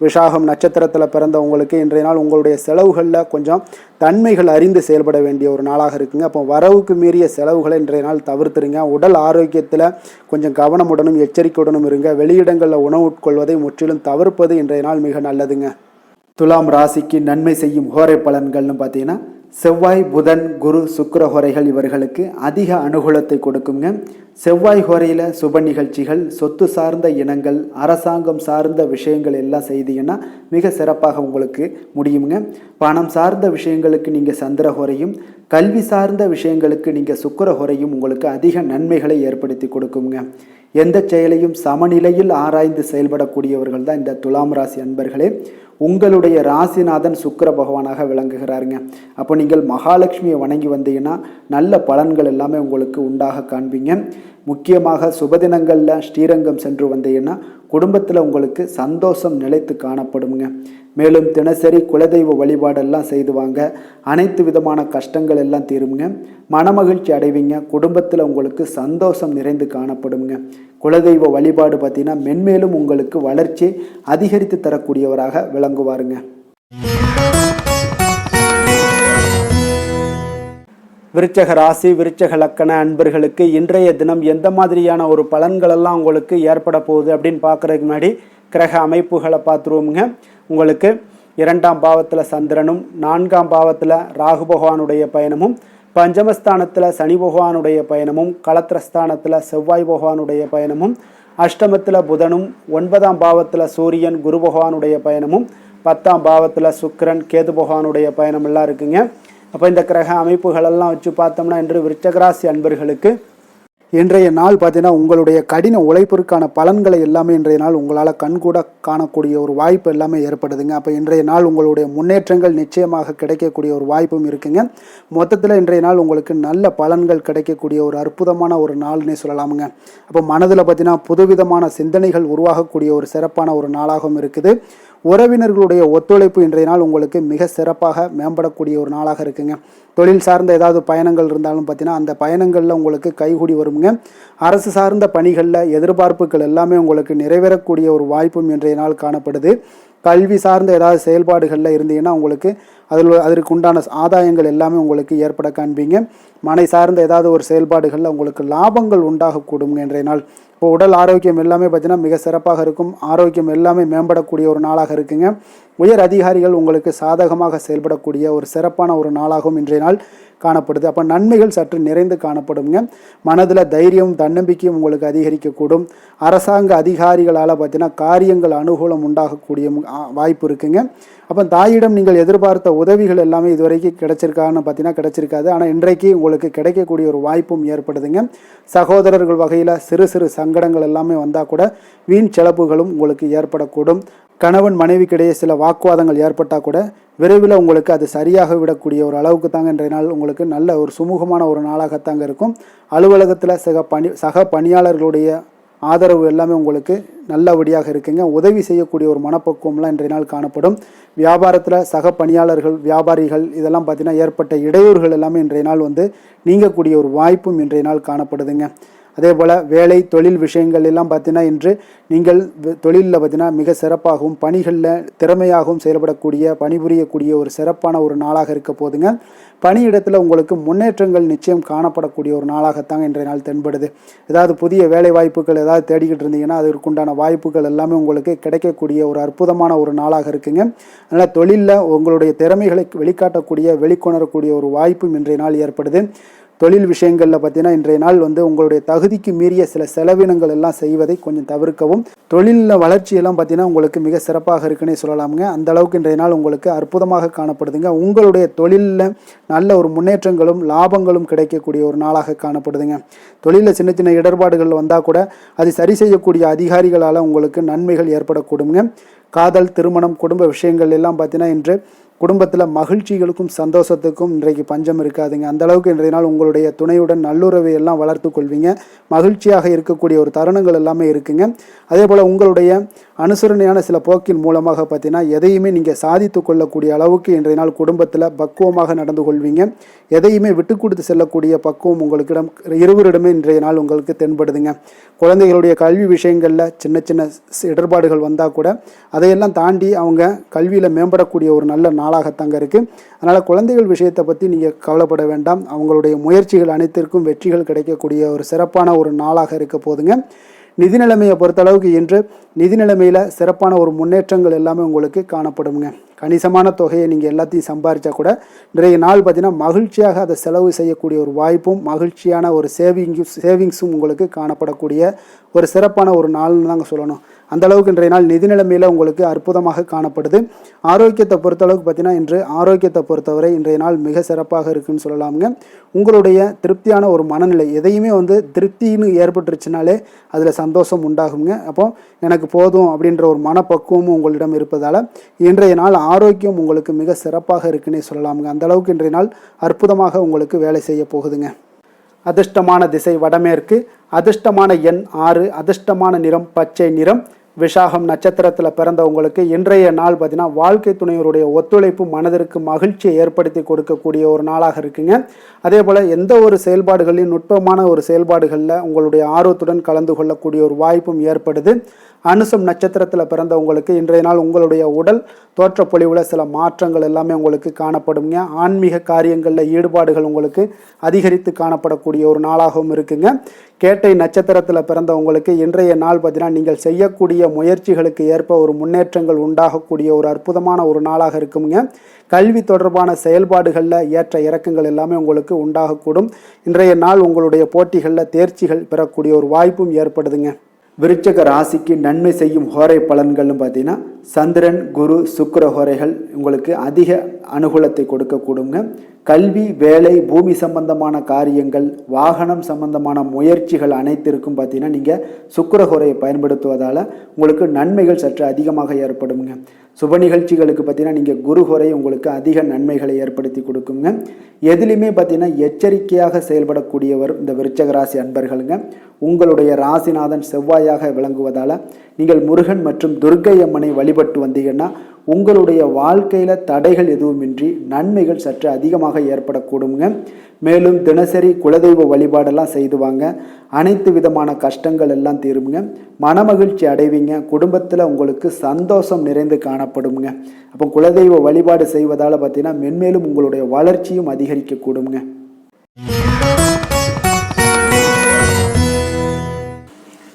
விஷாகம் நட்சத்திரத்தில் பிறந்தவங்களுக்கு இன்றைய நாள் உங்களுடைய செலவுகளில் கொஞ்சம் தன்மைகள் அறிந்து செயல்பட வேண்டிய ஒரு நாளாக இருக்குங்க. அப்போ வரவுக்கு மீறிய செலவுகளை இன்றைய நாள் தவிர்த்துருங்க. உடல் ஆரோக்கியத்தில் கொஞ்சம் கவனமுடனும் எச்சரிக்கையுடனும் இருங்க. வெளியிடங்களில் உணவு உட்கொள்வதை முற்றிலும் தவிர்ப்பது இன்றைய நாள் மிக நல்லதுங்க. துலாம் ராசிக்கு நன்மை செய்யும் ஹோரை பலன்கள்னு பார்த்தீங்கன்னா செவ்வாய், புதன், குரு, சுக்கிர ஹோரைகள் இவர்களுக்கு அதிக அனுகூலத்தை கொடுக்குங்க. செவ்வாய் ஹோரையில் சுப நிகழ்ச்சிகள், சொத்து சார்ந்த இனங்கள், அரசாங்கம் சார்ந்த விஷயங்கள் எல்லாம் செய்தீங்கன்னா மிக சிறப்பாக உங்களுக்கு முடியுங்க. பணம் சார்ந்த விஷயங்களுக்கு நீங்கள் சந்திர ஹோரையும், கல்வி சார்ந்த விஷயங்களுக்கு நீங்கள் சுக்கிர ஹோரையும் உங்களுக்கு அதிக நன்மைகளை ஏற்படுத்தி கொடுக்குங்க. எந்த செயலையும் சமநிலையில் ஆராய்ந்து செயல்படக்கூடியவர்கள் தான் இந்த துலாம் ராசி அன்பர்களே. உங்களுடைய ராசிநாதன் சுக்கிர பகவானாக விளங்குகிறாருங்க. அப்போ நீங்கள் மகாலட்சுமியை வணங்கி வந்தீங்கன்னா நல்ல பலன்கள் எல்லாமே உங்களுக்கு உண்டாக காண்பீங்க. முக்கியமாக சுபதினங்களில் ஸ்ரீரங்கம் சென்று வந்தீங்கன்னா குடும்பத்தில் உங்களுக்கு சந்தோஷம் நிலைத்து காணப்படுங்க. மேலும் தினசரி குலதெய்வ வழிபாடெல்லாம் செய்து வாங்க, அனைத்து விதமான கஷ்டங்கள் எல்லாம் தீருங்க, மனமகிழ்ச்சி அடைவீங்க, குடும்பத்தில் உங்களுக்கு சந்தோஷம் நிறைந்து காணப்படுங்க. குலதெய்வ வழிபாடு பார்த்தீங்கன்னா மென்மேலும் உங்களுக்கு வளர்ச்சி அதிகரித்து தரக்கூடியவராக விளங்குவாருங்க. விருச்சக ராசி விருச்சக லக்கண அன்பர்களுக்கு இன்றைய தினம் எந்த மாதிரியான ஒரு பலன்களெல்லாம் உங்களுக்கு ஏற்பட போகுது அப்படின்னு பார்க்குறதுக்கு முன்னாடி கிரக அமைப்புகளை பார்த்துருவோமுங்க. உங்களுக்கு 2ஆம் பாவத்தில் சந்திரனும் 4ஆம் பாவத்தில் ராகு பகவானுடைய பயணமும் பஞ்சமஸ்தானத்தில் சனி பகவானுடைய பயணமும் களத்திரஸ்தானத்தில் செவ்வாய் பகவானுடைய பயணமும் அஷ்டமத்தில் புதனும் 9ஆம் பாவத்தில் சூரியன் குரு பகவானுடைய பயணமும் 10ஆம் பாவத்தில் சுக்கிரன் கேது பகவானுடைய பயணம் எல்லாம் இருக்குங்க. அப்போ இந்த கிரக அமைப்புகளெல்லாம் வச்சு பார்த்தோம்னா இன்று விருச்சகராசி அன்பர்களுக்கு இன்றைய நாள் பார்த்தீங்கன்னா உங்களுடைய கடின உழைப்பிற்கான பலன்களை எல்லாமே இன்றைய நாள் உங்களால் கண்கூட காணக்கூடிய ஒரு வாய்ப்பு எல்லாமே ஏற்படுதுங்க. அப்போ இன்றைய நாள் உங்களுடைய முன்னேற்றங்கள் நிச்சயமாக கிடைக்கக்கூடிய ஒரு வாய்ப்பும் இருக்குங்க. மொத்தத்தில் இன்றைய நாள் உங்களுக்கு நல்ல பலன்கள் கிடைக்கக்கூடிய ஒரு அற்புதமான ஒரு நாள்னே சொல்லலாமுங்க. அப்போ மனதில் பார்த்தீங்கன்னா புதுவிதமான சிந்தனைகள் உருவாகக்கூடிய ஒரு சிறப்பான ஒரு நாளாகவும் இருக்குது. உறவினர்களுடைய ஒத்துழைப்பு இன்றைய நாள் உங்களுக்கு மிக சிறப்பாக மேம்படக்கூடிய ஒரு நாளாக இருக்குங்க. தொழில் சார்ந்த ஏதாவது பயணங்கள் இருந்தாலும் பார்த்தீங்கன்னா அந்த பயணங்களில் உங்களுக்கு கைகூடி வருங்க. அரசு சார்ந்த பணிகளில் எதிர்பார்ப்புகள் எல்லாமே உங்களுக்கு நிறைவேறக்கூடிய ஒரு வாய்ப்பும் இன்றைய நாள் காணப்படுது. கல்வி சார்ந்த ஏதாவது செயல்பாடுகளில் இருந்தீங்கன்னா உங்களுக்கு அதற்கு உண்டான ஆதாயங்கள் எல்லாமே உங்களுக்கு ஏற்பட காண்பீங்க. மனை சார்ந்த ஏதாவது ஒரு செயல்பாடுகளில் உங்களுக்கு லாபங்கள் உண்டாகக்கூடுங்க இன்றைய நாள். இப்போ உடல் ஆரோக்கியம் எல்லாமே பார்த்தீங்கன்னா மிக சிறப்பாக இருக்கும். ஆரோக்கியம் எல்லாமே மேம்படக்கூடிய ஒரு நாளாக இருக்குங்க. உயர் அதிகாரிகள் உங்களுக்கு சாதகமாக செயல்படக்கூடிய ஒரு சிறப்பான ஒரு நாளாகவும் இன்றைய நாள் காணப்படுது. அப்போ நன்மைகள் சற்று நிறைந்து காணப்படுங்க. மனதில் தைரியமும் தன்னம்பிக்கையும் உங்களுக்கு அதிகரிக்கக்கூடும். அரசாங்க அதிகாரிகளால் பார்த்தீங்கன்னா காரியங்கள் அனுகூலம் உண்டாகக்கூடிய வாய்ப்பு இருக்குங்க. அப்போ தாயிடம் நீங்கள் எதிர்பார்த்த உதவிகள் எல்லாமே இதுவரைக்கும் கிடைச்சிருக்கான்னு பார்த்தீங்கன்னா கிடைச்சிருக்காது. ஆனால் இன்றைக்கு உங்களுக்கு கிடைக்கக்கூடிய ஒரு வாய்ப்பும் ஏற்படுதுங்க. சகோதரர்கள் வகையில் சிறு சிறு சங்கடங்கள் எல்லாமே வந்தால் கூட வீண் செலவுகளும் உங்களுக்கு ஏற்படக்கூடும். கணவன் மனைவிக்கிடையே சில வாக்குவாதங்கள் ஏற்பட்டால் கூட விரைவில் உங்களுக்கு அது சரியாக விடக்கூடிய ஒரு அளவுக்கு தாங்க இன்றைய நாள் உங்களுக்கு நல்ல ஒரு சுமூகமான ஒரு நாளாகத்தாங்க இருக்கும். அலுவலகத்தில் சக பணியாளர்களுடைய ஆதரவு எல்லாமே உங்களுக்கு நல்லபடியாக இருக்குங்க. உதவி செய்யக்கூடிய ஒரு மனப்பக்குவம்லாம் இன்றைய நாள் காணப்படும். வியாபாரத்தில் சக பணியாளர்கள் வியாபாரிகள் இதெல்லாம் பார்த்தீங்கன்னா ஏற்பட்ட இடையூறுகள் எல்லாமே இன்றைய நாள் நீங்கக்கூடிய ஒரு வாய்ப்பும் இன்றைய நாள் காணப்படுதுங்க. அதே போல் வேலை தொழில் விஷயங்கள் எல்லாம் பார்த்தீங்கன்னா இன்று நீங்கள் தொழிலில் பார்த்தீங்கன்னா மிக சிறப்பாகவும் பணிகளில் திறமையாகவும் செயல்படக்கூடிய பணிபுரியக்கூடிய ஒரு சிறப்பான ஒரு நாளாக இருக்க போதுங்க. பணியிடத்தில் உங்களுக்கு முன்னேற்றங்கள் நிச்சயம் காணப்படக்கூடிய ஒரு நாளாகத்தாங்க இன்றைய நாள் தென்படுது. ஏதாவது புதிய வேலை வாய்ப்புகள் ஏதாவது தேடிக்கிட்டு இருந்தீங்கன்னா அதற்குண்டான வாய்ப்புகள் எல்லாமே உங்களுக்கு கிடைக்கக்கூடிய ஒரு அற்புதமான ஒரு நாளாக இருக்குங்க. அதனால் தொழிலில் உங்களுடைய திறமைகளை வெளிக்காட்டக்கூடிய வெளிக்கொணரக்கூடிய ஒரு வாய்ப்பும் இன்றைய நாள் ஏற்படுது. தொழில் விஷயங்களில் பார்த்தீங்கன்னா இன்றைய நாள் உங்களுடைய தகுதிக்கு மீறிய சில செலவினங்கள் எல்லாம் செய்வதை கொஞ்சம் தவிர்க்கவும். தொழிலில் வளர்ச்சியெல்லாம் பார்த்தீங்கன்னா உங்களுக்கு மிக சிறப்பாக இருக்குன்னே சொல்லலாமுங்க. அந்த அளவுக்கு இன்றைய நாள் உங்களுக்கு அற்புதமாக காணப்படுதுங்க. உங்களுடைய தொழிலில் நல்ல ஒரு முன்னேற்றங்களும் லாபங்களும் கிடைக்கக்கூடிய ஒரு நாளாக காணப்படுதுங்க. தொழிலில் சின்ன சின்ன இடர்பாடுகள் வந்தால் கூட அது சரி செய்யக்கூடிய அதிகாரிகளால் உங்களுக்கு நன்மைகள் ஏற்படக்கூடுங்க. காதல் திருமணம் குடும்ப விஷயங்கள் எல்லாம் பார்த்தீங்கன்னா இன்று குடும்பத்தில் மகிழ்ச்சிகளுக்கும் சந்தோஷத்துக்கும் இன்றைக்கு பஞ்சம் இருக்காதுங்க. அந்த அளவுக்கு இன்றைய நாள் உங்களுடைய துணையுடன் நல்லுறவை எல்லாம் வளர்த்து கொள்வீங்க. மகிழ்ச்சியாக இருக்கக்கூடிய ஒரு தருணங்கள் எல்லாமே இருக்குங்க. அதே போல் உங்களுடைய அனுசரணையான சில போக்கின் மூலமாக பார்த்தீங்கன்னா எதையுமே நீங்கள் சாதித்து கொள்ளக்கூடிய அளவுக்கு இன்றைய நாள் குடும்பத்தில் பக்குவமாக நடந்து கொள்வீங்க. எதையுமே விட்டு கொடுத்து செல்லக்கூடிய பக்குவம் உங்களுக்கிடம் இருவரிடமே இன்றைய நாள் உங்களுக்கு தென்படுதுங்க. குழந்தைகளுடைய கல்வி விஷயங்களில் சின்ன சின்ன இடர்பாடுகள் வந்தால் கூட அதையெல்லாம் தாண்டி அவங்க கல்வியில் மேம்படக்கூடிய ஒரு நல்ல நாளாகத்தாங்க இருக்குது. அதனால் குழந்தைகள் விஷயத்தை பற்றி நீங்கள் கவலைப்பட வேண்டாம். அவங்களுடைய முயற்சிகள் அனைத்திற்கும் வெற்றிகள் கிடைக்கக்கூடிய ஒரு சிறப்பான ஒரு நாளாக இருக்க போதுங்க. நிதி நிலைமையை பொறுத்தளவுக்கு இன்று நிதி நிலைமையில் சிறப்பான ஒரு முன்னேற்றங்கள் எல்லாமே உங்களுக்கு காணப்படுங்க. கணிசமான தொகையை நீங்கள் எல்லாத்தையும் சம்பாதிச்சா கூட இன்றைய நாள் பார்த்தீங்கன்னா மகிழ்ச்சியாக அதை செலவு செய்யக்கூடிய ஒரு வாய்ப்பும் மகிழ்ச்சியான ஒரு சேவிங்ஸும் உங்களுக்கு காணப்படக்கூடிய ஒரு சிறப்பான ஒரு நாள்னு தாங்க சொல்லணும். அந்த அளவுக்கு இன்றைய நாள் நிதி நிலைமையில் உங்களுக்கு அற்புதமாக காணப்படுது. ஆரோக்கியத்தை பொறுத்தளவுக்கு பார்த்தீங்கன்னா இன்று ஆரோக்கியத்தை பொறுத்தவரை இன்றைய நாள் மிக சிறப்பாக இருக்குன்னு சொல்லலாமுங்க. உங்களுடைய திருப்தியான ஒரு மனநிலை எதையுமே திருப்தின்னு ஏற்பட்டுருச்சுனாலே அதில் சந்தோஷம் உண்டாகுங்க. அப்போ எனக்கு போதும் அப்படின்ற ஒரு மனப்பக்குவமும் உங்களிடம் இருப்பதால் இன்றைய நாள் ஆரோக்கியம் உங்களுக்கு மிக சிறப்பாக இருக்குன்னே சொல்லலாமுங்க. அந்த அளவுக்கு இன்றைய நாள் அற்புதமாக உங்களுக்கு வேலை செய்ய போகுதுங்க. அதிர்ஷ்டமான திசை வடமேற்கு, அதிர்ஷ்டமான எண் 6, அதிர்ஷ்டமான நிறம் பச்சை நிறம். விஷாகம் நட்சத்திரத்தில் பிறந்தவங்களுக்கு இன்றைய நாள் பார்த்தீங்கன்னா வாழ்க்கை துணையருடைய ஒத்துழைப்பு மனதிற்கு மகிழ்ச்சியை ஏற்படுத்தி கொடுக்கக்கூடிய ஒரு நாளாக இருக்குங்க. அதே போல் எந்த ஒரு செயல்பாடுகளிலும் நுட்பமான ஒரு செயல்பாடுகளில் உங்களுடைய ஆர்வத்துடன் கலந்து கொள்ளக்கூடிய ஒரு வாய்ப்பும் ஏற்படுது. அனுசம் நட்சத்திரத்தில் பிறந்தவங்களுக்கு இன்றைய நாள் உங்களுடைய உடல் தோற்றப்பொழிவில் சில மாற்றங்கள் எல்லாமே உங்களுக்கு காணப்படுங்க. ஆன்மீக காரியங்களில் ஈடுபாடுகள் உங்களுக்கு அதிகரித்து காணப்படக்கூடிய ஒரு நாளாகவும் இருக்குங்க. கேட்டை நட்சத்திரத்தில் பிறந்தவங்களுக்கு இன்றைய நாள் பார்த்தீங்கன்னா நீங்கள் செய்யக்கூடிய முயற்சிகளுக்கு ஏற்ப ஒரு முன்னேற்றங்கள் உண்டாகக்கூடிய ஒரு அற்புதமான ஒரு நாளாக இருக்குங்க. கல்வி தொடர்பான செயல்பாடுகளில் ஏற்ற இறக்கங்கள் எல்லாமே உங்களுக்கு உண்டாகக்கூடும். இன்றைய நாள் உங்களுடைய போட்டிகளில் தேர்ச்சிகள் பெறக்கூடிய ஒரு வாய்ப்பும் ஏற்படுதுங்க. விருச்சக ராசிக்கு நன்மை செய்யும் ஹோரை பலன்கள்னு பார்த்தீங்கன்னா சந்திரன், குரு, சுக்கிர ஹோரைகள் உங்களுக்கு அதிக அனுகூலத்தை கொடுக்கக்கூடுங்க. கல்வி, வேலை, பூமி சம்பந்தமான காரியங்கள், வாகனம் சம்பந்தமான முயற்சிகள் அனைத்திற்கும் பார்த்தீங்கன்னா நீங்கள் சுக்கிர ஹோரையை பயன்படுத்துவதால் உங்களுக்கு நன்மைகள் சற்று அதிகமாக ஏற்படுங்க. சுப நிகழ்ச்சிகளுக்கு பார்த்தீங்கன்னா நீங்கள் குரு ஹோரை உங்களுக்கு அதிக நன்மைகளை ஏற்படுத்தி கொடுக்குங்க. எதுலையுமே பார்த்தீங்கன்னா எச்சரிக்கையாக செயல்படக்கூடியவர் இந்த விருச்சக ராசி அன்பர்களுங்க. உங்களுடைய ராசிநாதன் செவ்வாயாக விளங்குவதால் நீங்கள் முருகன் மற்றும் துர்க்கை அம்மனை வழிபட்டு வந்தீங்கன்னா உங்களுடைய வாழ்க்கையில் தடைகள் எதுவுமின்றி நன்மைகள் சற்று அதிகமாக ஏற்படக்கூடுங்க. மேலும் தினசரி குலதெய்வ வழிபாடெல்லாம் செய்து வாங்க. அனைத்து விதமான கஷ்டங்கள் எல்லாம் தீருங்க. மனமகிழ்ச்சி அடைவீங்க. குடும்பத்தில் உங்களுக்கு சந்தோஷம் நிறைந்து காணப்படுங்க. அப்போ குலதெய்வ வழிபாடு செய்வதால் பார்த்தீங்கன்னா மென்மேலும் உங்களுடைய வளர்ச்சியும் அதிகரிக்கக்கூடுங்க.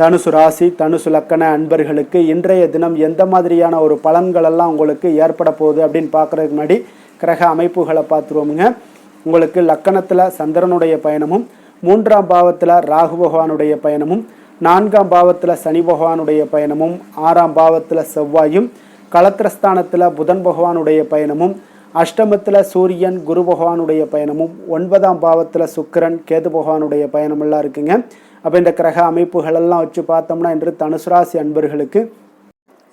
தனுசு ராசி, தனுசு லக்கண அன்பர்களுக்கு இன்றைய தினம் எந்த மாதிரியான ஒரு பலன்களெல்லாம் உங்களுக்கு ஏற்பட போகுது அப்படின்னு பார்க்குறதுக்கு முன்னாடி கிரக அமைப்புகளை பார்த்துருவோமுங்க. உங்களுக்கு லக்கணத்தில் சந்திரனுடைய பயணமும், 3ஆம் பாவத்தில் ராகு பகவானுடைய பயணமும், 4ஆம் பாவத்தில் சனி பகவானுடைய பயணமும், 6ஆம் பாவத்தில் செவ்வாயும், களத்திரஸ்தானத்தில் புதன் பகவானுடைய பயணமும், அஷ்டமத்தில் சூரியன் குரு பகவானுடைய பயணமும், 9ஆம் பாவத்தில் சுக்கிரன் கேது பகவானுடைய பயணமெல்லாம் இருக்குங்க. அப்போ இந்த கிரக அமைப்புகளெல்லாம் வச்சு பார்த்தோம்னா இன்று தனுசு ராசி அன்பர்களுக்கு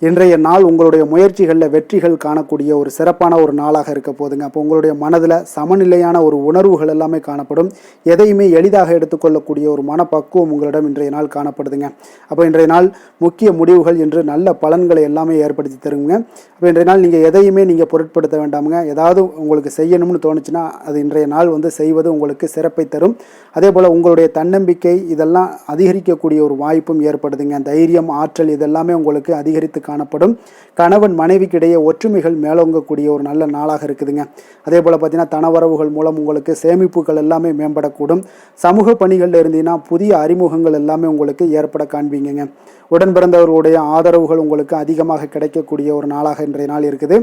இன்றைய நாள் உங்களுடைய முயற்சிகளில் வெற்றிகள் காணக்கூடிய ஒரு சிறப்பான ஒரு நாளாக இருக்க போதுங்க. அப்போ உங்களுடைய மனதில் சமநிலையான ஒரு உணர்வுகள் எல்லாமே காணப்படும். எதையுமே எளிதாக எடுத்துக்கொள்ளக்கூடிய ஒரு மனப்பக்குவம் உங்களிடம் இன்றைய நாள் காணப்படுதுங்க. அப்போ இன்றைய நாள் முக்கிய முடிவுகள் என்று நல்ல பலன்களை எல்லாமே ஏற்படுத்தி தருங்க. அப்போ இன்றைய நாள் நீங்கள் எதையுமே நீங்கள் பொருட்படுத்த வேண்டாமுங்க. ஏதாவது உங்களுக்கு செய்யணும்னு தோணுச்சுன்னா அது இன்றைய நாள் செய்வது உங்களுக்கு சிறப்பை தரும். அதே போல் உங்களுடைய தன்னம்பிக்கை இதெல்லாம் அதிகரிக்கக்கூடிய ஒரு வாய்ப்பும் ஏற்படுதுங்க. தைரியம், ஆற்றல் இதெல்லாமே உங்களுக்கு அதிகரித்து காணப்படும். கணவன் மனைவிக்கு இடையே ஒற்றுமைகள் மேலோங்கக்கூடிய ஒரு நல்ல நாளாக இருக்குதுங்க. அதே போல் பார்த்தீங்கன்னா தனவரவுகள் மூலம் உங்களுக்கு சேமிப்புகள் எல்லாமே மேம்படக்கூடும். சமூக பணிகளில் இருந்தீங்கன்னா புதிய அறிமுகங்கள் எல்லாமே உங்களுக்கு ஏற்பட காண்பீங்க. உடன் பிறந்தவர்களுடைய ஆதரவுகள் உங்களுக்கு அதிகமாக கிடைக்கக்கூடிய ஒரு நாளாக இன்றைய நாள் இருக்குது.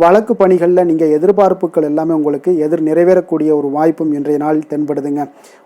வழக்கு பணிகளில் நீங்கள் எதிர்பார்ப்புகள் எல்லாமே உங்களுக்கு நிறைவேறக்கூடிய ஒரு வாய்ப்பும் இன்றைய நாள் தென்படுதுங்க.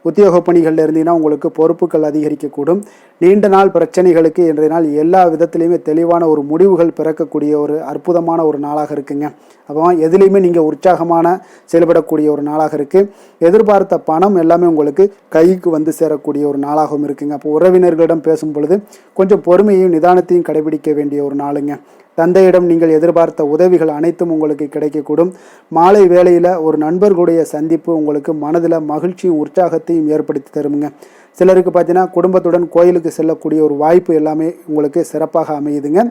உத்தியோக பணிகளில் இருந்தீங்கன்னா உங்களுக்கு பொறுப்புகள் அதிகரிக்கக்கூடும். நீண்ட நாள் பிரச்சனைகளுக்கு இன்றைய நாள் எல்லா விதத்திலையுமே தெளிவான ஒரு முடிவுகள் பிறக்கக்கூடிய ஒரு அற்புதமான ஒரு நாளாக இருக்குங்க. அப்போ எதுலேயுமே நீங்கள் உற்சாகமான செயல்படக்கூடிய ஒரு நாளாக இருக்குது. எதிர்பார்த்த பணம் எல்லாமே உங்களுக்கு கைக்கு சேரக்கூடிய ஒரு நாளாகவும் இருக்குங்க. அப்போ உறவினர்களிடம் பேசும் பொழுது கொஞ்சம் பொறுமையையும் நிதானத்தையும் கடைபிடிக்க வேண்டிய ஒரு நாளுங்க. தந்தையிடம் நீங்கள் எதிர்பார்த்த உதவிகள் அனைத்தும் உங்களுக்கு கிடைக்கக்கூடும். மாலை வேளையில் ஒரு நண்பர்களுடைய சந்திப்பு உங்களுக்கு மனதில் மகிழ்ச்சியும் உற்சாகத்தையும் ஏற்படுத்தி தருமுங்க. சிலருக்கு பார்த்தீங்கன்னா குடும்பத்துடன் கோயிலுக்கு செல்லக்கூடிய ஒரு வாய்ப்பு எல்லாமே உங்களுக்கு சிறப்பாக அமையுதுங்க.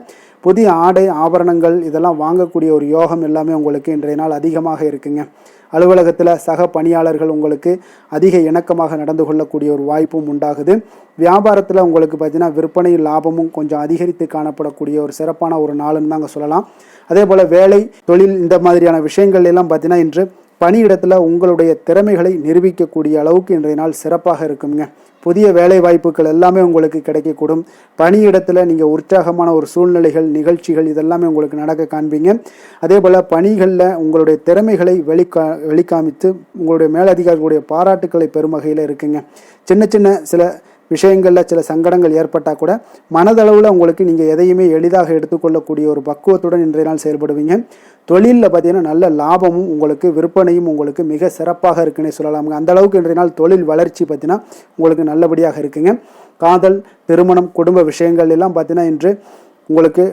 புதிய ஆடை ஆபரணங்கள் இதெல்லாம் வாங்கக்கூடிய ஒரு யோகம் எல்லாமே உங்களுக்கு இன்றைய நாள் அதிகமாக இருக்குங்க. அலுவலகத்தில் சக பணியாளர்கள் உங்களுக்கு அதிக இணக்கமாக நடந்து கொள்ளக்கூடிய ஒரு வாய்ப்பும் உண்டாகுது. வியாபாரத்தில் உங்களுக்கு பார்த்தீங்கன்னா விற்பனை லாபமும் கொஞ்சம் அதிகரித்து காணப்படக்கூடிய ஒரு சிறப்பான ஒரு நாளுன்னு தாங்க சொல்லலாம். அதே போல் வேலை, தொழில் இந்த மாதிரியான விஷயங்கள் எல்லாம் பார்த்தீங்கன்னா இன்று பணியிடத்தில் உங்களுடைய திறமைகளை நிரூபிக்கக்கூடிய அளவுக்கு இன்றைய நாள் சிறப்பாக இருக்குங்க. புதிய வேலை வாய்ப்புகள் எல்லாமே உங்களுக்கு கிடைக்கக்கூடும். பணியிடத்தில் நீங்கள் உற்சாகமான ஒரு சூழ்நிலைகள், நிகழ்ச்சிகள் இதெல்லாமே உங்களுக்கு நடக்க காண்பீங்க. அதே போல் பணிகளில் உங்களுடைய திறமைகளை வெளிக்காமித்து உங்களுடைய மேலதிகாரிகளுடைய பாராட்டுக்களை பெறும் வகையில் இருக்குங்க. சின்ன சில விஷயங்களில் சில சங்கடங்கள் ஏற்பட்டால் கூட மனதளவில் உங்களுக்கு நீங்கள் எதையுமே எளிதாக எடுத்துக்கொள்ளக்கூடிய ஒரு பக்குவத்துடன் இன்றைய நாள் செயல்படுவீங்க. தொழிலில் பார்த்தீங்கன்னா நல்ல லாபமும் உங்களுக்கு விற்பனையும் உங்களுக்கு மிக சிறப்பாக இருக்குன்னே சொல்லலாமுங்க. அந்த அளவுக்கு இன்றைய நாள் தொழில் வளர்ச்சி பார்த்தீங்கன்னா உங்களுக்கு நல்லபடியாக இருக்குங்க. காதல், திருமணம், குடும்ப விஷயங்கள் எல்லாம் பார்த்தீங்கன்னா இன்று உங்களுக்கு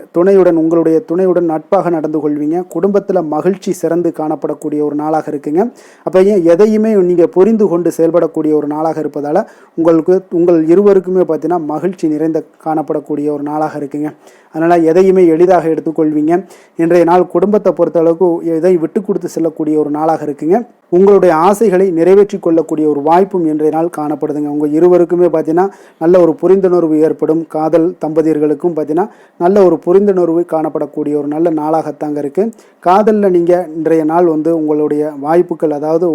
உங்களுடைய துணையுடன் நட்பாக நடந்து கொள்வீங்க. குடும்பத்தில் மகிழ்ச்சி சிறந்து காணப்படக்கூடிய ஒரு நாளாக இருக்குங்க. அப்போ எதையுமே நீங்கள் புரிந்து கொண்டு செயல்படக்கூடிய ஒரு நாளாக இருப்பதால் உங்கள் இருவருக்குமே பார்த்தீங்கன்னா மகிழ்ச்சி நிறைந்த காணப்படக்கூடிய ஒரு நாளாக இருக்குங்க. அதனால் எதையுமே எளிதாக எடுத்துக்கொள்வீங்க. இன்றைய நாள் குடும்பத்தை பொறுத்தளவுக்கு எதை விட்டு கொடுத்து செல்லக்கூடிய ஒரு நாளாக இருக்குங்க. உங்களுடைய ஆசைகளை நிறைவேற்றி கொள்ளக்கூடிய ஒரு வாய்ப்பும் இன்றைய நாள் காணப்படுதுங்க. உங்கள் இருவருக்குமே பார்த்தீங்கன்னா நல்ல ஒரு புரிந்துணர்வு ஏற்படும். காதல் தம்பதியர்களுக்கும் பார்த்தீங்கன்னா நல்ல ஒரு புரிந்துணர்வு காணப்படக்கூடிய ஒரு நல்ல நாளாகத்தாங்க இருக்குது. காதலில் நீங்கள் இன்றைய நாள் உங்களுடைய வாய்ப்புகள், அதாவது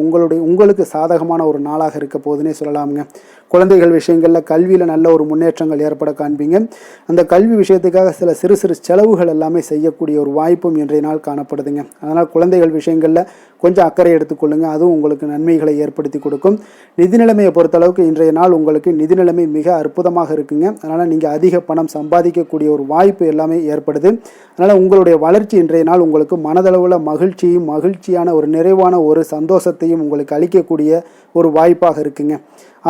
உங்களுக்கு சாதகமான ஒரு நாளாக இருக்க போதுன்னே சொல்லலாமுங்க. குழந்தைகள் விஷயங்களில் கல்வியில் நல்ல ஒரு முன்னேற்றங்கள் ஏற்பட காண்பீங்க. அந்த கல்வி விஷயத்துக்காக சில சிறு சிறு செலவுகள் எல்லாமே செய்யக்கூடிய ஒரு வாய்ப்பும் இன்றைய நாள் காணப்படுதுங்க. அதனால் குழந்தைகள் விஷயங்களில் கொஞ்சம் அக்கறை எடுத்துக்கொள்ளுங்க. அதுவும் உங்களுக்கு நன்மைகளை ஏற்படுத்தி கொடுக்கும். நிதி நிலைமையை பொறுத்தளவுக்கு இன்றைய நாள் உங்களுக்கு நிதி நிலைமை மிக அற்புதமாக இருக்குங்க. அதனால் நீங்கள் அதிக பணம் சம்பாதிக்கக்கூடிய ஒரு வாய்ப்பு எல்லாமே ஏற்படுது. அதனால் உங்களுடைய வளர்ச்சி இன்றைய நாள் உங்களுக்கு மனதளவில் மகிழ்ச்சியான ஒரு நிறைவான ஒரு சந்தோஷத்தையும் உங்களுக்கு அளிக்கக்கூடிய ஒரு வாய்ப்பாக இருக்குங்க.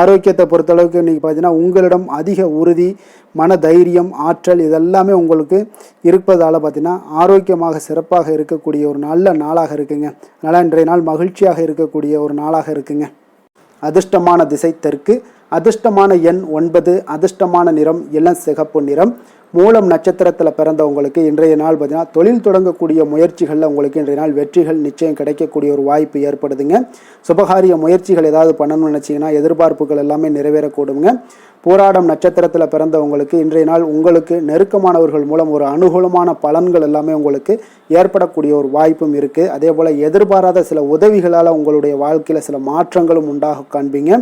ஆரோக்கியத்தை பொறுத்தளவுக்கு இன்றைக்கி பார்த்தீங்கன்னா உங்களிடம் அதிக உறுதி, மன தைரியம், ஆற்றல் இதெல்லாமே உங்களுக்கு இருப்பதால் பார்த்தீங்கன்னா ஆரோக்கியமாக சிறப்பாக இருக்கக்கூடிய ஒரு நல்ல நாளாக இருக்குங்க. அதனால் இன்றைய நாள் மகிழ்ச்சியாக இருக்கக்கூடிய ஒரு நாளாக இருக்குங்க. அதிர்ஷ்டமான திசை தெற்கு, அதிர்ஷ்டமான எண் 9, அதிர்ஷ்டமான நிறம் இளம் சிகப்பு நிறம். மூலம் நட்சத்திரத்தில் பிறந்தவங்களுக்கு இன்றைய நாள் பார்த்தீங்கன்னா தொழில் தொடங்கக்கூடிய முயற்சிகளில் உங்களுக்கு இன்றைய நாள் வெற்றிகள் நிச்சயம் கிடைக்கக்கூடிய ஒரு வாய்ப்பு ஏற்படுதுங்க. சுபகாரிய முயற்சிகள் ஏதாவது பண்ணணும்னு நினச்சிங்கன்னா எதிர்பார்ப்புகள் எல்லாமே நிறைவேறக்கூடுங்க. போராடம் நட்சத்திரத்தில் பிறந்தவங்களுக்கு இன்றைய நாள் உங்களுக்கு நெருக்கமானவர்கள் மூலம் ஒரு அனுகூலமான பலன்கள் எல்லாமே உங்களுக்கு ஏற்படக்கூடிய ஒரு வாய்ப்பும் இருக்குது. அதே போல் எதிர்பாராத சில உதவிகளால் உங்களுடைய வாழ்க்கையில் சில மாற்றங்களும் உண்டாக காண்பீங்க.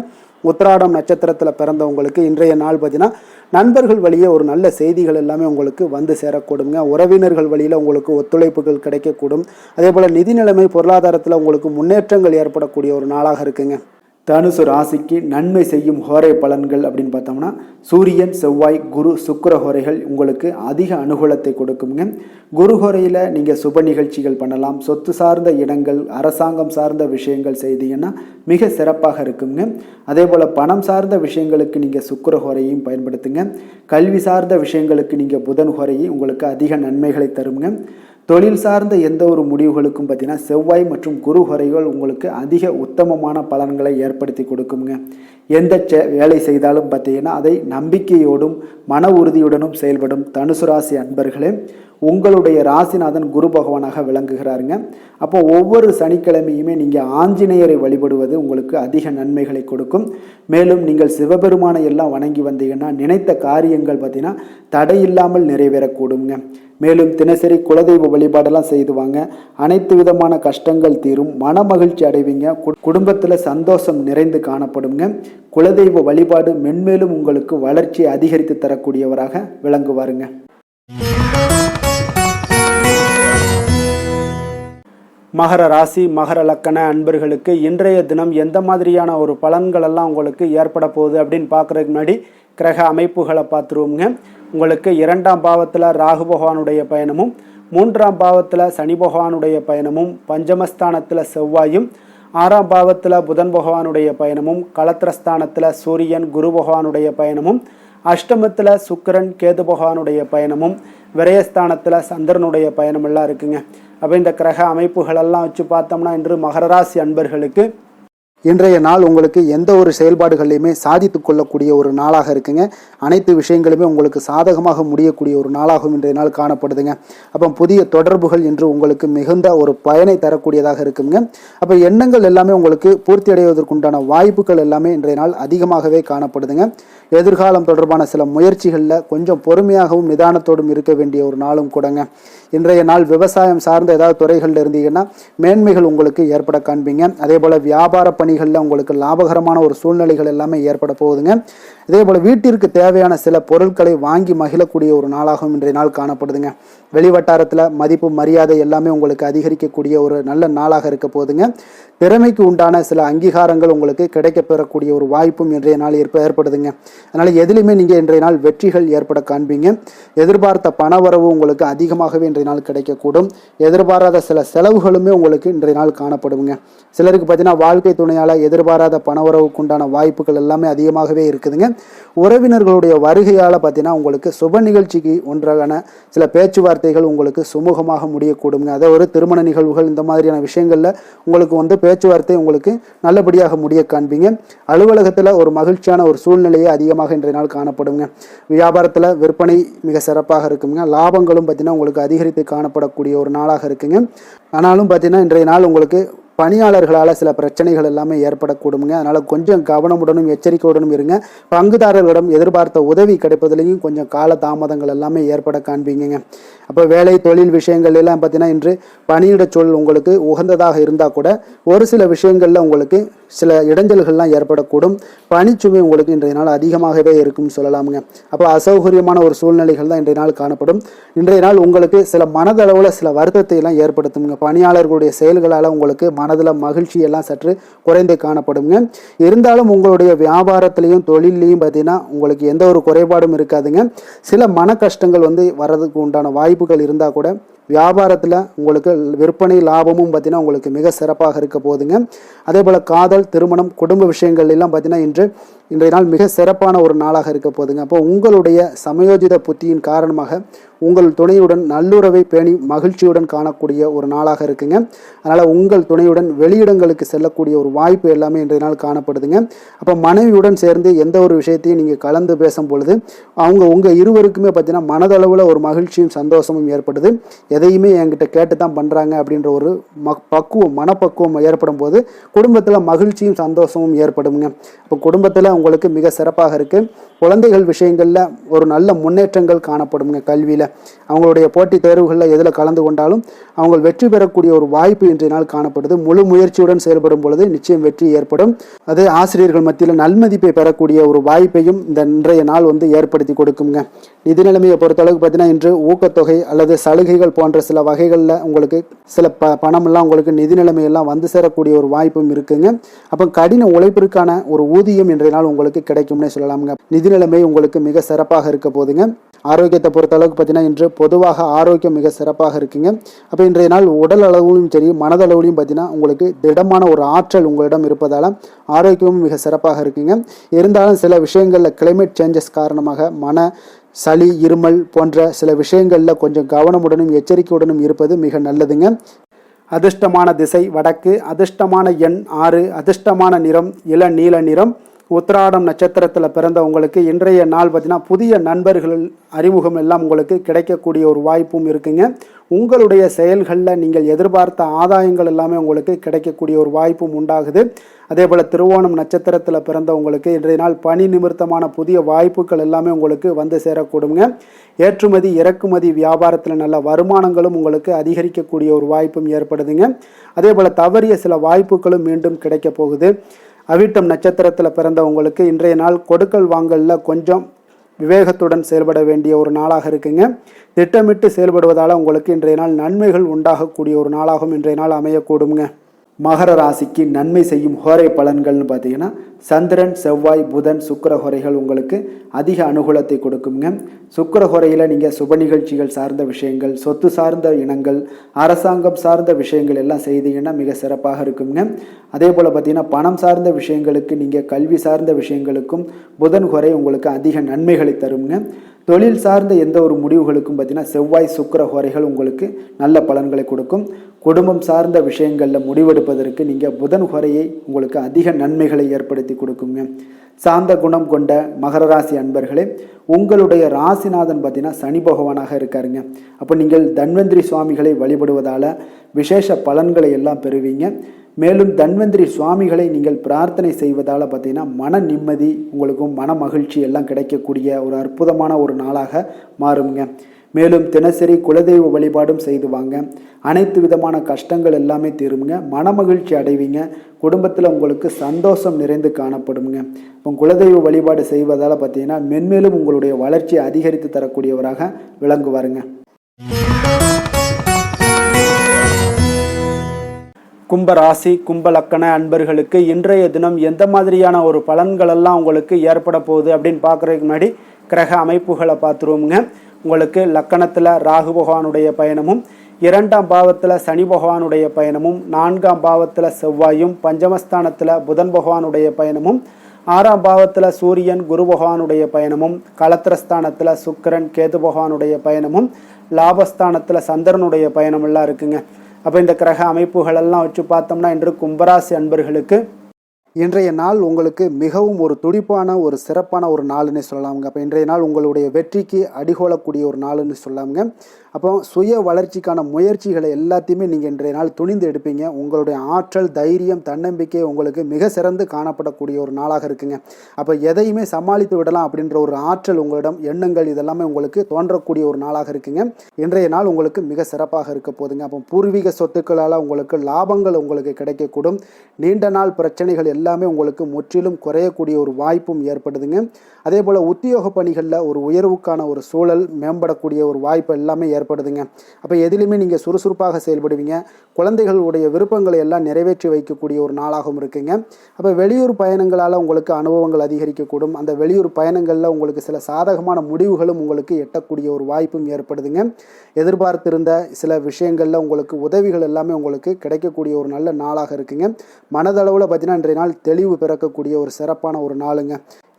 உத்திராடம் நட்சத்திரத்தில் பிறந்தவங்களுக்கு இன்றைய நாள் பார்த்தீங்கன்னா நண்பர்கள் வழியே ஒரு நல்ல செய்திகள் எல்லாமே உங்களுக்கு வந்து சேரக்கூடுங்க. உறவினர்கள் வழியில் உங்களுக்கு ஒத்துழைப்புகள் கிடைக்கக்கூடும். அதே போல் நிதி நிலைமை பொருளாதாரத்தில் உங்களுக்கு முன்னேற்றங்கள் ஏற்படக்கூடிய ஒரு நாளாக இருக்குங்க. தனுசு ராசிக்கு நன்மை செய்யும் ஹோரை பலன்கள் அப்படின்னு பார்த்தோம்னா சூரியன், செவ்வாய், குரு, சுக்கிர ஹோரைகள் உங்களுக்கு அதிக அனுகூலத்தை கொடுக்குங்க. குரு ஹோரையில் நீங்கள் சுப நிகழ்ச்சிகள் பண்ணலாம். சொத்து சார்ந்த இடங்கள், அரசாங்கம் சார்ந்த விஷயங்கள் செய்தீங்கன்னா மிக சிறப்பாக இருக்குங்க. அதே போல் பணம் சார்ந்த விஷயங்களுக்கு நீங்கள் சுக்கிர ஹோரையும் பயன்படுத்துங்க. கல்வி சார்ந்த விஷயங்களுக்கு நீங்கள் புதன் ஹோரையை உங்களுக்கு அதிக நன்மைகளை தருங்க. தொழில் சார்ந்த எந்த ஒரு முடிவுகளுக்கும் பார்த்தீங்கன்னா செவ்வாய் மற்றும் குரு ஹோரைகள் உங்களுக்கு அதிக உத்தமமான பலன்களை ஏற்படுத்தி கொடுக்குங்க. எந்த வேலை செய்தாலும் பார்த்தீங்கன்னா அதை நம்பிக்கையோடும் மன உறுதியுடனும் செயல்படும் தனுசு ராசி அன்பர்களே, உங்களுடைய ராசிநாதன் குரு பகவானாக விளங்குகிறாருங்க. அப்போ ஒவ்வொரு சனிக்கிழமையுமே நீங்கள் ஆஞ்சநேயரை வழிபடுவது உங்களுக்கு அதிக நன்மைகளை கொடுக்கும். மேலும் நீங்கள் சிவபெருமானை எல்லாம் வணங்கி வந்தீங்கன்னா நினைத்த காரியங்கள் பார்த்தீங்கன்னா தடையில்லாமல் நிறைவேறக்கூடுங்க. மேலும் தினசரி குலதெய்வ வழிபாடெல்லாம் செய்துவாங்க. அனைத்து விதமான கஷ்டங்கள் தீரும், மன மகிழ்ச்சி அடைவீங்க. குடும்பத்தில் சந்தோஷம் நிறைந்து காணப்படுங்க. குலதெய்வ வழிபாடு மென்மேலும் உங்களுக்கு வளர்ச்சியை அதிகரித்து தரக்கூடியவராக விளங்குவாருங்க. மகர ராசி, மகர லக்கண அன்பர்களுக்கு இன்றைய தினம் எந்த மாதிரியான ஒரு பலன்கள் எல்லாம் உங்களுக்கு ஏற்பட போகுது அப்படின்னு பார்க்குறதுக்கு முன்னாடி கிரக அமைப்புகளை பார்த்துருவோங்க. உங்களுக்கு 2ஆம் பாவத்தில் ராகு பகவானுடைய பயணமும், 3ஆம் பாவத்தில் சனி பகவானுடைய பயணமும், பஞ்சமஸ்தானத்தில் செவ்வாயும், 6ஆம் பாவத்தில் புதன் பகவானுடைய பயணமும், களத்திரஸ்தானத்தில் சூரியன் குரு பகவானுடைய பயணமும், அஷ்டமத்தில் சுக்கிரன் கேது பகவானுடைய பயணமும், விரயஸ்தானத்தில் சந்திரனுடைய பயணம் எல்லாம் இருக்குங்க. அப்போ இந்த கிரக அமைப்புகளெல்லாம் வச்சு பார்த்தோம்னா இன்று மகர ராசி அன்பர்களுக்கு இன்றைய நாள் உங்களுக்கு எந்த ஒரு செயல்பாடுகளையுமே சாதித்து கொள்ளக்கூடிய ஒரு நாளாக இருக்குங்க. அனைத்து விஷயங்களுமே உங்களுக்கு சாதகமாக முடியக்கூடிய ஒரு நாளாகவும் இன்றைய நாள் காணப்படுதுங்க. அப்போ புதிய தொடர்புகள் இன்று உங்களுக்கு மிகுந்த ஒரு பயனை தரக்கூடியதாக இருக்குங்க. அப்போ எண்ணங்கள் எல்லாமே உங்களுக்கு பூர்த்தி அடைவதற்குண்டான வாய்ப்புகள் எல்லாமே இன்றைய நாள் அதிகமாகவே காணப்படுதுங்க. எதிர்காலம் தொடர்பான சில முயற்சிகளில் கொஞ்சம் பொறுமையாகவும் நிதானத்தோடும் இருக்க வேண்டிய ஒரு நாளும் கூடங்க. இன்றைய நாள் விவசாயம் சார்ந்த ஏதாவது துறைகளில் இருந்தீங்கன்னா மேன்மைகள் உங்களுக்கு ஏற்பட காண்பீங்க. அதே போல் வியாபார பணிகளில் உங்களுக்கு லாபகரமான ஒரு சூழ்நிலைகள் எல்லாமே ஏற்பட போகுதுங்க. இதே போல் வீட்டிற்கு தேவையான சில பொருட்களை வாங்கி மகிழக்கூடிய ஒரு நாளாகவும் இன்றைய நாள் காணப்படுதுங்க. வெளிவட்டாரத்தில் மதிப்பு மரியாதை எல்லாமே உங்களுக்கு அதிகரிக்கக்கூடிய ஒரு நல்ல நாளாக இருக்க போகுதுங்க. திறமைக்கு உண்டான சில அங்கீகாரங்கள் உங்களுக்கு கிடைக்க பெறக்கூடிய ஒரு வாய்ப்பும் இன்றைய நாள் ஏற்படுதுங்க. அதனால் எதிலுமே நீங்கள் இன்றைய நாள் வெற்றிகள் ஏற்பட காண்பீங்க. எதிர்பார்த்த பணவரவு உங்களுக்கு அதிகமாகவே இன்றைய நாள் கிடைக்கக்கூடும். எதிர்பாராத சில செலவுகளுமே உங்களுக்கு இன்றைய நாள் காணப்படுங்க. சிலருக்கு பார்த்தீங்கன்னா வாழ்க்கை துணையால் எதிர்பாராத பணவரவுக்கு உண்டான வாய்ப்புகள் எல்லாமே அதிகமாகவே இருக்குதுங்க. உறவினர்களுடைய வருகையால் பார்த்தீங்கன்னா உங்களுக்கு சுப நிகழ்ச்சிக்கு ஒன்றான சில பேச்சுவார்த்தைகள் உங்களுக்கு சுமூகமாக முடியக்கூடுங்க. அதாவது ஒரு திருமண நிகழ்வுகள் இந்த மாதிரியான விஷயங்களில் உங்களுக்கு பேச்சுவார்த்தை உங்களுக்கு நல்லபடியாக முடிய காண்பீங்க. அலுவலகத்தில் ஒரு மகிழ்ச்சியான ஒரு சூழ்நிலையே அதிகமாக இன்றைய நாள் காணப்படுங்க. வியாபாரத்தில் விற்பனை மிக சிறப்பாக இருக்குங்க. லாபங்களும் பார்த்தீங்கன்னா உங்களுக்கு அதிகரித்து காணப்படக்கூடிய ஒரு நாளாக இருக்குங்க. ஆனாலும் பார்த்தீங்கன்னா இன்றைய நாள் உங்களுக்கு பணியாளர்களால் சில பிரச்சனைகள் எல்லாமே ஏற்படக்கூடுங்க. அதனால் கொஞ்சம் கவனமுடனும் எச்சரிக்கையுடனும் இருங்க. பங்குதாரர்களிடம் எதிர்பார்த்த உதவி கிடைப்பதிலையும் கொஞ்சம் கால தாமதங்கள் எல்லாமே ஏற்பட காண்பீங்க. அப்போ வேலை தொழில் விஷயங்கள் எல்லாம் பார்த்தீங்கன்னா இன்று பணியிட சூழல் உங்களுக்கு உகந்ததாக இருந்தால் கூட ஒரு சில விஷயங்களில் உங்களுக்கு சில இடைஞ்சல்கள்லாம் ஏற்படக்கூடும். பணிச்சுமை உங்களுக்கு இன்றைய நாள் அதிகமாகவே இருக்கும்னு சொல்லலாமுங்க. அப்போ அசௌகரியமான ஒரு சூழ்நிலைகள் தான் இன்றைய நாள் காணப்படும். இன்றைய நாள் உங்களுக்கு சில மனதளவில் சில வருத்தத்தை எல்லாம் ஏற்படுத்துங்க. பணியாளர்களுடைய செயல்களால் உங்களுக்கு மனதில் மகிழ்ச்சி எல்லாம் சற்று குறைந்து காணப்படுங்க. இருந்தாலும் உங்களுடைய வியாபாரத்திலையும் தொழிலையும் பார்த்தீங்கன்னா உங்களுக்கு எந்த ஒரு குறைபாடும் இருக்காதுங்க. சில மன கஷ்டங்கள் வர்றதுக்கு உண்டான வாய்ப்புகள் இருந்தால் கூட வியாபாரத்தில் உங்களுக்கு விற்பனை லாபமும் பார்த்தீங்கன்னா உங்களுக்கு மிக சிறப்பாக இருக்க போகுதுங்க. அதே போல் காதல், திருமணம், குடும்ப விஷயங்கள் எல்லாம் பார்த்தீங்கன்னா இன்றைய நாள் மிக சிறப்பான ஒரு நாளாக இருக்க போகுதுங்க. அப்போ உங்களுடைய சமயோஜித புத்தியின் காரணமாக உங்கள் துணையுடன் நல்லுறவை பேணி மகிழ்ச்சியுடன் காணக்கூடிய ஒரு நாளாக இருக்குங்க. அதனால் உங்கள் துணையுடன் வெளியிடங்களுக்கு செல்லக்கூடிய ஒரு வாய்ப்பு எல்லாமே இன்றைய நாள் காணப்படுதுங்க. அப்போ மனைவியுடன் சேர்ந்து எந்த ஒரு விஷயத்தையும் நீங்கள் கலந்து பேசும் பொழுது உங்கள் இருவருக்குமே பார்த்தீங்கன்னா மனதளவில் ஒரு மகிழ்ச்சியும் சந்தோஷமும் ஏற்படுது. எதையுமே என்கிட்ட கேட்டு தான் பண்ணுறாங்க அப்படின்ற ஒரு மனப்பக்குவம் ஏற்படும் போது குடும்பத்தில் மகிழ்ச்சியும் சந்தோஷமும் ஏற்படுங்க. இப்போ குடும்பத்தில் உங்களுக்கு மிக சிறப்பாக இருக்குது. குழந்தைகள் விஷயங்களில் ஒரு நல்ல முன்னேற்றங்கள் காணப்படுங்க. கல்வியில் அவங்களுடைய போட்டித் தேர்வுகளில் எதில் கலந்து கொண்டாலும் அவங்க வெற்றி பெறக்கூடிய ஒரு வாய்ப்பு இன்றைய நாள் காணப்படுது. முழு முயற்சியுடன் செயல்படும் பொழுது நிச்சயம் வெற்றி ஏற்படும். அதே ஆசிரியர்கள் மத்தியில் நல்மதிப்பை பெறக்கூடிய ஒரு வாய்ப்பையும் இந்த இன்றைய நாள் ஏற்படுத்தி கொடுக்குங்க. நிதி நிலைமையை பொறுத்தளவுக்கு பார்த்தீங்கன்னா இன்று ஊக்கத்தொகை அல்லது சலுகைகள் போன்ற சில வகைகளில் உங்களுக்கு சில பணமெல்லாம் உங்களுக்கு நிதி நிலைமையெல்லாம் வந்து சேரக்கூடிய ஒரு வாய்ப்பும் இருக்குங்க. அப்போ கடின உழைப்பிற்கான ஒரு ஊதியம் இன்றைய நாள் உங்களுக்கு கிடைக்கும்னே சொல்லலாமுங்க. நிதி நிலைமை உங்களுக்கு மிக சிறப்பாக இருக்க போதுங்க. ஆரோக்கியத்தை பொறுத்த அளவுக்கு பார்த்தீங்கன்னா இன்று பொதுவாக ஆரோக்கியம் மிக சிறப்பாக இருக்குங்க. அப்போ இன்றைய நாள் உடல் அளவுலையும் சரி மனதளவுலையும் பார்த்தீங்கன்னா உங்களுக்கு திடமான ஒரு ஆற்றல் உங்களிடம் இருப்பதால் ஆரோக்கியமும் மிக சிறப்பாக இருக்குங்க. இருந்தாலும் சில விஷயங்களில் கிளைமேட் சேஞ்சஸ் காரணமாக சளி, இருமல் போன்ற சில விஷயங்களில் கொஞ்சம் கவனமுடனும் எச்சரிக்கையுடனும் இருப்பது மிக நல்லதுங்க. அதிர்ஷ்டமான திசை வடக்கு, அதிர்ஷ்டமான எண் 6, அதிர்ஷ்டமான நிறம் இளநீல நிறம். உத்திராடம் நட்சத்திரத்தில் பிறந்த உங்களுக்கு இன்றைய நாள் பார்த்தீங்கன்னா புதிய நண்பர்கள் அறிமுகம் எல்லாம் உங்களுக்கு கிடைக்கக்கூடிய ஒரு வாய்ப்பும் இருக்குங்க. உங்களுடைய செயல்களில் நீங்கள் எதிர்பார்த்த ஆதாயங்கள் எல்லாமே உங்களுக்கு கிடைக்கக்கூடிய ஒரு வாய்ப்பும் உண்டாகுது. அதே போல் திருவோணம் நட்சத்திரத்தில் பிறந்த உங்களுக்கு இன்றைய நாள் பணி நிமித்தமான புதிய வாய்ப்புகள் எல்லாமே உங்களுக்கு வந்து சேரக்கூடுங்க. ஏற்றுமதி இறக்குமதி வியாபாரத்தில் நல்ல வருமானங்களும் உங்களுக்கு அதிகரிக்கக்கூடிய ஒரு வாய்ப்பும் ஏற்படுதுங்க. அதே போல் தவறிய சில வாய்ப்புகளும் மீண்டும் கிடைக்க போகுது. அவிட்டம் நட்சத்திரத்தில் பிறந்த உங்களுக்கு இன்றைய நாள் கொடுக்கல் வாங்கலில் கொஞ்சம் விவேகத்துடன் செயல்பட வேண்டிய ஒரு நாளாக இருக்குங்க. திட்டமிட்டு செயல்படுவதால் உங்களுக்கு இன்றைய நாள் நன்மைகள் உண்டாகக்கூடிய ஒரு நாளாகவும் இன்றைய நாள் அமையக்கூடுங்க. மகர ராசிக்கு நன்மை செய்யும் ஹோரை பலன்கள்னு பார்த்தீங்கன்னா சந்திரன், செவ்வாய், புதன், சுக்கிர ஹோரைகள் உங்களுக்கு அதிக அனுகூலத்தை கொடுக்குங்க. சுக்கிர ஹோரையில் நீங்கள் சுப நிகழ்ச்சிகள் சார்ந்த விஷயங்கள், சொத்து சார்ந்த இனங்கள், அரசாங்கம் சார்ந்த விஷயங்கள் எல்லாம் செய்தீங்கன்னா மிக சிறப்பாக இருக்குங்க. அதே போல் பார்த்தீங்கன்னா பணம் சார்ந்த விஷயங்களுக்கு, நீங்கள் கல்வி சார்ந்த விஷயங்களுக்கும் புதன் ஹோரை உங்களுக்கு அதிக நன்மைகளை தருங்க. தொழில் சார்ந்த எந்த ஒரு முடிவுகளுக்கும் பார்த்தீங்கன்னா செவ்வாய், சுக்கிர ஹோரைகள் உங்களுக்கு நல்ல பலன்களை கொடுக்கும். குடும்பம் சார்ந்த விஷயங்களில் முடிவெடுப்பதற்கு நீங்கள் புதன் ஹோரையை உங்களுக்கு அதிக நன்மைகளை ஏற்படுத்தி கொடுக்குங்க. சாந்த குணம் கொண்ட மகர ராசி அன்பர்களே, உங்களுடைய ராசிநாதன் பார்த்தீங்கன்னா சனி பகவானாக இருக்காருங்க. அப்போ நீங்கள் தன்வந்திரி சுவாமிகளை வழிபடுவதால் விசேஷ பலன்களை எல்லாம் பெறுவீங்க. மேலும் தன்வந்திரி சுவாமிகளை நீங்கள் பிரார்த்தனை செய்வதால் பார்த்தீங்கன்னா மன நிம்மதி உங்களுக்கும் மன மகிழ்ச்சி எல்லாம் கிடைக்கக்கூடிய ஒரு அற்புதமான ஒரு நாளாக மாறுங்க. மேலும் தினசரி குலதெய்வ வழிபாடும் செய்து வாங்க. அனைத்து விதமான கஷ்டங்கள் எல்லாமே தீருங்க. மனமகிழ்ச்சி அடைவீங்க. குடும்பத்தில் உங்களுக்கு சந்தோஷம் நிறைந்து காணப்படுங்க. இப்போ குலதெய்வ வழிபாடு செய்வதால் பார்த்தீங்கன்னா மென்மேலும் உங்களுடைய வளர்ச்சியை அதிகரித்து தரக்கூடியவராக விளங்குவாருங்க. கும்பராசி கும்ப லக்கண அன்பர்களுக்கு இன்றைய தினம் எந்த மாதிரியான ஒரு பலன்களெல்லாம் உங்களுக்கு ஏற்பட போகுது அப்படின்னு பார்க்குறதுக்கு முன்னாடி கிரக அமைப்புகளை பார்த்துருவோமுங்க. உங்களுக்கு லக்கணத்தில் ராகு பகவானுடைய பயணமும், 2ஆம் பாவத்தில் சனி பகவானுடைய பயணமும், 4ஆம் பாவத்தில் செவ்வாயும், பஞ்சமஸ்தானத்தில் புதன் பகவானுடைய பயணமும், 6ஆம் பாவத்தில் சூரியன் குரு பகவானுடைய பயணமும், களத்திரஸ்தானத்தில் சுக்கிரன் கேது பகவானுடைய பயணமும், லாபஸ்தானத்தில் சந்திரனுடைய பயணமெல்லாம் இருக்குங்க. அப்போ இந்த கிரக அமைப்புகளெல்லாம் வச்சு பார்த்தோம்னா இன்று கும்பராசி அன்பர்களுக்கு இன்றைய நாள் உங்களுக்கு மிகவும் ஒரு துடிப்பான ஒரு சிறப்பான ஒரு நாள்னு சொல்லலாமுங்க. அப்போ இன்றைய நாள் உங்களுடைய வெற்றிக்கு அடிகோலக்கூடிய ஒரு நாள்னு சொல்லலாமுங்க. அப்போ சுய வளர்ச்சிக்கான முயற்சிகளை எல்லாத்தையுமே நீங்கள் இன்றைய நாள் துணிந்து எடுப்பீங்க. உங்களுடைய ஆற்றல், தைரியம், தன்னம்பிக்கை உங்களுக்கு மிக சிறந்து காணப்படக்கூடிய ஒரு நாளாக இருக்குங்க. அப்போ எதையுமே சமாளித்து விடலாம் அப்படின்ற ஒரு ஆற்றல் உங்களிடம், எண்ணங்கள் இதெல்லாமே உங்களுக்கு தோன்றக்கூடிய ஒரு நாளாக இருக்குங்க. இன்றைய நாள் உங்களுக்கு மிக சிறப்பாக இருக்க போதுங்க. அப்போ பூர்வீக சொத்துக்களால் உங்களுக்கு லாபங்கள் உங்களுக்கு கிடைக்கக்கூடும். நீண்ட நாள் பிரச்சனைகள் எல்லாமே உங்களுக்கு முற்றிலும் குறையக்கூடிய ஒரு வாய்ப்பும் ஏற்படுதுங்க. அதே போல் உத்தியோக பணிகளில் ஒரு உயர்வுக்கான ஒரு சூழல் மேம்படக்கூடிய ஒரு வாய்ப்பு எல்லாமே ஏற்படுதுங்க. அப்போ எதிலுமே நீங்கள் சுறுசுறுப்பாக செயல்படுவீங்க. குழந்தைகளுடைய விருப்பங்களை எல்லாம் நிறைவேற்றி வைக்கக்கூடிய ஒரு நாளாகவும் இருக்குங்க. அப்போ வெளியூர் பயணங்களால் உங்களுக்கு அனுபவங்கள் அதிகரிக்கக்கூடும். அந்த வெளியூர் பயணங்களில் உங்களுக்கு சில சாதகமான முடிவுகளும் உங்களுக்கு எட்டக்கூடிய ஒரு வாய்ப்பும் ஏற்படுதுங்க. எதிர்பார்த்திருந்த சில விஷயங்களில் உங்களுக்கு உதவிகள் எல்லாமே உங்களுக்கு கிடைக்கக்கூடிய ஒரு நல்ல நாளாக இருக்குங்க. மனதளவில் பார்த்தீங்கன்னா இன்றைய நாள் தெளிவு பிறக்கக்கூடிய ஒரு சிறப்பான ஒரு நாளுங்க.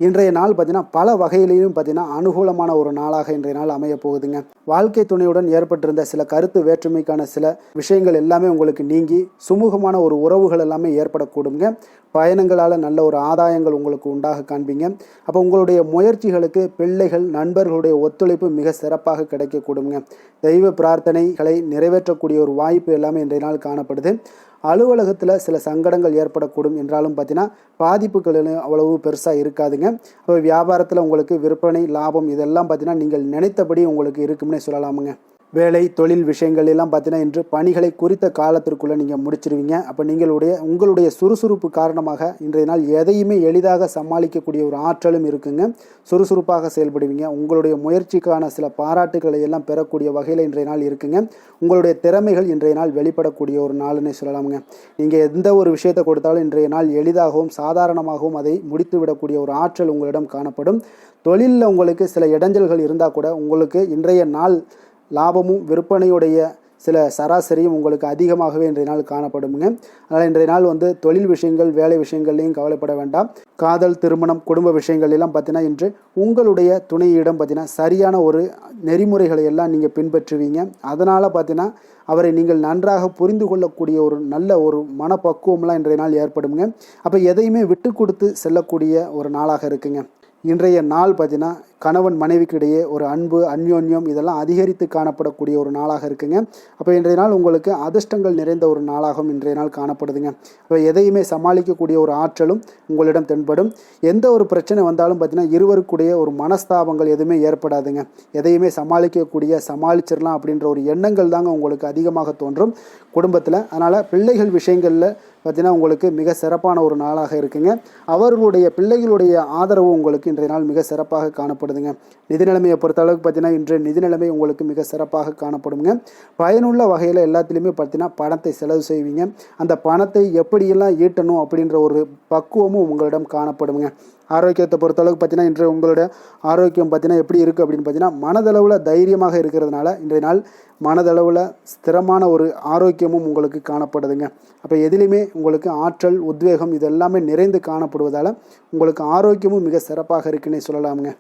இன்றைய நாள் பார்த்தீங்கன்னா பல வகையிலையும் பார்த்தீங்கன்னா அனுகூலமான ஒரு நாளாக இன்றைய நாள் அமைய போகுதுங்க. வாழ்க்கை துணையுடன் ஏற்பட்டிருந்த சில கருத்து வேற்றுமைக்கான சில விஷயங்கள் எல்லாமே உங்களுக்கு நீங்கி சுமூகமான ஒரு உறவுகள் எல்லாமே ஏற்படக்கூடுங்க. பயணங்களால் நல்ல ஒரு ஆதாயங்கள் உங்களுக்கு உண்டாக காண்பீங்க. அப்போ உங்களுடைய முயற்சிகளுக்கு பிள்ளைகள், நண்பர்களுடைய ஒத்துழைப்பு மிக சிறப்பாக கிடைக்கக்கூடுங்க. தெய்வ பிரார்த்தனைகளை நிறைவேற்றக்கூடிய ஒரு வாய்ப்பு எல்லாமே இன்றைய நாள் காணப்படுது. அலுவலகத்தில் சில சங்கடங்கள் ஏற்படக்கூடும் என்றாலும் பார்த்தீங்கன்னா பாதிப்புகள் அவ்வளவு பெருசாக இருக்காதுங்க. அப்போ வியாபாரத்தில் உங்களுக்கு விற்பனை, லாபம் இதெல்லாம் பார்த்தீங்கன்னா நீங்கள் நினைத்தபடி உங்களுக்கு இருக்கும்னே சொல்லலாமுங்க. வேலை, தொழில் விஷயங்கள் எல்லாம் பார்த்தீங்கன்னா இன்று பணிகளை குறித்த காலத்திற்குள்ளே நீங்கள் முடிச்சிருவீங்க. அப்போ உங்களுடைய சுறுசுறுப்பு காரணமாக இன்றைய நாள் எதையுமே எளிதாக சமாளிக்கக்கூடிய ஒரு ஆற்றலும் இருக்குங்க. சுறுசுறுப்பாக செயல்படுவீங்க. உங்களுடைய முயற்சிக்கான சில பாராட்டுகளை எல்லாம் பெறக்கூடிய வகையில் இன்றைய நாள் இருக்குங்க. உங்களுடைய திறமைகள் இன்றைய நாள் வெளிப்படக்கூடிய ஒரு நாள்னே சொல்லலாமுங்க. நீங்கள் எந்த ஒரு விஷயத்தை கொடுத்தாலும் இன்றைய நாள் எளிதாகவும் சாதாரணமாகவும் அதை முடித்து விடக்கூடிய ஒரு ஆற்றல் உங்களிடம் காணப்படும். தொழிலில் உங்களுக்கு சில இடைஞ்சல்கள் இருந்தால் கூட உங்களுக்கு இன்றைய நாள் லாபமும் விற்பனையுடைய சில சராசரியும் உங்களுக்கு அதிகமாகவே இன்றைய நாள் காணப்படுங்க. அதனால் இன்றைய நாள் தொழில் விஷயங்கள், வேலை விஷயங்கள்லையும் கவலைப்பட வேண்டாம். காதல், திருமணம், குடும்ப விஷயங்கள் எல்லாம் பார்த்தீங்கன்னா இன்று உங்களுடைய துணையிடம் பார்த்தீங்கன்னா சரியான ஒரு நெறிமுறைகளை எல்லாம் நீங்கள் பின்பற்றுவீங்க. அதனால் பார்த்தீங்கன்னா அவரை நீங்கள் நன்றாக புரிந்து கொள்ளக்கூடிய ஒரு நல்ல ஒரு மனப்பக்குவம்லாம் இன்றைய நாள் ஏற்படுங்க. அப்போ எதையுமே விட்டு கொடுத்து செல்லக்கூடிய ஒரு நாளாக இருக்குங்க. இன்றைய நாள் பார்த்தீங்கன்னா கணவன் மனைவிக்கு இடையே ஒரு அன்பு, அந்யோன்யம் இதெல்லாம் அதிகரித்து காணப்படக்கூடிய ஒரு நாளாக இருக்குங்க. அப்போ இன்றைய நாள் உங்களுக்கு அதிர்ஷ்டங்கள் நிறைந்த ஒரு நாளாகவும் இன்றைய நாள் காணப்படுதுங்க. அப்போ எதையுமே சமாளிக்கக்கூடிய ஒரு ஆற்றலும் உங்களிடம் தென்படும். எந்த ஒரு பிரச்சனை வந்தாலும் பார்த்தீங்கன்னா இருவருக்குடைய ஒரு மனஸ்தாபங்கள் எதுவுமே ஏற்படாதுங்க. எதையுமே சமாளிச்சிடலாம் அப்படின்ற ஒரு எண்ணங்கள் தாங்க உங்களுக்கு அதிகமாக தோன்றும் குடும்பத்தில். அதனால் பிள்ளைகள் விஷயங்களில் பார்த்தீங்கன்னா உங்களுக்கு மிக சிறப்பான ஒரு நாளாக இருக்குங்க. அவர்களுடைய பிள்ளைகளுடைய ஆதரவு உங்களுக்கு இன்றைய நாள் மிக சிறப்பாக காணப்படுதுங்க. நிதி நிலைமையை பொறுத்த அளவுக்கு பார்த்தீங்கன்னா இன்று நிதி நிலைமை உங்களுக்கு மிக சிறப்பாக காணப்படுங்க. பயனுள்ள வகையில் எல்லாத்துலேயுமே பார்த்தீங்கன்னா பணத்தை செலவு செய்வீங்க. அந்த பணத்தை எப்படியெல்லாம் ஈட்டணும் அப்படின்ற ஒரு பக்குவமும் உங்களிடம் காணப்படுங்க. ஆரோக்கியத்தை பொறுத்தளவுக்கு பார்த்தீங்கன்னா இன்று உங்களோட ஆரோக்கியம் பார்த்தீங்கன்னா எப்படி இருக்குது அப்படின்னு பார்த்தீங்கன்னா மனதளவில் தைரியமாக இருக்கிறதுனால இன்றைய நாள் மனதளவில் ஸ்திரமான ஒரு ஆரோக்கியமும் உங்களுக்கு காணப்படுதுங்க. அப்போ எதிலுமே உங்களுக்கு ஆற்றல், உத்வேகம் இதெல்லாமே நிறைந்து காணப்படுவதால் உங்களுக்கு ஆரோக்கியமும் மிக சிறப்பாக இருக்குன்னே சொல்லலாமுங்க.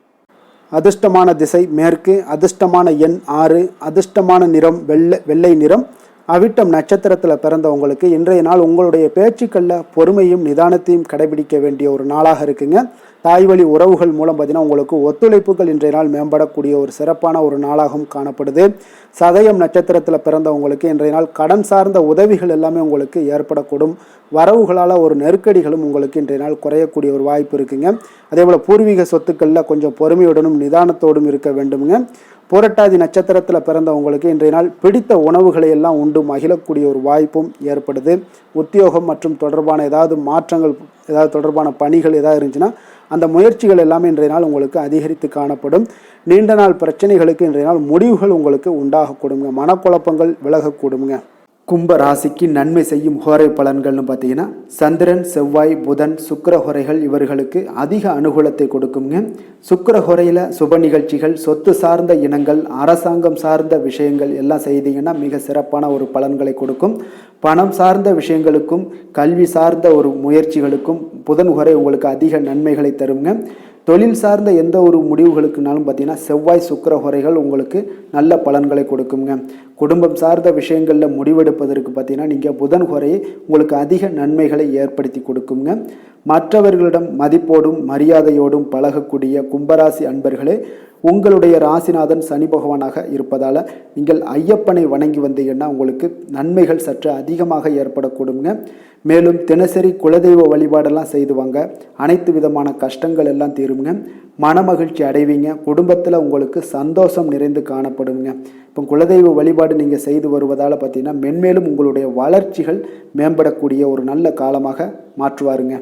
அதிர்ஷ்டமான திசை மேற்கு, அதிர்ஷ்டமான எண் 6, அதிர்ஷ்டமான நிறம் வெள்ளை நிறம். அவிட்டம் நட்சத்திரத்தில் பிறந்தவங்களுக்கு இன்றைய நாள் உங்களுடைய பேச்சுக்களில் பொறுமையும் நிதானத்தையும் கடைபிடிக்க வேண்டிய ஒரு நாளாக இருக்குங்க. தாய் வழி உறவுகள் மூலம் பார்த்தீங்கன்னா உங்களுக்கு ஒத்துழைப்புகள் இன்றைய நாள் மேம்படக்கூடிய ஒரு சிறப்பான ஒரு நாளாகவும் காணப்படுது. சதயம் நட்சத்திரத்தில் பிறந்தவங்களுக்கு இன்றைய நாள் கடன் சார்ந்த உதவிகள் எல்லாமே உங்களுக்கு ஏற்படக்கூடும். வரவுகளால் ஒரு நெருக்கடிகளும் உங்களுக்கு இன்றைய நாள் குறையக்கூடிய ஒரு வாய்ப்பு இருக்குங்க. அதே போல் பூர்வீக சொத்துக்களில் கொஞ்சம் பொறுமையுடனும் நிதானத்தோடும் இருக்க வேண்டுமுங்க. புரட்டாதி நட்சத்திரத்தில் பிறந்தவங்களுக்கு இன்றைய நாள் பிடித்த உணவுகளை எல்லாம் உண்டு மகிழக்கூடிய ஒரு வாய்ப்பும் ஏற்படுது. உத்தியோகம் மற்றும் தொடர்பான ஏதாவது மாற்றங்கள், ஏதாவது தொடர்பான பணிகள் ஏதாவது இருந்துச்சுன்னா அந்த முயற்சிகள் எல்லாமே இன்றைய நாள் உங்களுக்கு அதிகரித்து காணப்படும். நீண்ட நாள் பிரச்சனைகளுக்கு இன்றைய நாள் முடிவுகள் உங்களுக்கு உண்டாகக்கூடுங்க. மனக்குழப்பங்கள் விலகக்கூடுங்க. கும்ப ராசிக்கு நன்மை செய்யும் ஹோரை பலன்கள்னு பார்த்தீங்கன்னா சந்திரன், செவ்வாய், புதன், சுக்கிர ஹோரைகள் இவர்களுக்கு அதிக அனுகூலத்தை கொடுக்குங்க. சுக்கிர ஹோரையில் சுப நிகழ்ச்சிகள், சொத்து சார்ந்த இனங்கள், அரசாங்கம் சார்ந்த விஷயங்கள் எல்லாம் செய்தீங்கன்னா மிக சிறப்பான ஒரு பலன்களை கொடுக்கும். பணம் சார்ந்த விஷயங்களுக்கும் கல்வி சார்ந்த ஒரு முயற்சிகளுக்கும் புதன் ஹோரை உங்களுக்கு அதிக நன்மைகளை தருங்க. தொழில் சார்ந்த எந்த ஒரு முடிவுகளுக்குனாலும் பார்த்தீங்கன்னா செவ்வாய், சுக்கிர ஹோரைகள் உங்களுக்கு நல்ல பலன்களை கொடுக்குங்க. குடும்பம் சார்ந்த விஷயங்களில் முடிவெடுப்பதற்கு பார்த்தீங்கன்னா நீங்கள் புதன் ஹோரையை உங்களுக்கு அதிக நன்மைகளை ஏற்படுத்தி கொடுக்குங்க. மற்றவர்களிடம் மதிப்போடும் மரியாதையோடும் பழகக்கூடிய கும்பராசி அன்பர்களே, உங்களுடைய ராசிநாதன் சனி பகவானாக இருப்பதால் நீங்கள் ஐயப்பனை வணங்கி வந்தீங்கன்னா உங்களுக்கு நன்மைகள் சற்று அதிகமாக ஏற்படக்கூடுங்க. மேலும் தினசரி குலதெய்வ வழிபாடெல்லாம் செய்து வாங்க. அனைத்து விதமான கஷ்டங்கள் எல்லாம் தீருங்க. மனமகிழ்ச்சி அடைவீங்க. குடும்பத்தில் உங்களுக்கு சந்தோஷம் நிறைந்து காணப்படுங்க. இப்போ குலதெய்வ வழிபாடு நீங்கள் செய்து வருவதால் பார்த்தீங்கன்னா மென்மேலும் உங்களுடைய வளர்ச்சிகள் மேம்படக்கூடிய ஒரு நல்ல காலமாக மாற்றுவாருங்க.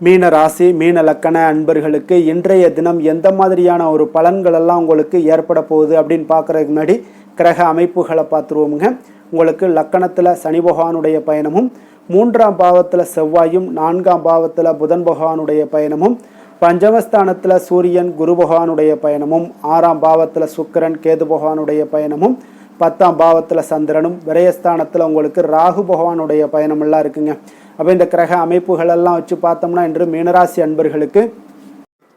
மீன ராசி, மீன லக்கண அன்பர்களுக்கு இன்றைய தினம் எந்த மாதிரியான ஒரு பலன்கள் எல்லாம் உங்களுக்கு ஏற்பட போகுது அப்படின்னு பார்க்குறதுக்கு முன்னாடி கிரக அமைப்புகளை பார்த்துருவோமுங்க. உங்களுக்கு லக்கணத்தில் சனி பகவானுடைய பயணமும், 3ஆம் பாவத்தில் செவ்வாயும், 4ஆம் பாவத்தில் புதன் பகவானுடைய பயணமும், பஞ்சமஸ்தானத்தில் சூரியன் குரு பகவானுடைய பயணமும், 6ஆம் பாவத்தில் சுக்கிரன் கேது பகவானுடைய பயணமும், 10ஆம் பாவத்தில் சந்திரனும், விரயஸ்தானத்தில் உங்களுக்கு ராகு பகவானுடைய பயணமெல்லாம் இருக்குங்க. அப்போ இந்த கிரக அமைப்புகளெல்லாம் வச்சு பார்த்தோம்னா இன்று மீனராசி அன்பர்களுக்கு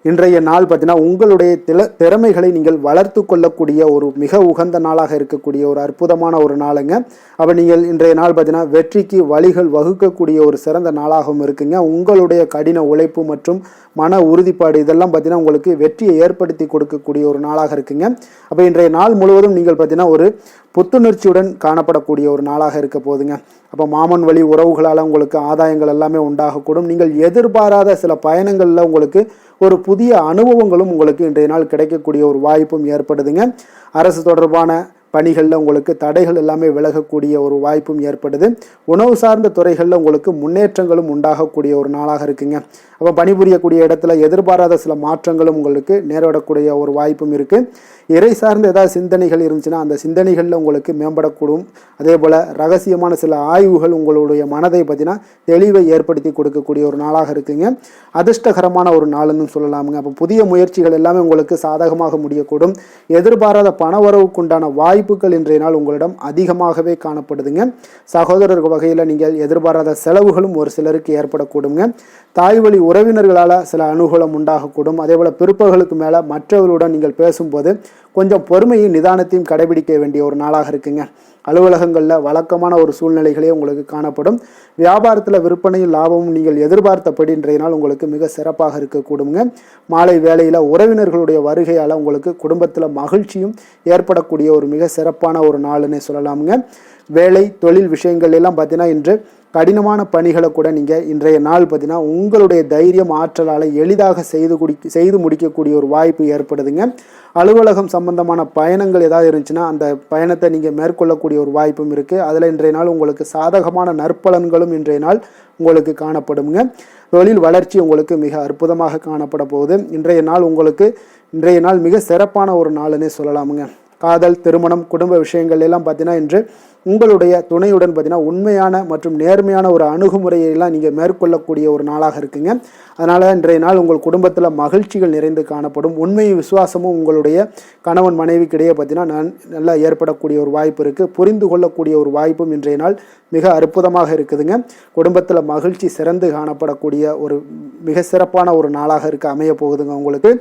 இன்றைய நாள் பார்த்தீங்கன்னா உங்களுடைய திறமைகளை நீங்கள் வளர்த்து கொள்ளக்கூடிய ஒரு மிக உகந்த நாளாக இருக்கக்கூடிய ஒரு அற்புதமான ஒரு நாளுங்க. அப்போ நீங்கள் இன்றைய நாள் பார்த்தீங்கன்னா வெற்றிக்கு வழிகள் வகுக்கக்கூடிய ஒரு சிறந்த நாளாகவும் இருக்குங்க. உங்களுடைய கடின உழைப்பு மற்றும் மன உறுதிப்பாடு இதெல்லாம் பார்த்தீங்கன்னா உங்களுக்கு வெற்றியை ஏற்படுத்தி கொடுக்கக்கூடிய ஒரு நாளாக இருக்குங்க. அப்போ இன்றைய நாள் முழுவதும் நீங்கள் பார்த்தீங்கன்னா ஒரு புத்துணர்ச்சியுடன் காணப்படக்கூடிய ஒரு நாளாக இருக்க போதுங்க. அப்போ மாமன் வழி உறவுகளால் உங்களுக்கு ஆதாயங்கள் எல்லாமே உண்டாகக்கூடும். நீங்கள் எதிர்பாராத சில பயணங்களில் உங்களுக்கு ஒரு புதிய அனுபவங்களும் உங்களுக்கு இன்றைய நாள் கிடைக்கக்கூடிய ஒரு வாய்ப்பும் ஏற்படுதுங்க. அரசு தொடர்பான பணிகளில் உங்களுக்கு தடைகள் எல்லாமே விலகக்கூடிய ஒரு வாய்ப்பும் ஏற்படுது. உணவு சார்ந்த துறைகளில் உங்களுக்கு முன்னேற்றங்களும் உண்டாகக்கூடிய ஒரு நாளாக இருக்குங்க. அப்போ பணிபுரியக்கூடிய இடத்துல எதிர்பாராத சில மாற்றங்களும் உங்களுக்கு நேரிடக்கூடிய ஒரு வாய்ப்பும் இருக்குது. இறை சார்ந்த ஏதாவது சிந்தனைகள் இருந்துச்சுன்னா அந்த சிந்தனைகளில் உங்களுக்கு மேம்படக்கூடும். அதே போல் ரகசியமான சில ஆய்வுகள் உங்களுடைய மனதை பார்த்தீங்கன்னா தெளிவை ஏற்படுத்தி கொடுக்கக்கூடிய ஒரு நாளாக இருக்குங்க. அதிர்ஷ்டகரமான ஒரு நாளுன்னு சொல்லலாமுங்க. அப்போ புதிய முயற்சிகள் எல்லாமே உங்களுக்கு சாதகமாக முடியக்கூடும். எதிர்பாராத பணவரவுக்குண்டான வாய்ப்புகள் இன்றைய நாள் உங்களிடம் அதிகமாகவே காணப்படுதுங்க. சகோதரர் வகையில் நீங்கள் எதிர்பாராத செலவுகளும் ஒரு சிலருக்கு ஏற்படக்கூடுங்க. தாய் வழி உறவினர்களால் சில அனுகூலம் உண்டாகக்கூடும். அதே போல் பிற்பகலுக்கு மேலே மற்றவர்களுடன் நீங்கள் பேசும்போது கொஞ்சம் பொறுமையும் நிதானத்தையும் கடைபிடிக்க வேண்டிய ஒரு நாளாக இருக்குங்க. அலுவலகங்களில் வழக்கமான ஒரு சூழ்நிலைகளே உங்களுக்கு காணப்படும். வியாபாரத்தில் விற்பனையும் லாபமும் நீங்கள் எதிர்பார்த்தபடி இன்றைய நாள் உங்களுக்கு மிக சிறப்பாக இருக்கக்கூடுங்க. மாலை வேளையில் உறவினர்களுடைய வருகையால் உங்களுக்கு குடும்பத்தில் மகிழ்ச்சியும் ஏற்படக்கூடிய ஒரு மிக சிறப்பான ஒரு நாளுன்னே சொல்லலாமுங்க. வேலை தொழில் விஷயங்கள் எல்லாம் பார்த்தீங்கன்னா இன்று கடினமான பணிகளை கூட நீங்கள் இன்றைய நாள் பார்த்தீங்கன்னா உங்களுடைய தைரியம் ஆற்றலால் எளிதாக செய்து முடிக்கக்கூடிய ஒரு வாய்ப்பு ஏற்படுதுங்க. அலுவலகம் சம்பந்தமான பயணங்கள் ஏதாவது இருந்துச்சுன்னா அந்த பயணத்தை நீங்கள் மேற்கொள்ளக்கூடிய ஒரு வாய்ப்பும் இருக்குது. அதில் இன்றைய நாள் உங்களுக்கு சாதகமான நற்பலன்களும் இன்றைய நாள் உங்களுக்கு காணப்படுங்க. தொழில் வளர்ச்சி உங்களுக்கு மிக அற்புதமாக காணப்பட போகுது. இன்றைய நாள் மிக சிறப்பான ஒரு நாளுன்னே சொல்லலாமுங்க. காதல், திருமணம், குடும்ப விஷயங்கள் எல்லாம் பார்த்தீங்கன்னா இன்று உங்களுடைய துணையுடன் பார்த்தீங்கன்னா உண்மையான மற்றும் நேர்மையான ஒரு அணுகுமுறையெல்லாம் நீங்கள் மேற்கொள்ளக்கூடிய ஒரு நாளாக இருக்குங்க. அதனால் இன்றைய நாள் உங்கள் குடும்பத்தில் மகிழ்ச்சிகள் நிறைந்து காணப்படும். உண்மையும் விசுவாசமும் உங்களுடைய கணவன் மனைவிக்கிடையே பார்த்தீங்கன்னா நல்லா ஏற்படக்கூடிய ஒரு வாய்ப்பு இருக்குது. புரிந்து கொள்ளக்கூடிய ஒரு வாய்ப்பும் இன்றைய நாள் மிக அற்புதமாக இருக்குதுங்க. குடும்பத்தில் மகிழ்ச்சி சிறந்து காணப்படக்கூடிய ஒரு மிக சிறப்பான ஒரு நாளாக அமைய போகுதுங்க உங்களுக்கு.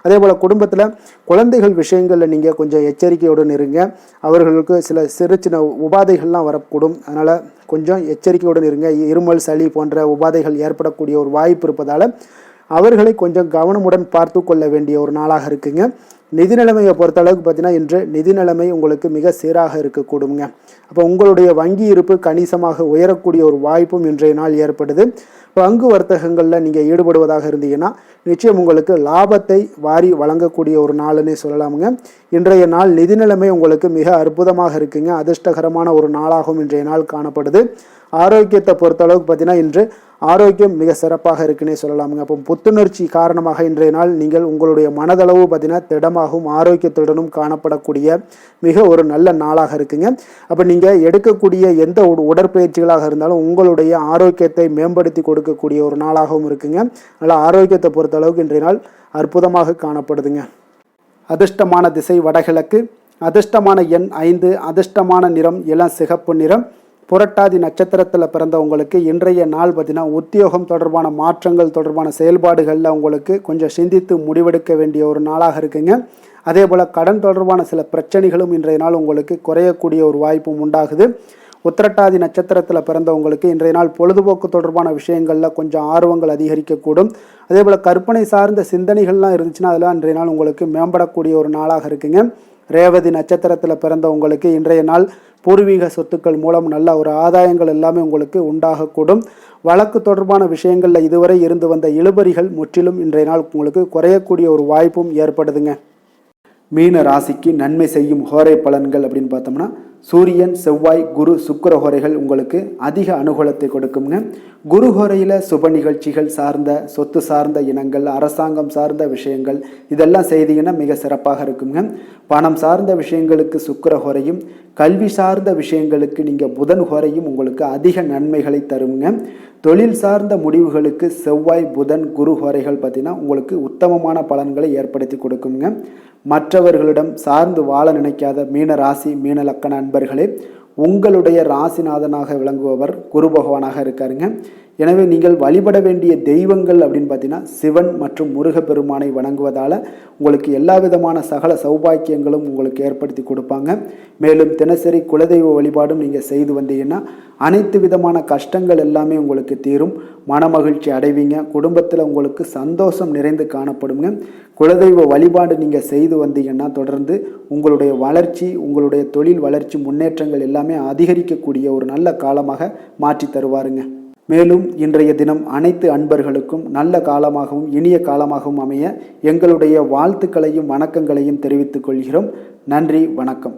அதே போல் குடும்பத்தில் குழந்தைகள் விஷயங்களில் நீங்கள் கொஞ்சம் எச்சரிக்கையுடன் இருங்க. அவர்களுக்கு சில சிறு சின்ன உபாதைகள்லாம் வரக்கூடும். அதனால் கொஞ்சம் எச்சரிக்கையுடன் இருங்க. இருமல், சளி போன்ற உபாதைகள் ஏற்படக்கூடிய ஒரு வாய்ப்பு இருப்பதால் அவர்களை கொஞ்சம் கவனமுடன் பார்த்து கொள்ள வேண்டிய ஒரு நாளாக இருக்குங்க. நிதி நிலைமையை பொறுத்தளவுக்கு பார்த்தீங்கன்னா இன்று நிதி நிலைமை உங்களுக்கு மிக சீராக இருக்கக்கூடுங்க. அப்போ உங்களுடைய வங்கி இருப்பு கணிசமாக உயரக்கூடிய ஒரு வாய்ப்பும் இன்றைய நாள் ஏற்படுது. பங்கு வர்த்தகங்களில் நீங்கள் ஈடுபடுவதாக இருந்தீங்கன்னா நிச்சயம் உங்களுக்கு லாபத்தை வாரி வழங்கக்கூடிய ஒரு நாளுன்னே சொல்லலாமுங்க. இன்றைய நாள் நிதி நிலைமை உங்களுக்கு மிக அற்புதமாக இருக்குங்க. அதிர்ஷ்டகரமான ஒரு நாளாகவும் இன்றைய நாள் காணப்படுது. ஆரோக்கியத்தை பொறுத்தளவுக்கு பார்த்தீங்கன்னா இன்று ஆரோக்கியம் மிக சிறப்பாக இருக்குன்னே சொல்லலாமுங்க. அப்போ புத்துணர்ச்சி காரணமாக இன்றைய நாள் நீங்கள் உங்களுடைய மனதளவு பார்த்தீங்கன்னா திடமாகவும் ஆரோக்கியத்துடனும் காணப்படக்கூடிய மிக ஒரு நல்ல நாளாக இருக்குங்க. அப்போ நீங்கள் எடுக்கக்கூடிய எந்த உடற்பயிற்சிகளாக இருந்தாலும் உங்களுடைய ஆரோக்கியத்தை மேம்படுத்தி கொடுக்கக்கூடிய ஒரு நாளாகவும் இருக்குங்க. அதனால் ஆரோக்கியத்தை பொறுத்தளவுக்கு இன்றைய நாள் அற்புதமாக காணப்படுதுங்க. அதிர்ஷ்டமான திசை வடகிழக்கு, அதிர்ஷ்டமான எண் 5, அதிர்ஷ்டமான நிறம் இளம் சிகப்பு நிறம். புரட்டாதி நட்சத்திரத்தில் பிறந்தவங்களுக்கு இன்றைய நாள் பார்த்தீங்கன்னா உத்தியோகம் தொடர்பான மாற்றங்கள் தொடர்பான செயல்பாடுகளில் உங்களுக்கு கொஞ்சம் சிந்தித்து முடிவெடுக்க வேண்டிய ஒரு நாளாக இருக்குங்க. அதே போல் கடன் தொடர்பான சில பிரச்சனைகளும் இன்றைய நாள் உங்களுக்கு குறையக்கூடிய ஒரு வாய்ப்பும் உண்டாகுது. உத்திரட்டாதி நட்சத்திரத்தில் பிறந்தவங்களுக்கு இன்றைய நாள் பொழுதுபோக்கு தொடர்பான விஷயங்களில் கொஞ்சம் ஆர்வங்கள் அதிகரிக்கக்கூடும். அதே போல் கற்பனை சார்ந்த சிந்தனைகள்லாம் இருந்துச்சுன்னா அதெல்லாம் இன்றைய நாள் உங்களுக்கு மேம்படக்கூடிய ஒரு நாளாக இருக்குங்க. ரேவதி நட்சத்திரத்தில் பிறந்தவங்களுக்கு இன்றைய நாள் பூர்வீக சொத்துக்கள் மூலம் நல்ல ஒரு ஆதாயங்கள் எல்லாமே உங்களுக்கு உண்டாகக்கூடும். வழக்கு தொடர்பான விஷயங்களில் இதுவரை இருந்து வந்த இழுபறிகள் முற்றிலும் இன்றைய நாள் உங்களுக்கு குறையக்கூடிய ஒரு வாய்ப்பும் ஏற்படுதுங்க. மீன ராசிக்கு நன்மை செய்யும் ஹோரை பலன்கள் அப்படின்னு பார்த்தோம்னா சூரியன், செவ்வாய், குரு, சுக்கிர ஹோரைகள் உங்களுக்கு அதிக அனுகூலத்தை கொடுக்குங்க. குரு ஹோரையில் சுப நிகழ்ச்சிகள் சார்ந்த சொத்து சார்ந்த இனங்கள், அரசாங்கம் சார்ந்த விஷயங்கள் இதெல்லாம் செய்தீங்கன்னா மிக சிறப்பாக இருக்குங்க. பணம் சார்ந்த விஷயங்களுக்கு சுக்கிர ஹோரையும், கல்வி சார்ந்த விஷயங்களுக்கு நீங்கள் புதன் ஹோரையும் உங்களுக்கு அதிக நன்மைகளை தருங்க. தொழில் சார்ந்த முடிவுகளுக்கு செவ்வாய், புதன், குரு ஹோரைகள் பார்த்தீங்கன்னா உங்களுக்கு உத்தமமான பலன்களை ஏற்படுத்தி கொடுக்குங்க. மற்றவர்களிடம் சார்ந்து வாழ நினைக்காத மீன ராசி, மீன லக்கண அன்பர்களே, உங்களுடைய ராசிநாதனாக விளங்குபவர் குரு பகவானாக இருக்காருங்க. எனவே நீங்கள் வழிபட வேண்டிய தெய்வங்கள் அப்படின்னு பார்த்தீங்கன்னா சிவன் மற்றும் முருகப்பெருமானை வணங்குவதால் உங்களுக்கு எல்லா விதமான சகல சௌபாக்கியங்களும் உங்களுக்கு ஏற்படுத்தி கொடுப்பாங்க. மேலும் தினசரி குலதெய்வ வழிபாடும் நீங்கள் செய்து வந்தீங்கன்னா அனைத்து விதமான கஷ்டங்கள் எல்லாமே உங்களுக்கு தீரும். மனமகிழ்ச்சி அடைவீங்க. குடும்பத்தில் உங்களுக்கு சந்தோஷம் நிறைந்து காணப்படுங்க. குலதெய்வ வழிபாடு நீங்கள் செய்து வந்தீங்கன்னா தொடர்ந்து உங்களுடைய வளர்ச்சி, உங்களுடைய தொழில் வளர்ச்சி, முன்னேற்றங்கள் எல்லாமே அதிகரிக்கக்கூடிய ஒரு நல்ல காலமாக மாற்றி தருவாருங்க. மேலும் இன்றைய தினம் அனைத்து அன்பர்களுக்கும் நல்ல காலமாகவும் இனிய காலமாகவும் அமைய எங்களுடைய வாழ்த்துக்களையும் வணக்கங்களையும் தெரிவித்துக் கொள்கிறோம். நன்றி, வணக்கம்.